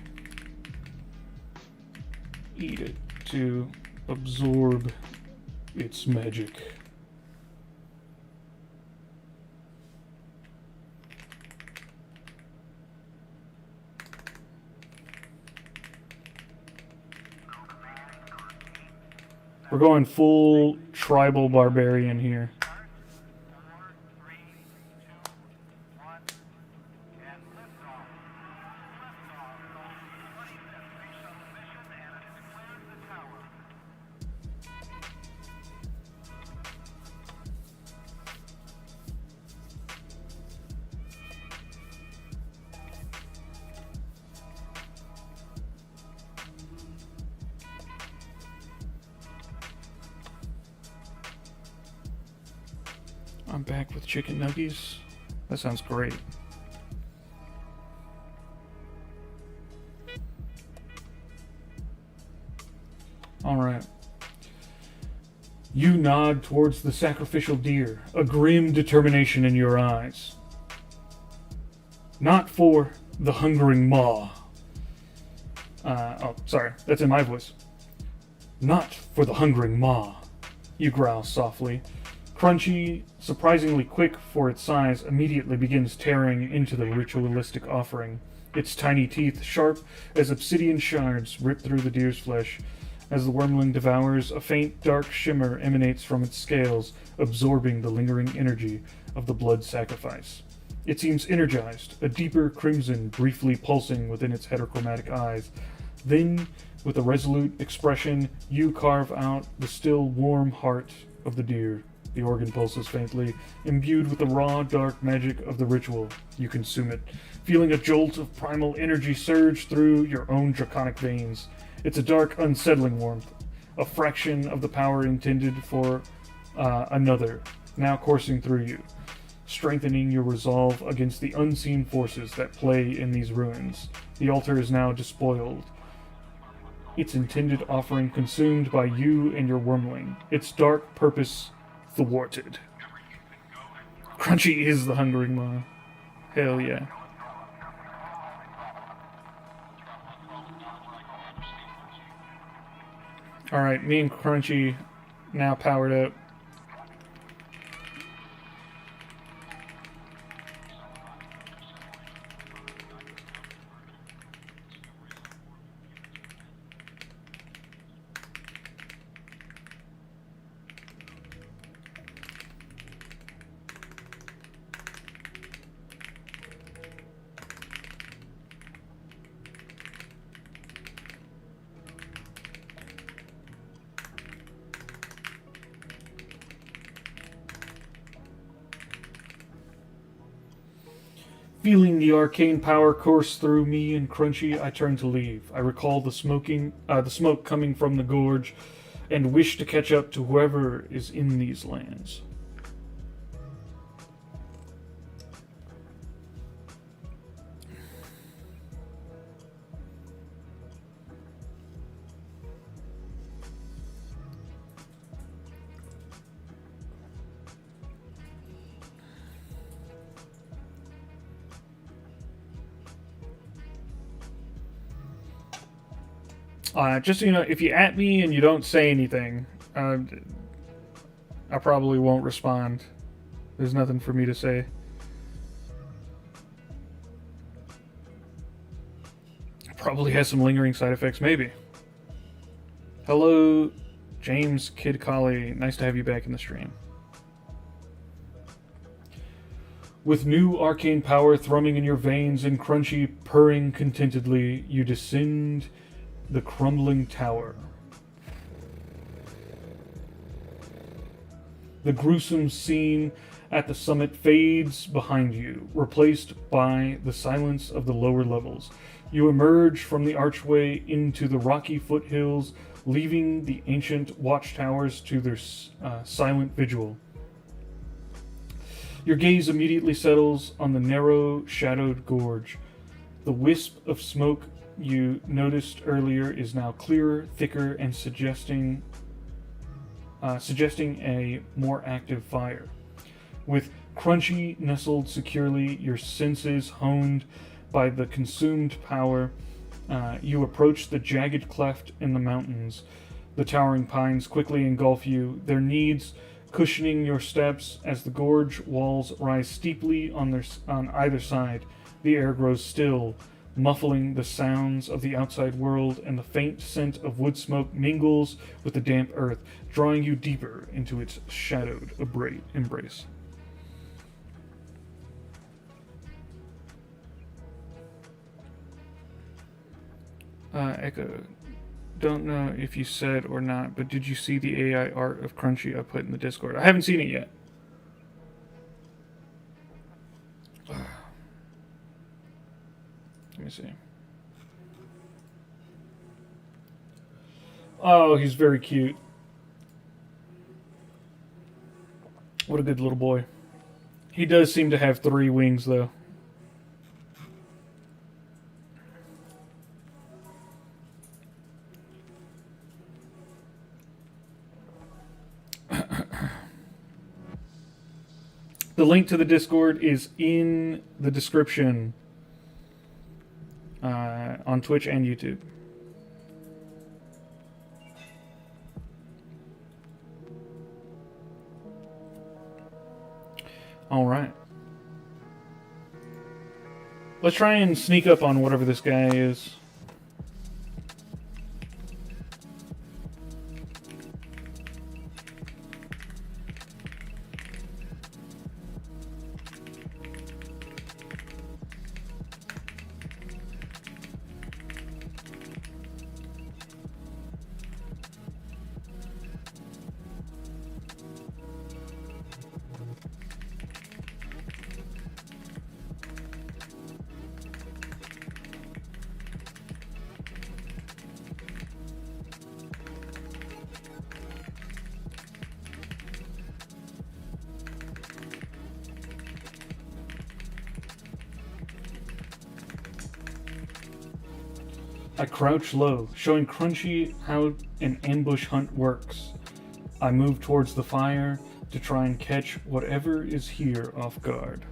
B: eat it to absorb its magic. We're going full tribal barbarian here. I'm back with chicken nuggies. That sounds great. Alright. You nod towards the sacrificial deer, a grim determination in your eyes. Not for the Hungering Maw. Sorry, that's in my voice. Not for the Hungering Maw, you growl softly. Crunchy, surprisingly quick for its size, immediately begins tearing into the ritualistic offering. Its tiny teeth, sharp as obsidian shards, rip through the deer's flesh. As the wormling devours, a faint, dark shimmer emanates from its scales, absorbing the lingering energy of the blood sacrifice. It seems energized, a deeper crimson briefly pulsing within its heterochromatic eyes. Then, with a resolute expression, you carve out the still warm heart of the deer. The organ pulses faintly. Imbued with the raw, dark magic of the ritual, you consume it, feeling a jolt of primal energy surge through your own draconic veins. It's a dark, unsettling warmth, a fraction of the power intended for another, now coursing through you, strengthening your resolve against the unseen forces that play in these ruins. The altar is now despoiled. its intended offering consumed by you and your wormling, its dark purpose thwarted. Crunchy is the hungering maw. Hell yeah. Alright, me and Crunchy now powered up. Feeling the arcane power course through me and Crunchy, I turn to leave. I recall the smoke coming from the gorge, and wish to catch up to whoever is in these lands. Just so you know, if you at me and you don't say anything, I probably won't respond. There's nothing for me to say. Probably has some lingering side effects, maybe. Hello, James Kid Collie. Nice to have you back in the stream. With new arcane power thrumming in your veins and Crunchy purring contentedly, you descend the crumbling tower. The gruesome scene at the summit fades behind you, replaced by the silence of the lower levels. You emerge from the archway into the rocky foothills, leaving the ancient watchtowers to their silent vigil. Your gaze immediately settles on the narrow, shadowed gorge. The wisp of smoke you noticed earlier is now clearer, thicker, and suggesting a more active fire. With Crunchy nestled securely, your senses honed by the consumed power, you approach the jagged cleft in the mountains. The towering pines quickly engulf you, their needs cushioning your steps as the gorge walls rise steeply on either side. The air grows still, muffling the sounds of the outside world, and the faint scent of wood smoke mingles with the damp earth, drawing you deeper into its shadowed embrace. Echo, don't know if you said or not, but did you see the AI art of Crunchy I put in the Discord? I haven't seen it yet. Let me see. Oh, he's very cute. What a good little boy. He does seem to have 3 wings, though. The link to the Discord is in the description on Twitch and YouTube. All right. Let's try and sneak up on whatever this guy is. I crouch low, showing Crunchy how an ambush hunt works. I move towards the fire to try and catch whatever is here off guard.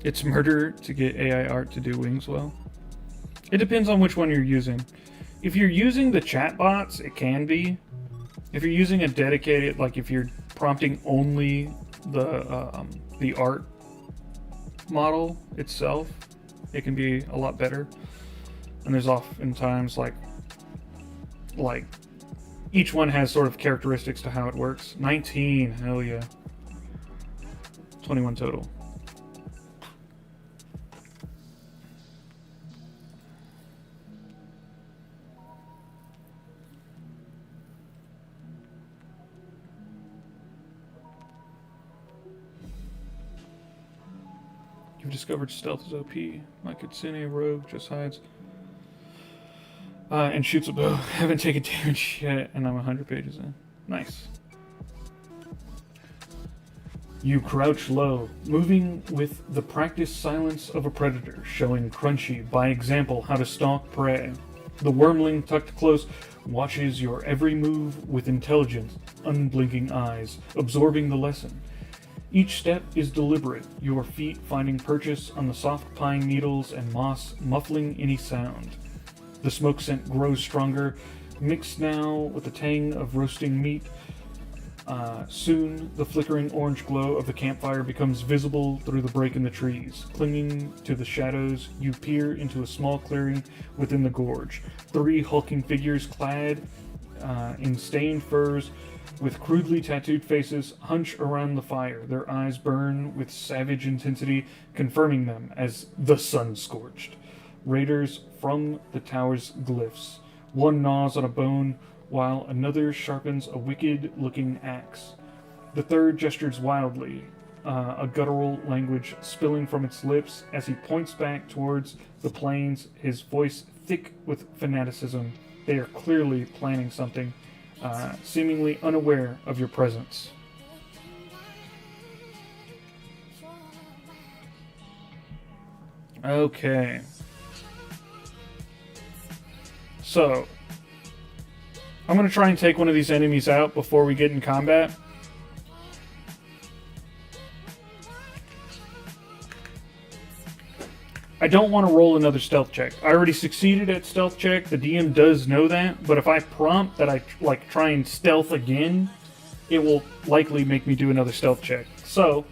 B: It's murder to get AI art to do wings well. It depends on which one you're using. If you're using the chatbots, it can be. If you're using a dedicated, like if you're prompting only the art model itself, it can be a lot better. And there's oftentimes like each one has sort of characteristics to how it works. 19, hell yeah. 21 total. You've discovered stealth is OP. My Kitsune rogue just hides and shoots a bow. Haven't taken damage yet, and I'm 100 pages in. Nice. You crouch low, moving with the practiced silence of a predator, showing Crunchy by example how to stalk prey. The wormling, tucked close, watches your every move with intelligent, unblinking eyes, absorbing the lesson. Each step is deliberate, your feet finding purchase on the soft pine needles and moss, muffling any sound. The smoke scent grows stronger, mixed now with the tang of roasting meat. Soon, the flickering orange glow of the campfire becomes visible through the break in the trees. Clinging to the shadows, you peer into a small clearing within the gorge. 3 hulking figures clad in stained furs with crudely tattooed faces hunch around the fire. Their eyes burn with savage intensity, confirming them as the sun-scorched. Raiders from the tower's glyphs. One gnaws on a bone, while another sharpens a wicked-looking axe. The third gestures wildly, a guttural language spilling from its lips as he points back towards the plains, his voice thick with fanaticism. They are clearly planning something, seemingly unaware of your presence. Okay. So, I'm going to try and take one of these enemies out before we get in combat. I don't want to roll another stealth check. I already succeeded at stealth check. The DM does know that, but if I prompt that I try and stealth again, it will likely make me do another stealth check. So,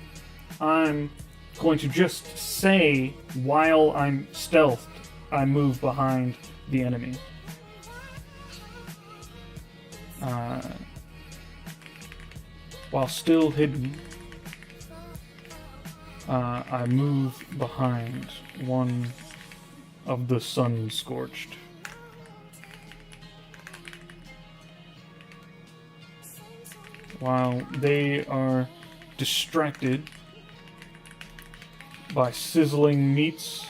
B: I'm going to just say while I'm stealthed, I move behind the enemy. While still hidden, I move behind one of the sun-scorched. While they are distracted by sizzling meats,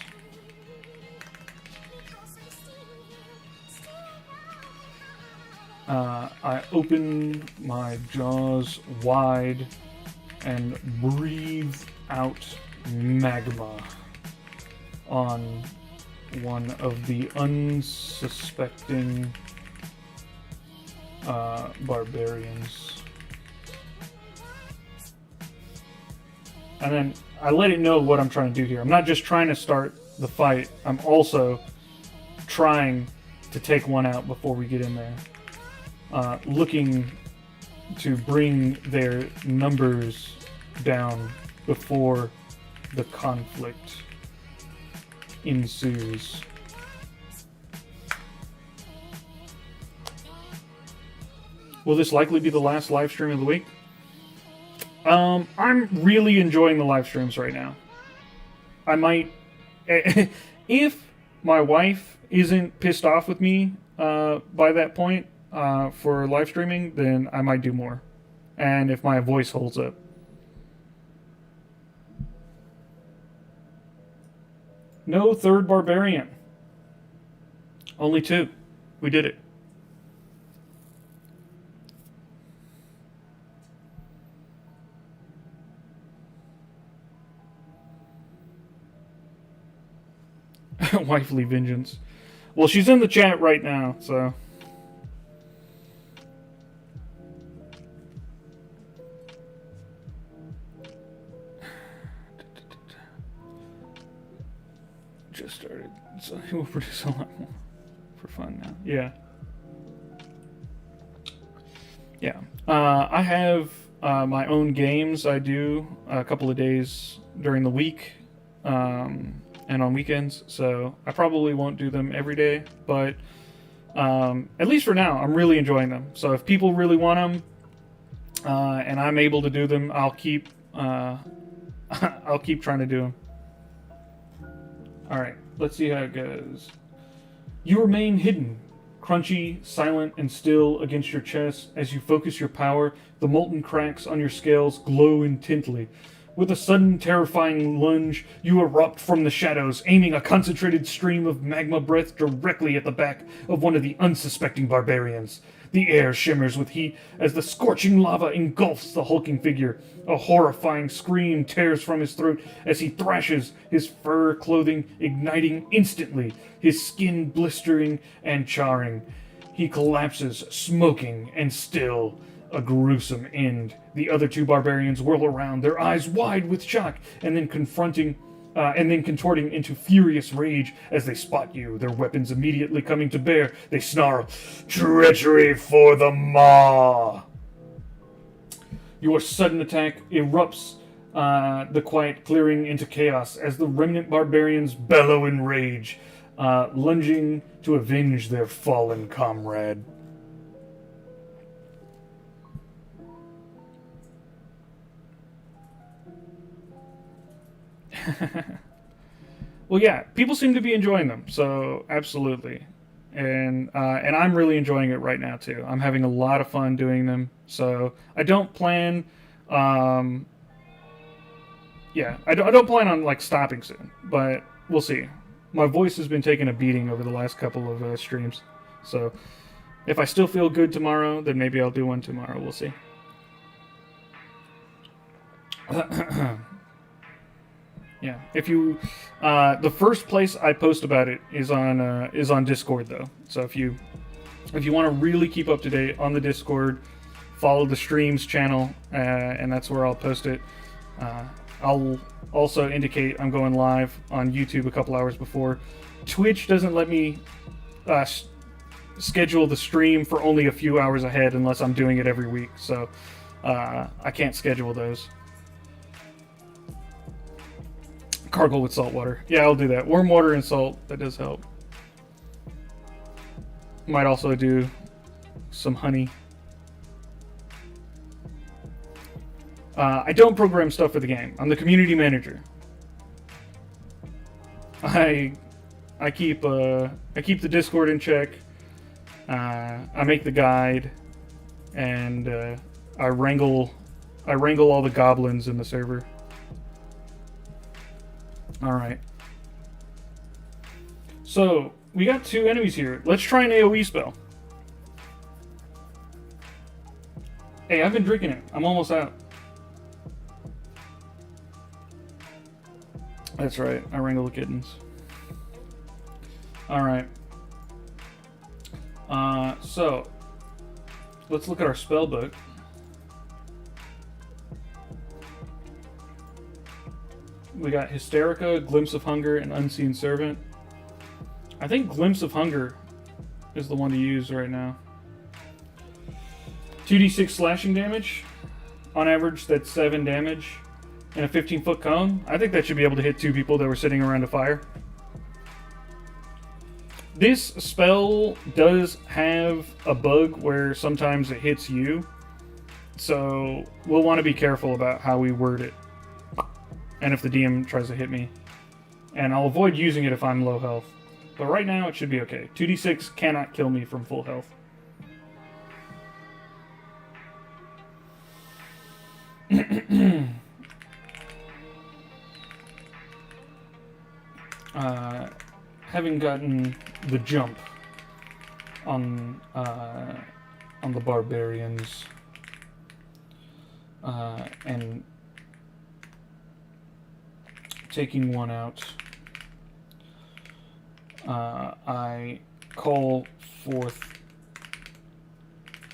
B: I open my jaws wide and breathe out magma on one of the unsuspecting barbarians. And then I let it know what I'm trying to do here. I'm not just trying to start the fight, I'm also trying to take one out before we get in there. Looking to bring their numbers down before the conflict ensues. Will this likely be the last live stream of the week? I'm really enjoying the live streams right now. I might, if my wife isn't pissed off with me by that point for live streaming, then I might do more. And if my voice holds up. No third barbarian. Only 2. We did it. Wifely vengeance. Well, she's in the chat right now, so. Just started, so he will produce a lot more for fun now. Yeah. Yeah. I have my own games I do a couple of days during the week and on weekends, so I probably won't do them every day, but at least for now, I'm really enjoying them. So if people really want them and I'm able to do them, I'll keep I'll keep trying to do them. All right, let's see how it goes. You remain hidden, crunchy, silent, and still against your chest. As you focus your power, the molten cracks on your scales glow intently. With a sudden, terrifying lunge, you erupt from the shadows, aiming a concentrated stream of magma breath directly at the back of one of the unsuspecting barbarians. The air shimmers with heat as the scorching lava engulfs the hulking figure. A horrifying scream tears from his throat as he thrashes, his fur clothing igniting instantly, his skin blistering and charring. He collapses, smoking and still. A gruesome end. The other two barbarians whirl around, their eyes wide with shock, and then contorting into furious rage as they spot you, their weapons immediately coming to bear. They snarl, "Treachery for the Maw!" Your sudden attack erupts the quiet clearing into chaos as the remnant barbarians bellow in rage, lunging to avenge their fallen comrade. Well, yeah, people seem to be enjoying them, so absolutely, and I'm really enjoying it right now too. I'm having a lot of fun doing them, so I don't plan, I don't plan on like stopping soon, but we'll see. My voice has been taking a beating over the last couple of streams, so if I still feel good tomorrow, then maybe I'll do one tomorrow. We'll see. Yeah, if you, the first place I post about it is on Discord though. So if you want to really keep up to date on the Discord, follow the streams channel, and that's where I'll post it. I'll also indicate I'm going live on YouTube a couple hours before. Twitch doesn't let me schedule the stream for only a few hours ahead unless I'm doing it every week. So I can't schedule those. Gargle with salt water. Yeah, I'll do that. Warm water and salt. That does help. Might also do some honey. I don't program stuff for the game. I'm the community manager. I keep the Discord in check. I make the guide, and I wrangle all the goblins in the server. Alright. So, we got two enemies here. Let's try an AoE spell. Hey, I've been drinking it. I'm almost out. That's right. I wrangle the kittens. Alright. So, let's look at our spell book. We got Hysterica, Glimpse of Hunger, and Unseen Servant. I think Glimpse of Hunger is the one to use right now. 2d6 slashing damage. On average, that's 7 damage. And a 15-foot cone. I think that should be able to hit 2 people that were sitting around a fire. This spell does have a bug where sometimes it hits you. So we'll want to be careful about how we word it. And if the DM tries to hit me. And I'll avoid using it if I'm low health. But right now, it should be okay. 2d6 cannot kill me from full health. Having gotten the jump on the barbarians, and taking one out, I call forth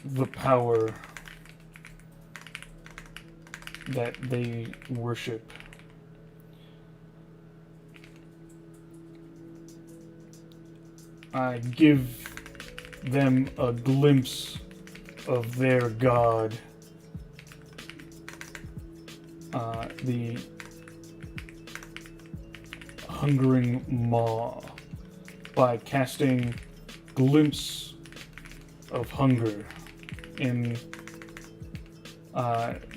B: the power that they worship. I give them a glimpse of their god, the hungering maw, by casting glimpse of hunger in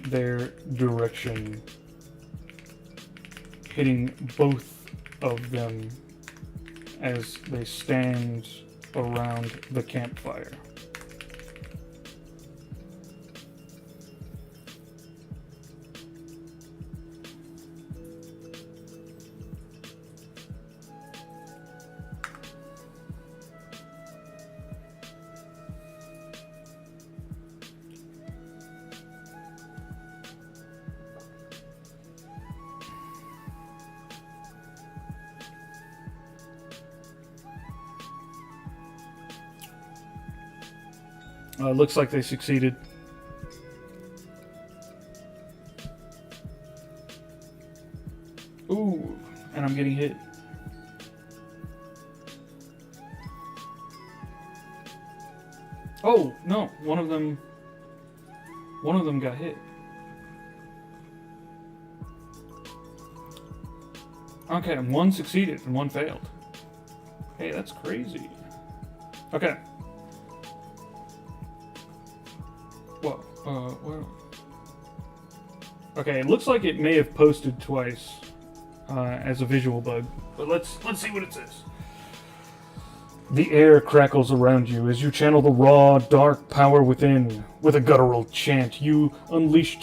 B: their direction, hitting both of them as they stand around the campfire. Looks like they succeeded. Ooh, and I'm getting hit. Oh, no, one of them got hit. Okay, one succeeded and one failed. Hey, that's crazy. Okay. Where? Okay, it looks like it may have posted twice as a visual bug, but let's see what it says. The air crackles around you as you channel the raw, dark power within. With a guttural chant, you unleash a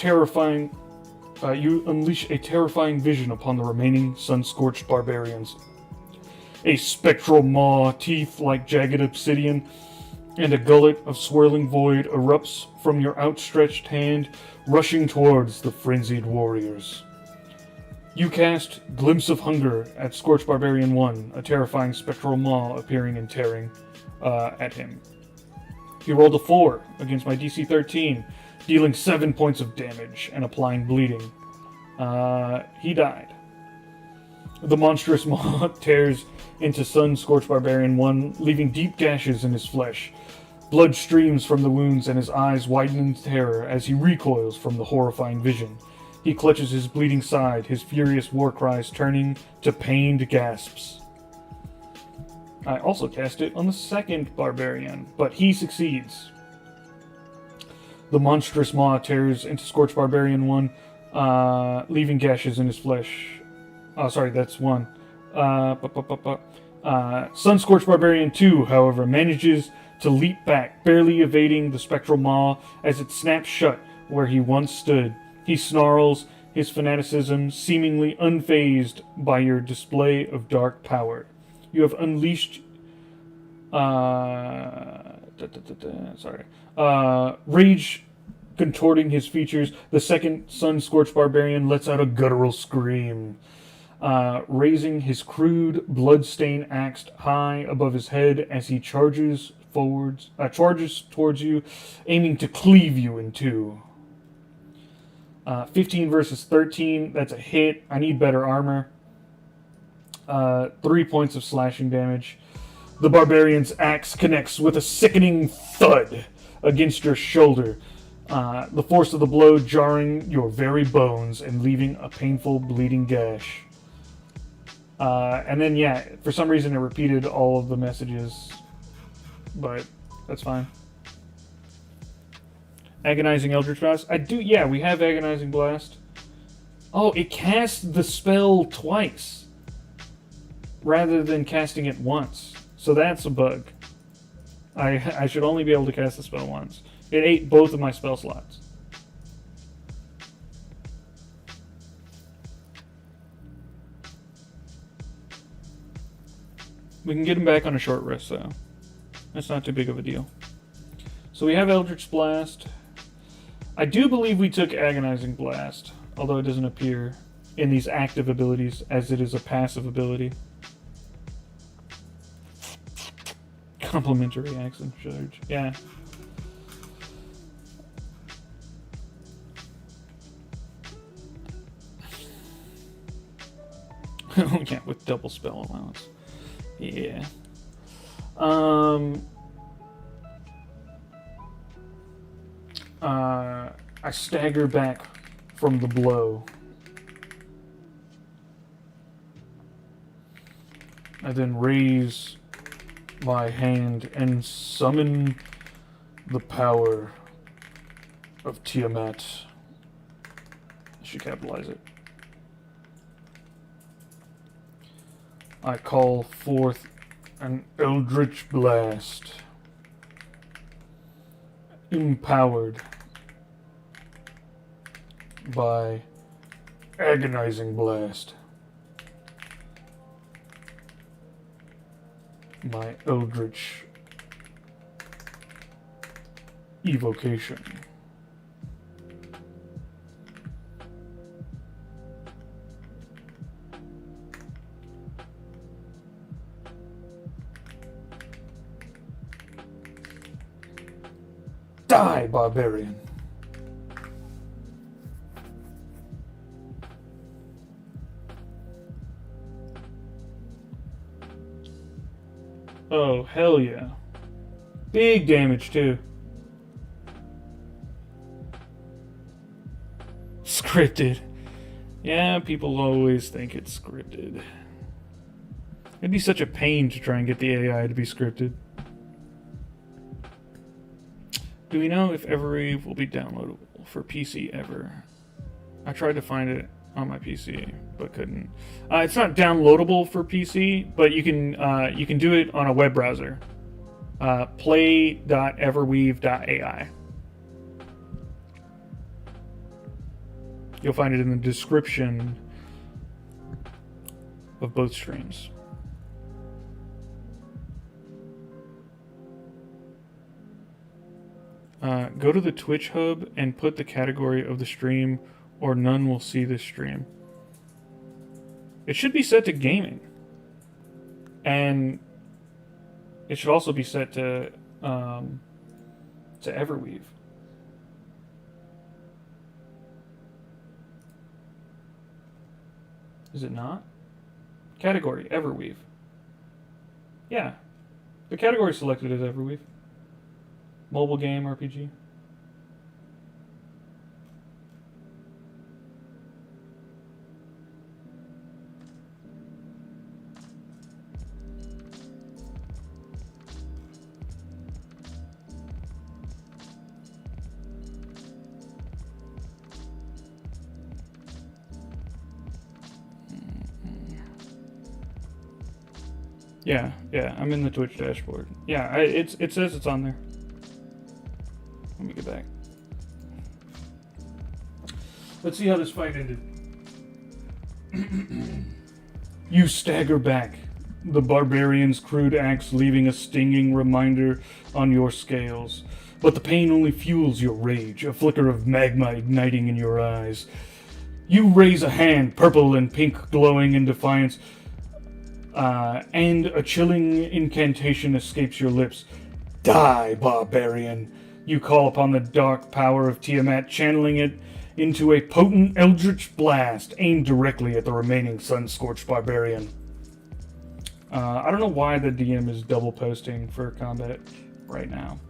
B: terrifying vision upon the remaining sun-scorched barbarians. A spectral maw, teeth like jagged obsidian, and a gullet of swirling void erupts from your outstretched hand, rushing towards the frenzied warriors. You cast Glimpse of Hunger at Scorched Barbarian 1, a terrifying spectral maw appearing and tearing at him. He rolled a 4 against my DC 13, dealing 7 points of damage and applying bleeding. He died. The monstrous maw tears into Sun-Scorched Barbarian 1, leaving deep gashes in his flesh. Blood streams from the wounds and his eyes widen in terror as he recoils from the horrifying vision. He clutches his bleeding side, his furious war cries turning to pained gasps. I also cast it on the second barbarian, but he succeeds. The monstrous maw tears into Scorched Barbarian 1, leaving gashes in his flesh. Oh, sorry, that's 1. Sun-Scorched Barbarian 2, however, manages to leap back, barely evading the spectral maw as it snaps shut where he once stood. He snarls, his fanaticism seemingly unfazed by your display of dark power. You have unleashed rage contorting his features. The second Sun-Scorched Barbarian lets out a guttural scream. Raising his crude, blood-stained axe high above his head as he charges towards you, aiming to cleave you in two. 15 versus 13, that's a hit. I need better armor. 3 points of slashing damage. The barbarian's axe connects with a sickening thud against your shoulder. The force of the blow jarring your very bones and leaving a painful bleeding gash. And then, yeah, for some reason it repeated all of the messages, but that's fine. Agonizing Eldritch Blast. We have Agonizing Blast. Oh, it casts the spell twice rather than casting it once. So that's a bug. I should only be able to cast the spell once. It ate both of my spell slots. We can get him back on a short rest, though. That's not too big of a deal. So we have Eldritch Blast. I do believe we took Agonizing Blast, although it doesn't appear in these active abilities as it is a passive ability. Complimentary accent charge. Yeah. Oh yeah, with double spell allowance. Yeah. I stagger back from the blow. I then raise my hand and summon the power of Tiamat. I should capitalize it. I call forth an eldritch blast, empowered by agonizing blast. My eldritch evocation. Die, barbarian. Oh, hell yeah. Big damage, too. Scripted. Yeah, people always think it's scripted. It'd be such a pain to try and get the AI to be scripted. Do we know if Everweave will be downloadable for PC ever? I tried to find it on my PC, but couldn't. It's not downloadable for PC, but you can do it on a web browser. Play.everweave.ai. You'll find it in the description of both streams. Go to the Twitch hub and put the category of the stream, or none will see this stream. It should be set to gaming. And it should also be set to Everweave. Is it not? Category, Everweave. Yeah. The category selected is Everweave. Mobile game, RPG. Yeah, I'm in the Twitch dashboard. Yeah, it says it's on there. Let me get back. Let's see how this fight ended. You stagger back, the barbarian's crude axe leaving a stinging reminder on your scales. But the pain only fuels your rage, a flicker of magma igniting in your eyes. You raise a hand, purple and pink glowing in defiance, and a chilling incantation escapes your lips. Die, barbarian! You call upon the dark power of Tiamat, channeling it into a potent eldritch blast aimed directly at the remaining sun-scorched barbarian. I don't know why the DM is double posting for combat right now,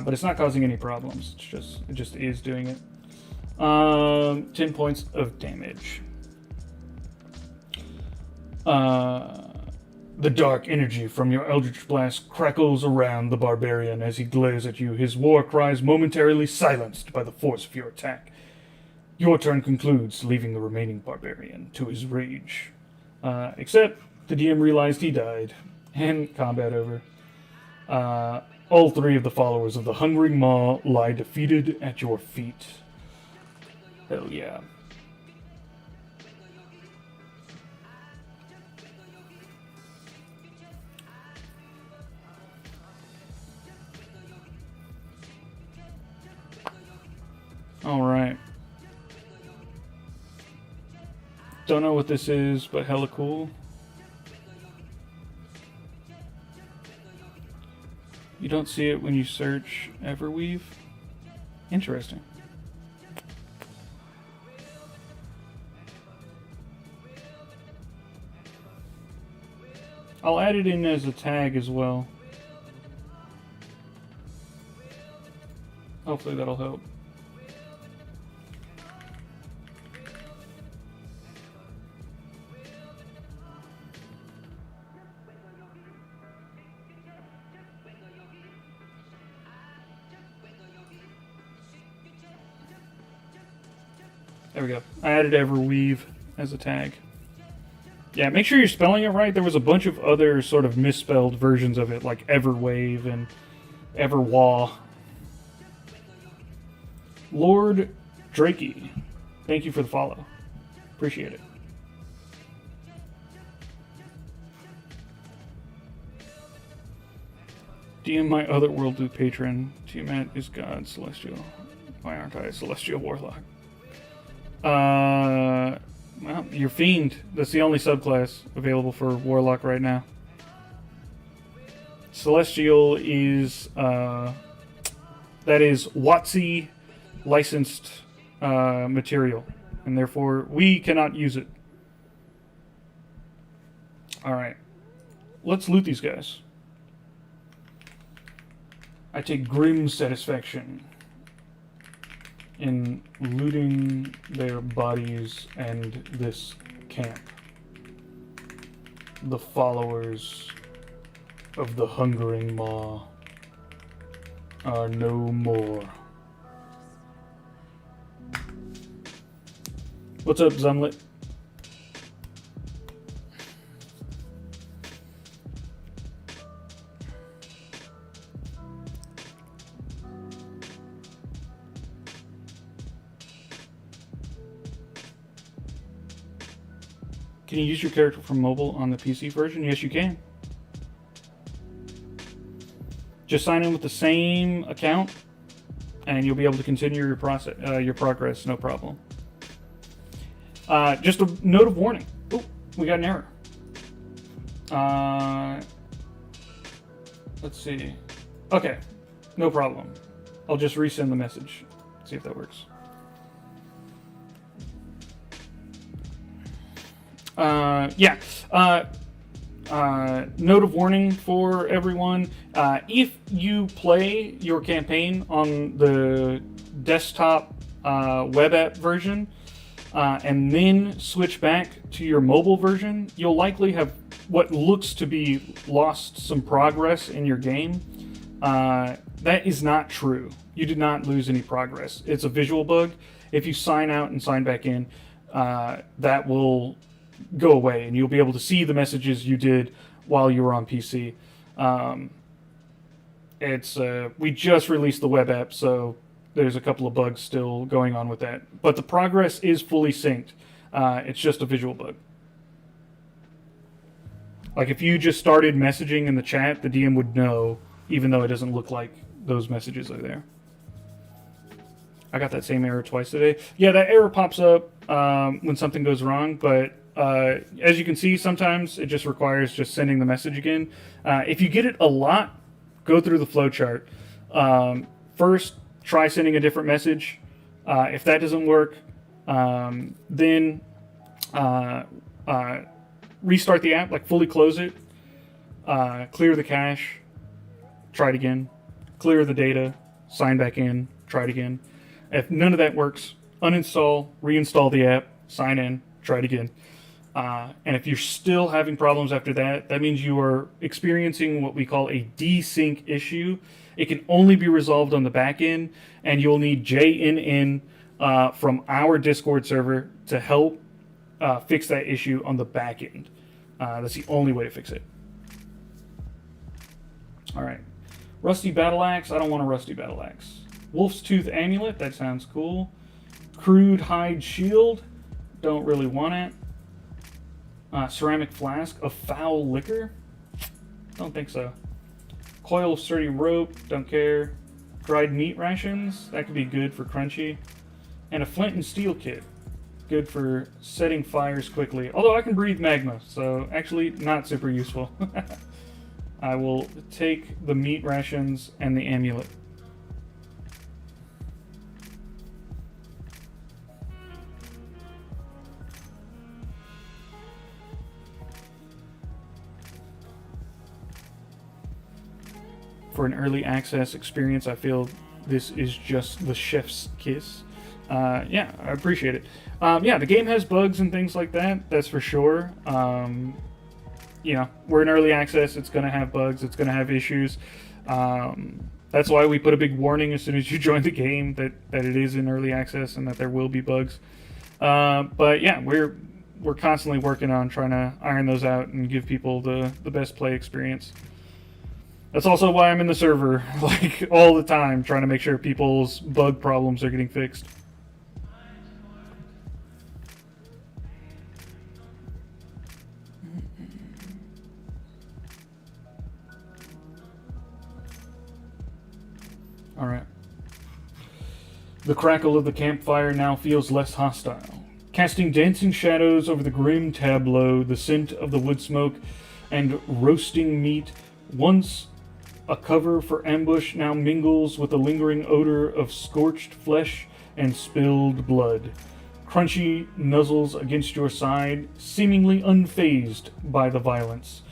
B: but it's not causing any problems. It just is doing it. 10 points of damage. The dark energy from your eldritch blast crackles around the barbarian as he glares at you, his war cries momentarily silenced by the force of your attack. Your turn concludes, leaving the remaining barbarian to his rage. Except the DM realized he died, and combat over. All three of the followers of the Hungering Maw lie defeated at your feet. Hell yeah. Alright. Don't know what this is, but hella cool. You don't see it when you search Everweave? Interesting. I'll add it in as a tag as well. Hopefully that'll help. There we go. I added Everweave as a tag. Yeah, make sure you're spelling it right. There was a bunch of other sort of misspelled versions of it, like Everwave and Everwaw. Lord Drakey, thank you for the follow. Appreciate it. DM my Otherworldly patron. Tiamat is God, Celestial. Why aren't I a Celestial Warlock? Well, you're Fiend. That's the only subclass available for Warlock right now. Celestial is, that is WotC licensed material, and therefore we cannot use it. Alright. Let's loot these guys. I take grim satisfaction in looting their bodies and this camp. The followers of the hungering maw are no more. What's up, Zumlet? Can you use your character from mobile on the PC version? Yes, you can. Just sign in with the same account, and you'll be able to continue your progress, no problem. Just a note of warning. Oh, we got an error. Let's see. Okay, no problem. I'll just resend the message. See if that works. Note of warning for everyone. If you play your campaign on the desktop web app version and then switch back to your mobile version, you'll likely have what looks to be lost some progress in your game. That is not true. You did not lose any progress. It's a visual bug. If you sign out and sign back in, that will go away, and you'll be able to see the messages you did while you were on PC. We just released the web app, so there's a couple of bugs still going on with that. But the progress is fully synced. It's just a visual bug. Like if you just started messaging in the chat, the DM would know, even though it doesn't look like those messages are there. I got that same error twice today. Yeah, that error pops up when something goes wrong, but as you can see, sometimes it just requires just sending the message again. If you get it a lot, go through the flowchart. First, try sending a different message. If that doesn't work, then restart the app, like fully close it, clear the cache, try it again, clear the data, sign back in, try it again. If none of that works, uninstall, reinstall the app, sign in, try it again. And if you're still having problems after that, that means you are experiencing what we call a desync issue. It can only be resolved on the back end, and you'll need JNN from our Discord server to help fix that issue on the back end. That's the only way to fix it. All right. Rusty Battle Axe. I don't want a Rusty Battle Axe. Wolf's Tooth Amulet. That sounds cool. Crude Hide Shield. Don't really want it. Ceramic Flask of Foul Liquor. Don't think so. Coil of Sturdy Rope. Don't care. Dried Meat Rations. That could be good for crunchy. And a Flint and Steel Kit. Good for setting fires quickly. Although I can breathe magma, so actually not super useful. I will take the meat rations and the amulet. For an early access experience, I feel this is just the chef's kiss. Yeah, I appreciate it. Yeah, the game has bugs and things like that, that's for sure. You know, we're in early access, it's going to have bugs, it's going to have issues. That's why we put a big warning as soon as you join the game that it is in early access and that there will be bugs. But yeah, we're constantly working on trying to iron those out and give people the best play experience. That's also why I'm in the server, like, all the time, trying to make sure people's bug problems are getting fixed. Alright. The crackle of the campfire now feels less hostile, casting dancing shadows over the grim tableau. The scent of the wood smoke and roasting meat, once a cover for ambush, now mingles with the lingering odor of scorched flesh and spilled blood. Crunchy nuzzles against your side, seemingly unfazed by the violence,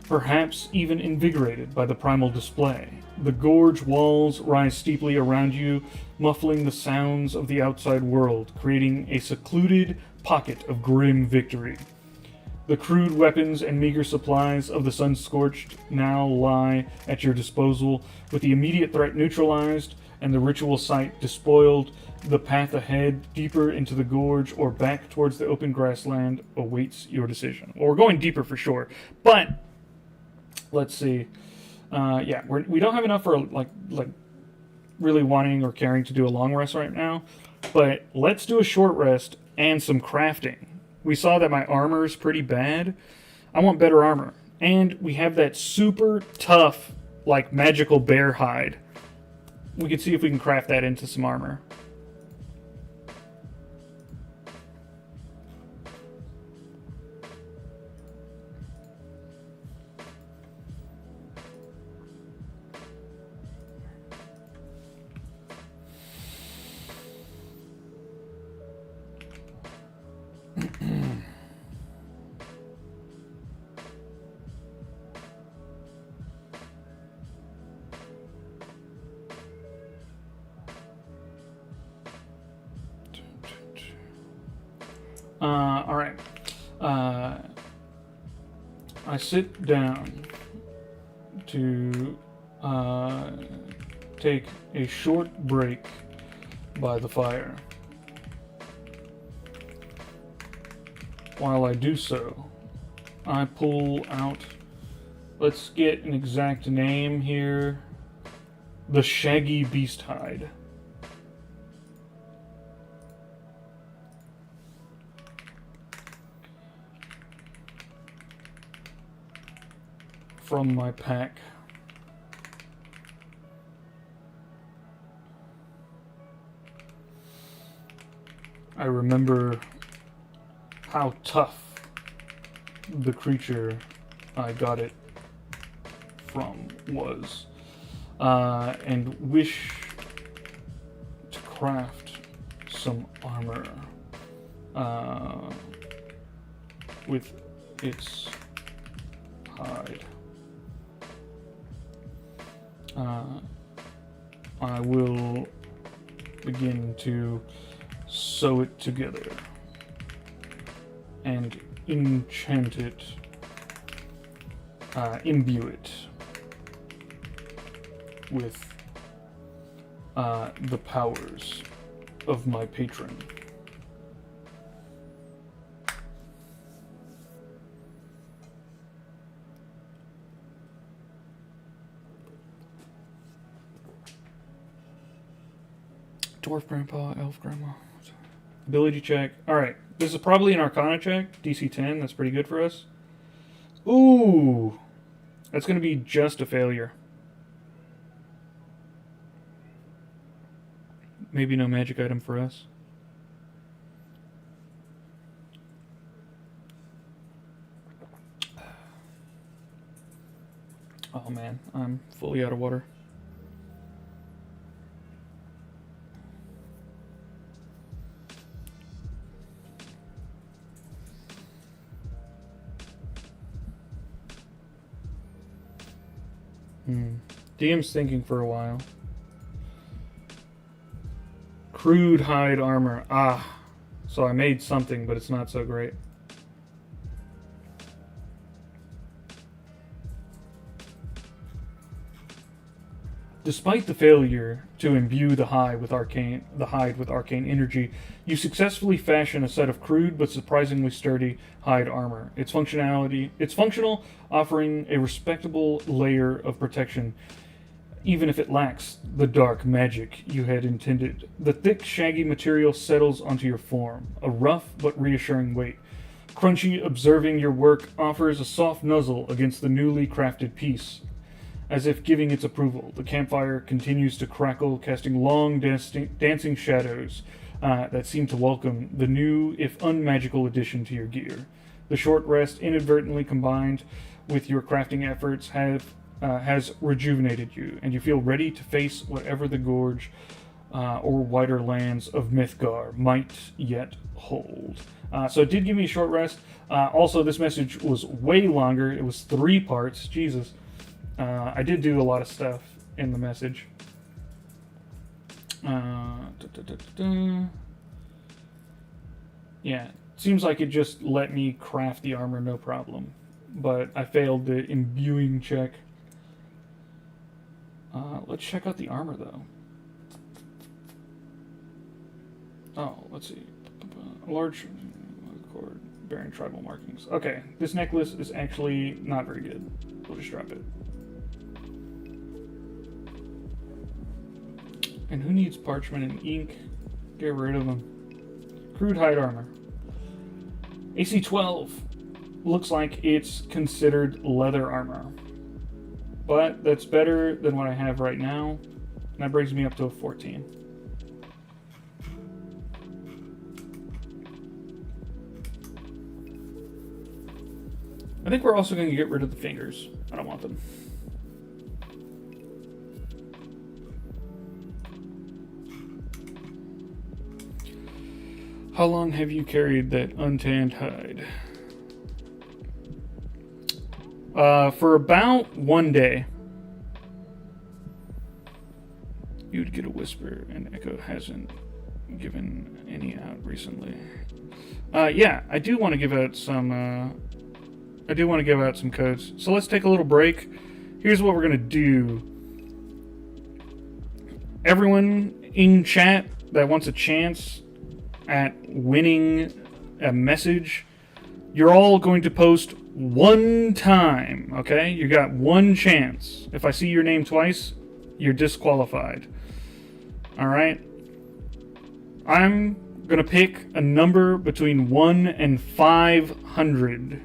B: perhaps even invigorated by the primal display. The gorge walls rise steeply around you, muffling the sounds of the outside world, creating a secluded pocket of grim victory. The crude weapons and meager supplies of the Sun-Scorched now lie at your disposal. With the immediate threat neutralized and the ritual site despoiled, the path ahead, deeper into the gorge or back towards the open grassland, awaits your decision. Well, we're going deeper for sure, but let's see. Yeah, we don't have enough for like really wanting or caring to do a long rest right now, but let's do a short rest and some crafting. We saw that my armor is pretty bad. I want better armor. And we have that super tough, like, magical bear hide. We can see if we can craft that into some armor. All right. I sit down to take a short break by the fire. While I do so, I pull out, let's get an exact name here, the Shaggy Beast Hide. From my pack. I remember how tough the creature I got it from was, and wish to craft some armor with its hide. I will begin to sew it together and enchant it, imbue it with the powers of my patron. Dwarf Grandpa, Elf Grandma. Ability check. Alright, this is probably an Arcana check. DC 10, that's pretty good for us. Ooh! That's going to be just a failure. Maybe no magic item for us. Oh man, I'm fully out of water. DM's thinking for a while. Crude hide armor. Ah. So I made something, but it's not so great. Despite the failure to imbue the hide with arcane energy, you successfully fashion a set of crude but surprisingly sturdy hide armor. It's functional, offering a respectable layer of protection, even if it lacks the dark magic you had intended. The thick, shaggy material settles onto your form, a rough but reassuring weight. Crunchy, observing your work, offers a soft nuzzle against the newly crafted piece. As if giving its approval, the campfire continues to crackle, casting long dancing shadows that seem to welcome the new, if unmagical, addition to your gear. The short rest, inadvertently combined with your crafting efforts, has rejuvenated you, and you feel ready to face whatever the gorge or wider lands of Mythgar might yet hold. So it did give me a short rest. Also, this message was way longer. It was 3 parts. Jesus. I did do a lot of stuff in the message. Yeah, seems like it just let me craft the armor no problem, but I failed the imbuing check. Let's check out the armor though. Oh, let's see. A large cord bearing tribal markings. Okay, this necklace is actually not very good. We'll just drop it. And who needs parchment and ink? Get rid of them. Crude hide armor. AC 12. Looks like it's considered leather armor. But that's better than what I have right now. And that brings me up to a 14. I think we're also going to get rid of the fingers. I don't want them. How long have you carried that untanned hide? For about 1 day. You'd get a whisper, and Echo hasn't given any out recently. Yeah, I do want to give out some. I do want to give out some codes. So let's take a little break. Here's what we're gonna do. Everyone in chat that wants a chance at winning a message, you're all going to post 1 time, okay? You got 1 chance. If I see your name twice, you're disqualified. Alright? I'm gonna pick a number between 1 and 500.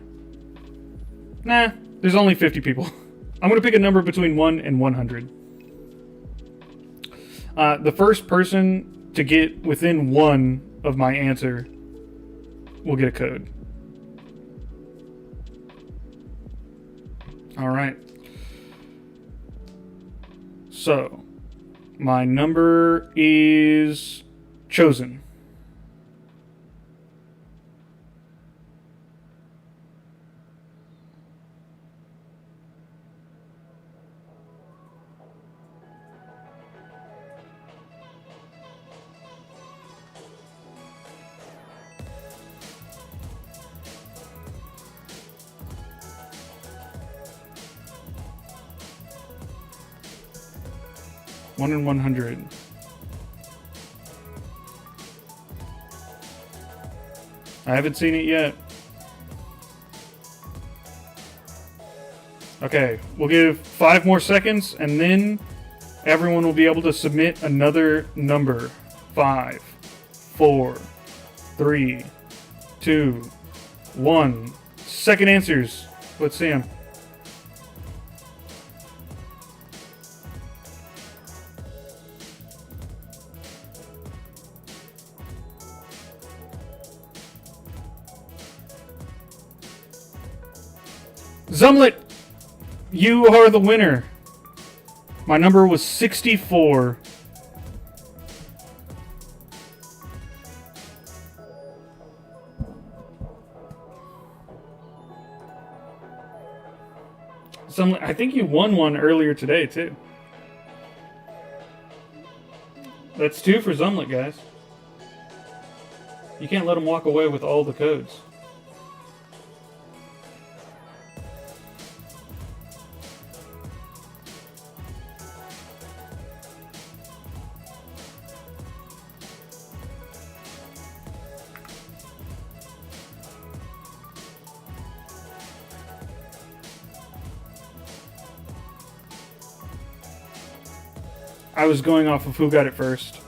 B: Nah, there's only 50 people. I'm gonna pick a number between 1 and 100. The first person to get within 1 of my answer will get a code. Alright. So, my number is chosen. One in 100. I haven't seen it yet. Okay, we'll give 5 more seconds, and then everyone will be able to submit another number. 5, 4, 3, 2, 1. Second answers. Let's see them. Zumlet, You are the winner. My number was 64. I think you won one earlier today, too. That's 2 for Zumlet, guys. You can't let them walk away with all the codes. I was going off of who got it first.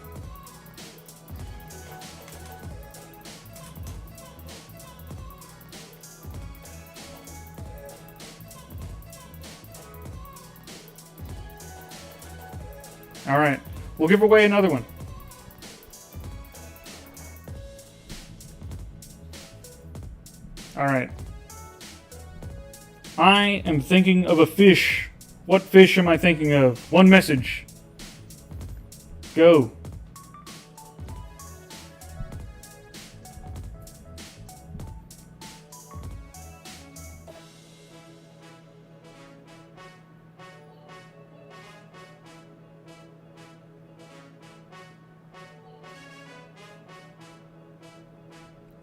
B: All right, we'll give away another one. All right. I am thinking of a fish. What fish am I thinking of? One message. Go.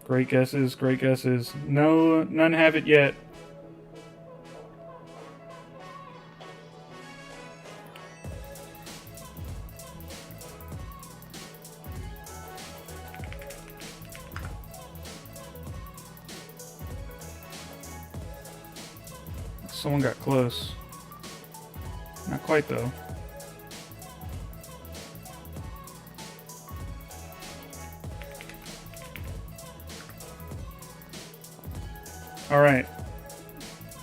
B: Great guesses, great guesses. No, none have it yet. Someone got close. Not quite, though. All right.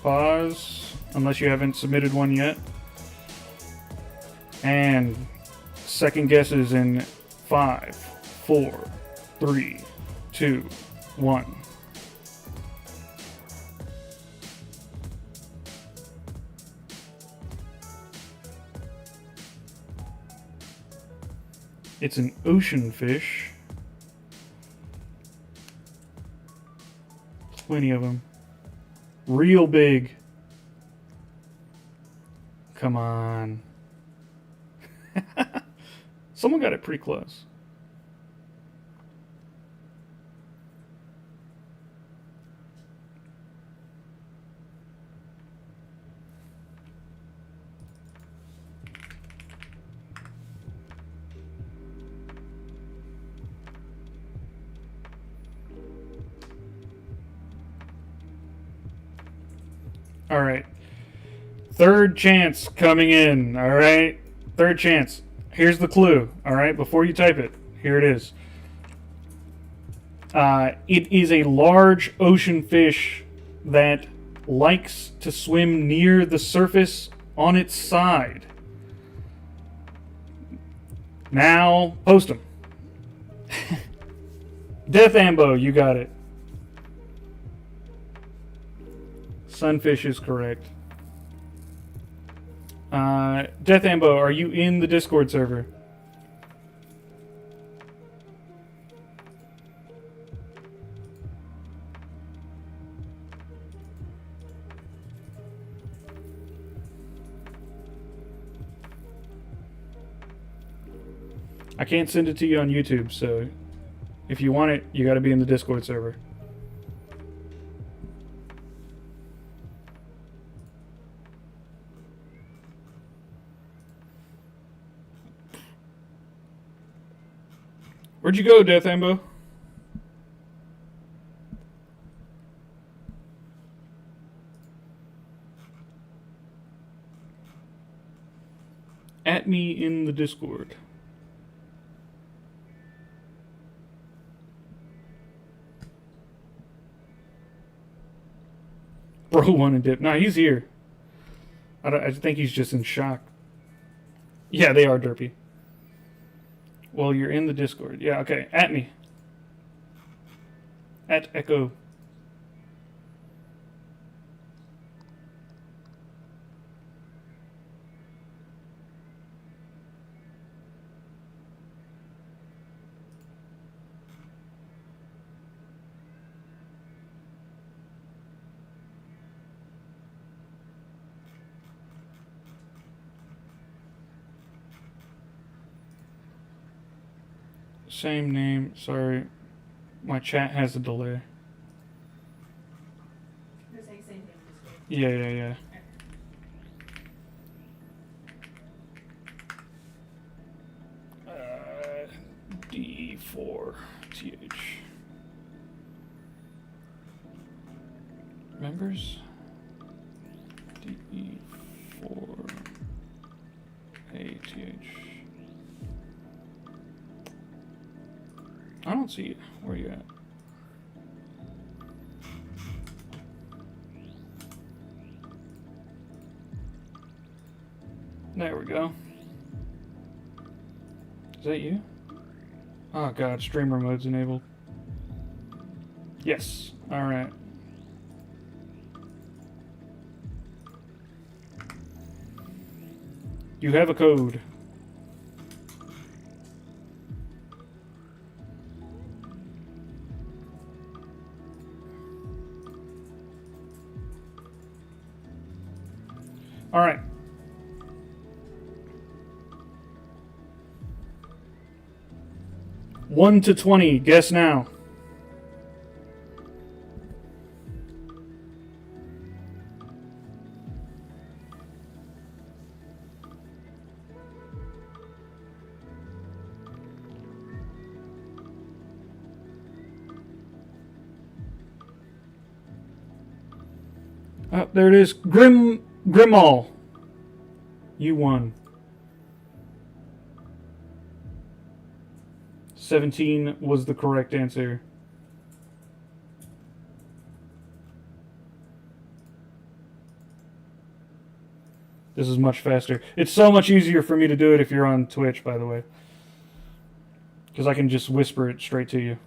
B: Pause, unless you haven't submitted one yet. And second guess is in 5, 4, 3, 2, 1. It's an ocean fish. Plenty of them. Real big. Come on. Someone got it pretty close. All right. Third chance coming in. All right. Third chance. Here's the clue. All right. Before you type it, here it is. It is a large ocean fish that likes to swim near the surface on its side. Now, post them. Death Ambo, you got it. Sunfish is correct. Death Ambo, are you in the Discord server? I can't send it to you on YouTube, so if you want it, you got to be in the Discord server. Where'd you go, Death Ambo? At me in the Discord. Bro wanted dip. Nah, he's here. I think he's just in shock. Yeah, they are derpy. Well, you're in the Discord. Yeah, okay. At me. At Echo. 'Cause Same name. Sorry. My chat has a delay.
D: You're saying same thing.
B: Yeah. D4TH. Members? D4ATH. I don't see it. Where are you at? There we go. Is that you? Oh god, streamer mode's enabled. Yes. Alright. You have a code. Alright. One to 20. Guess now. There it is. Grimall. You won. 17 was the correct answer. This is much faster. It's so much easier for me to do it if you're on Twitch, by the way. Because I can just whisper it straight to you.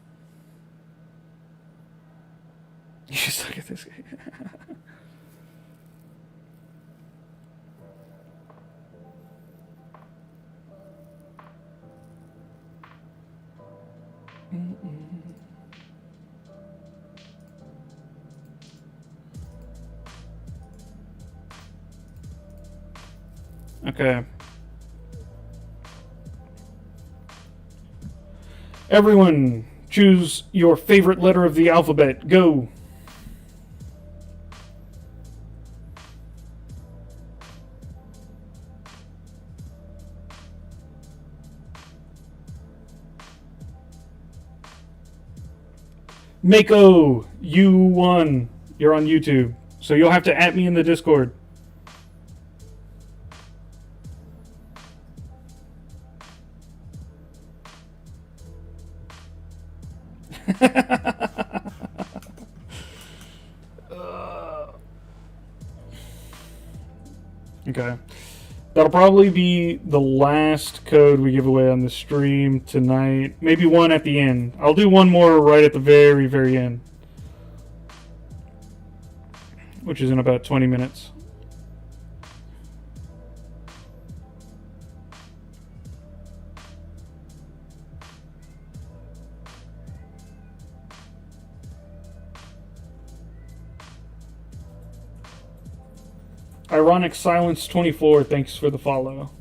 B: You suck at this game. Okay. Everyone, choose your favorite letter of the alphabet. Go. Mako, you won. You're on YouTube. So you'll have to @me in the Discord. Okay. That'll probably be the last code we give away on the stream tonight. Maybe one at the end. I'll do one more right at the very, very end. Which is in about 20 minutes. Ironic Silence 24, thanks for the follow.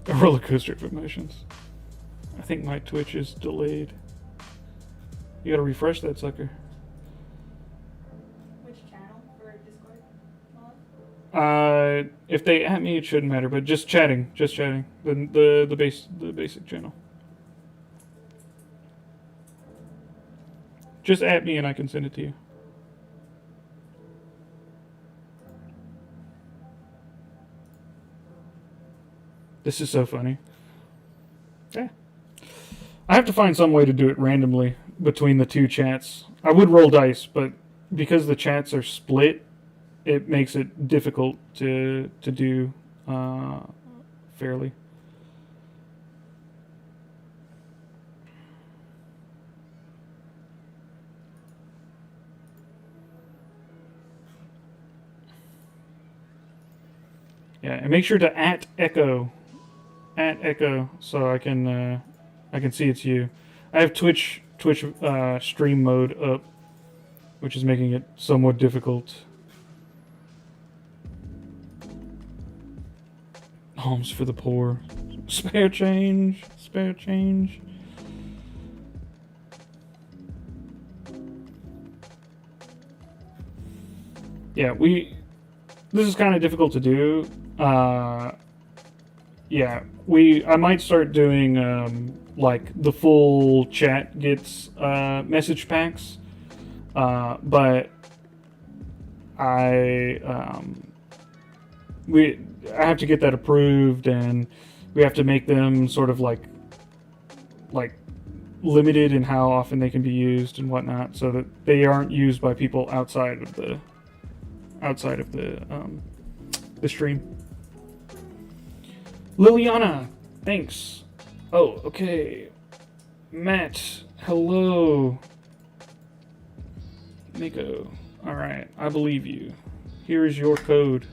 B: A roller coaster of emotions. I think my Twitch is delayed. You gotta refresh that sucker.
D: Which channel for Discord mod?
B: If they @me, it shouldn't matter, but just chatting. The basic channel. Just @me and I can send it to you. This is so funny. Yeah. I have to find some way to do it randomly between the two chats. I would roll dice, but because the chats are split, it makes it difficult to do fairly. Yeah, and make sure to @echo, so I can see it's you. I have Twitch stream mode up, which is making it somewhat difficult. Homes for the poor. Spare change. Spare change. Yeah, this is kind of difficult to do. Yeah, I might start doing, like, the full chat gets, message packs. But I have to get that approved, and we have to make them sort of like limited in how often they can be used and whatnot, so that they aren't used by people outside of the stream. Liliana, thanks. Oh, okay. Matt, hello. Nico, all right, I believe you. Here is your code.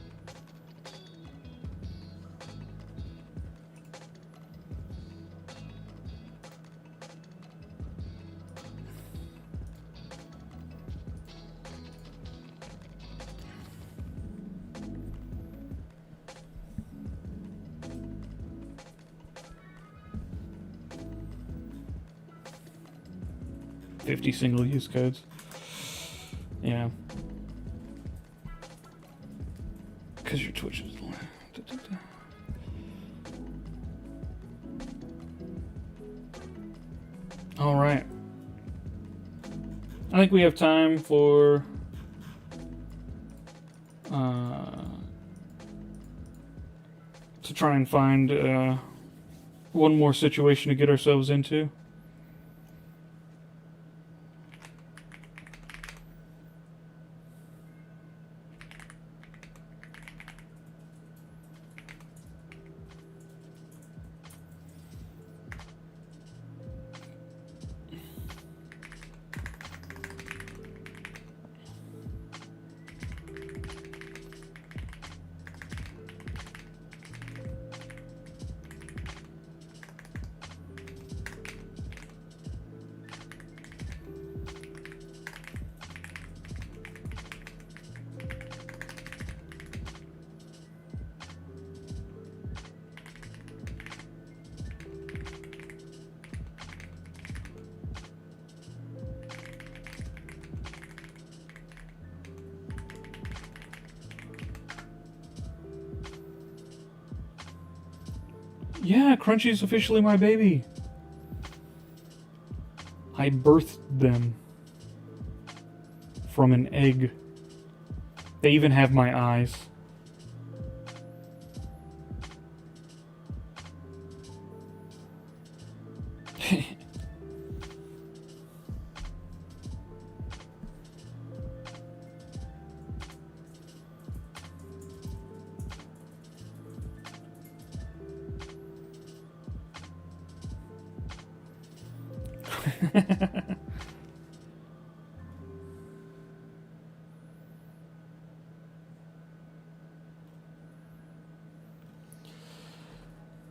B: $50 single-use codes. Yeah. Because your Twitch is low. All right. I think we have time for to try and find one more situation to get ourselves into. Yeah, Crunchy's officially my baby. I birthed them from an egg. They even have my eyes.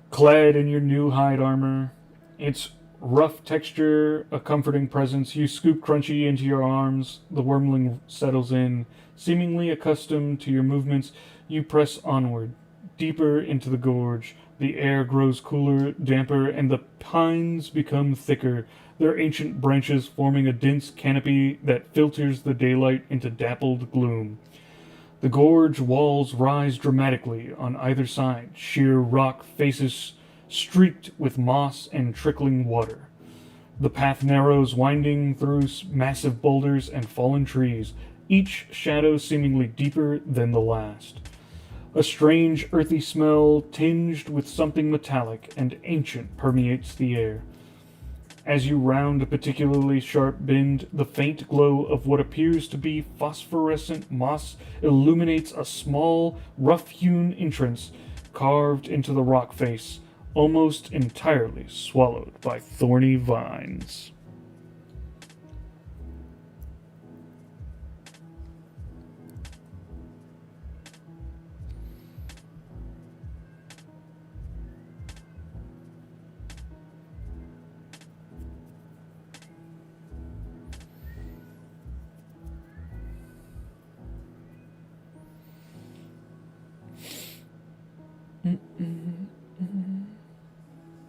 B: Clad in your new hide armor, its rough texture a comforting presence, you scoop Crunchy into your arms. The wormling settles in. Seemingly accustomed to your movements, you press onward, deeper into the gorge. The air grows cooler, damper, and the pines become thicker, their ancient branches forming a dense canopy that filters the daylight into dappled gloom. The gorge walls rise dramatically on either side, sheer rock faces streaked with moss and trickling water. The path narrows, winding through massive boulders and fallen trees, each shadow seemingly deeper than the last. A strange, earthy smell, tinged with something metallic and ancient, permeates the air. As you round a particularly sharp bend, the faint glow of what appears to be phosphorescent moss illuminates a small, rough-hewn entrance carved into the rock face, almost entirely swallowed by thorny vines.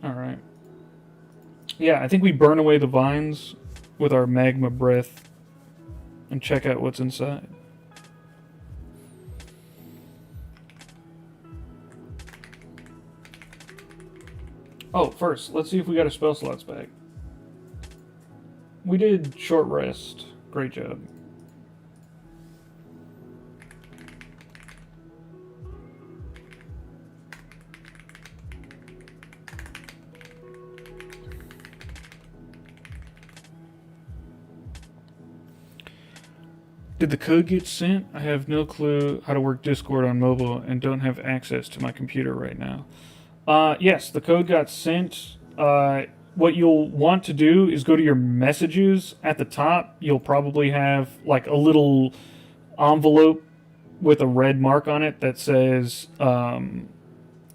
B: Alright. Yeah, I think we burn away the vines with our magma breath and check out what's inside. Oh, first, let's see if we got our spell slots back. We did short rest. Great job. Did the code get sent? I have no clue how to work Discord on mobile and don't have access to my computer right now. Yes, the code got sent. What you'll want to do is go to your messages at the top. You'll probably have like a little envelope with a red mark on it that says,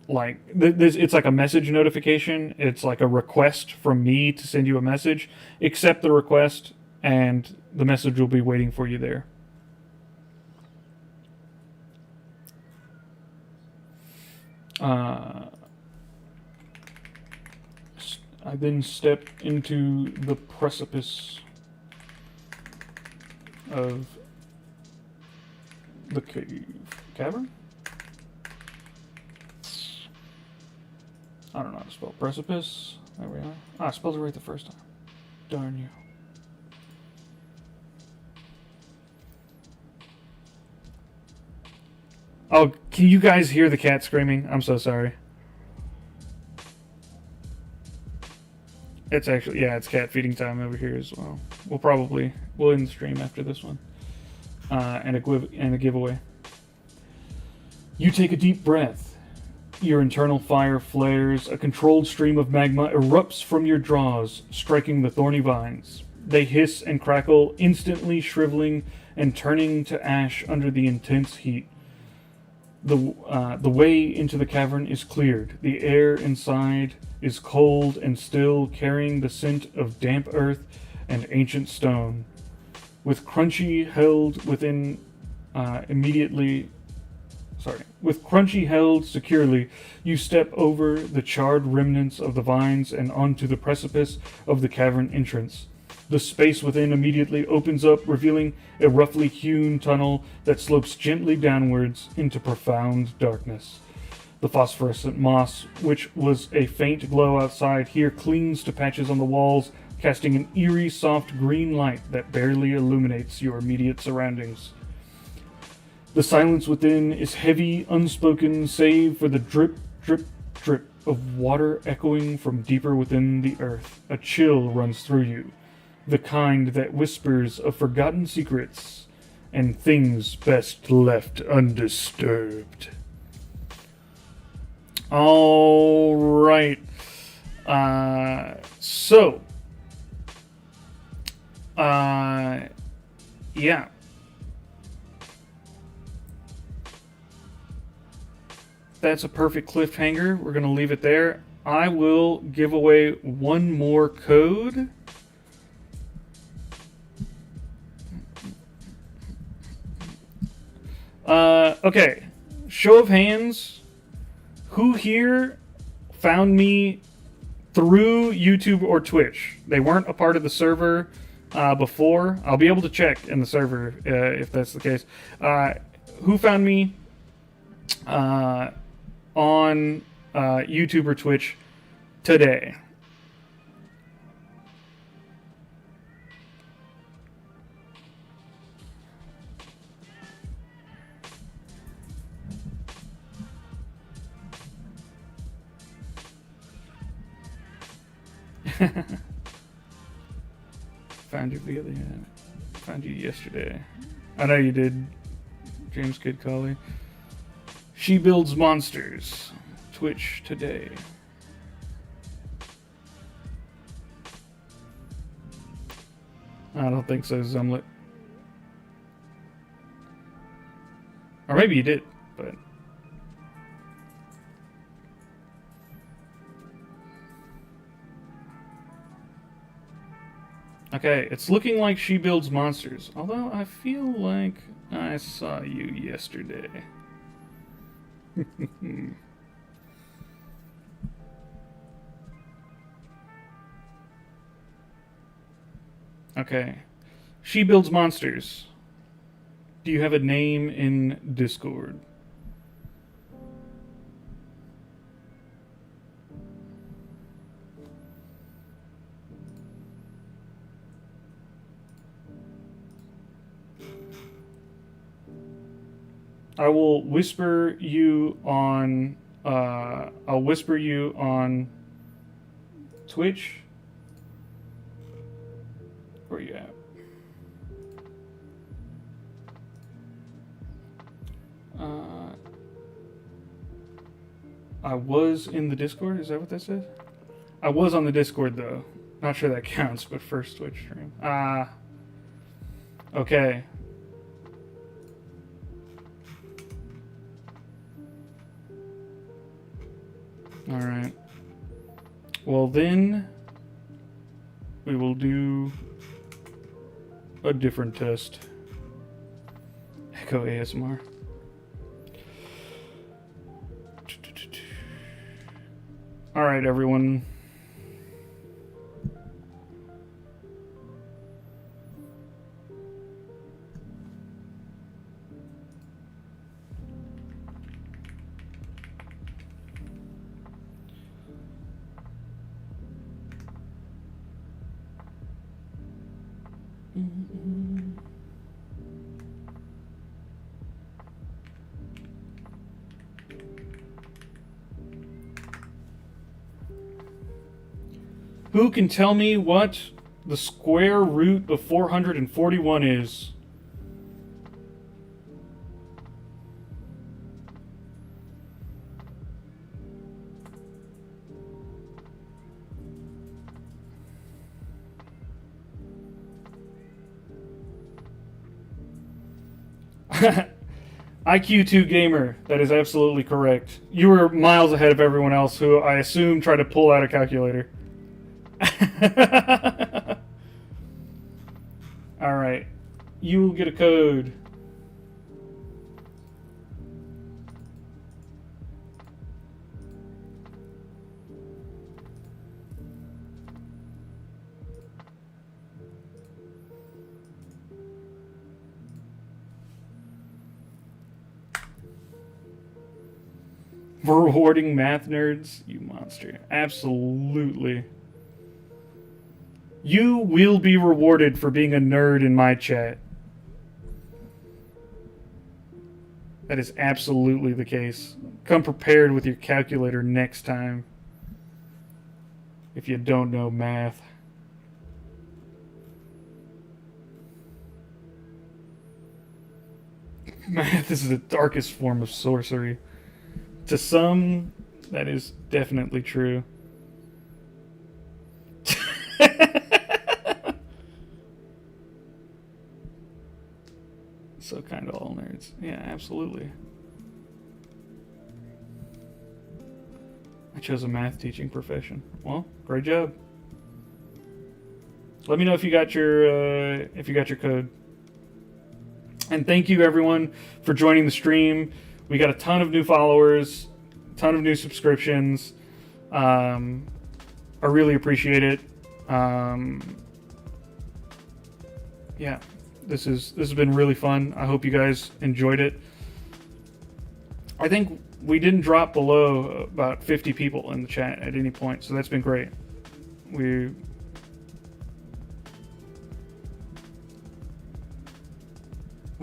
B: it's like a message notification. It's like a request from me to send you a message. Accept the request, and the message will be waiting for you there. I then step into the precipice of the cavern? I don't know how to spell precipice. There we are. I spelled it right the first time. Darn you. Oh, can you guys hear the cat screaming? I'm so sorry. It's actually, yeah, it's cat feeding time over here as well. We'll end the stream after this one. And a giveaway. You take a deep breath. Your internal fire flares. A controlled stream of magma erupts from your jaws, striking the thorny vines. They hiss and crackle, instantly shriveling and turning to ash under the intense heat. The way into the cavern is cleared. The air inside is cold and still, carrying the scent of damp earth and ancient stone. With Crunchy held securely, you step over the charred remnants of the vines and onto the precipice of the cavern entrance. The space within immediately opens up, revealing a roughly hewn tunnel that slopes gently downwards into profound darkness. The phosphorescent moss, which was a faint glow outside, here clings to patches on the walls, casting an eerie, soft green light that barely illuminates your immediate surroundings. The silence within is heavy, unspoken, save for the drip, drip, drip of water echoing from deeper within the earth. A chill runs through you, the kind that whispers of forgotten secrets and things best left undisturbed. All right. Yeah. That's a perfect cliffhanger. We're going to leave it there. I will give away one more code. Okay. Show of hands. Who here found me through YouTube or Twitch? They weren't a part of the server before. I'll be able to check in the server if that's the case. Who found me on YouTube or Twitch today? Found you yesterday. I know you did, James Kid Collie. She builds monsters. Twitch today. I don't think so, Zumlet. Or maybe you did, but... Okay, it's looking like She Builds Monsters. Although I feel like I saw you yesterday. Okay. She builds monsters. Do you have a name in Discord? I will whisper you on. I'll whisper you on Twitch. Where are you at? I was in the Discord. Is that what that says? I was on the Discord though. Not sure that counts, but first Twitch stream. Okay. All right. Well then, we will do a different test. Echo ASMR. All right, everyone. Who can tell me what the square root of 441 is? IQ2 Gamer, that is absolutely correct. You were miles ahead of everyone else who I assume tried to pull out a calculator. Alright. You will get a code. Rewarding math nerds, you monster. Absolutely. You will be rewarded for being a nerd in my chat. That is absolutely the case. Come prepared with your calculator next time. If you don't know math. Math is the darkest form of sorcery. To some, that is definitely true. So kind of all nerds. Yeah, absolutely. I chose a math teaching profession. Well, great job. Let me know if you got your code. And thank you everyone for joining the stream. We got a ton of new followers, ton of new subscriptions. I really appreciate it. Yeah. This has been really fun. I hope you guys enjoyed it. I think we didn't drop below about 50 people in the chat at any point, so that's been great. We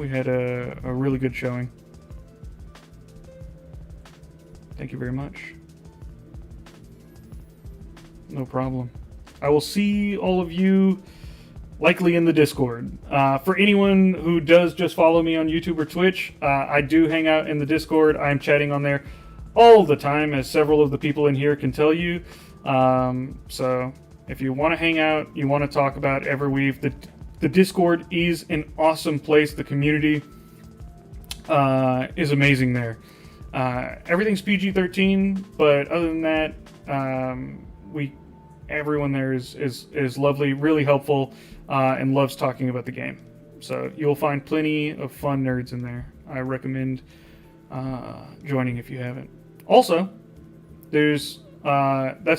B: had a really good showing. Thank you very much. No problem. I will see all of you likely in the Discord. For anyone who does just follow me on YouTube or Twitch, I do hang out in the Discord. I'm chatting on there all the time, as several of the people in here can tell you. So if you want to hang out, you want to talk about Everweave, the Discord is an awesome place. The community is amazing there. Everything's PG-13, but other than that, everyone there is lovely, really helpful, and loves talking about the game. So you'll find plenty of fun nerds in there. I recommend joining if you haven't. Also, that's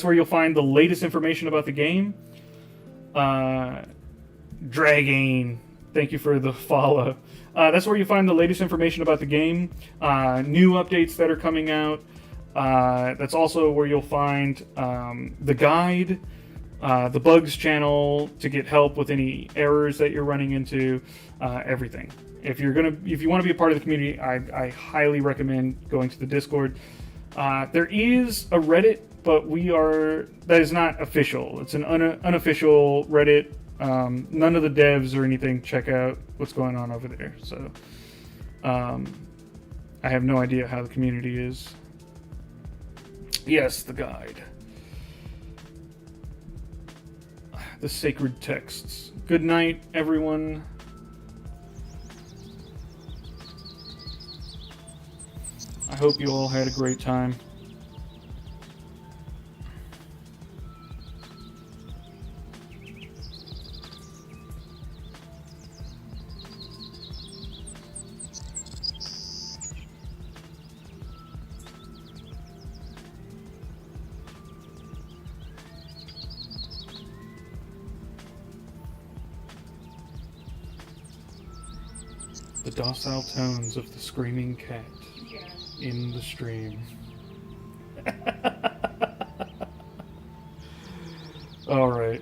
B: where you'll find the latest information about the game. Dragane, thank you for the follow. That's where you find the latest information about the game, new updates that are coming out. That's also where you'll find the guide, the bugs channel to get help with any errors that you're running into, everything. If you want to be a part of the community, I highly recommend going to the Discord. There is a Reddit, but that is not official. It's an unofficial Reddit. None of the devs or anything check out what's going on over there. So I have no idea how the community is. Yes, the guide. The sacred texts. Good night, everyone. I hope you all had a great time. The docile tones of the screaming cat
D: Yeah.
B: in the stream. Alright.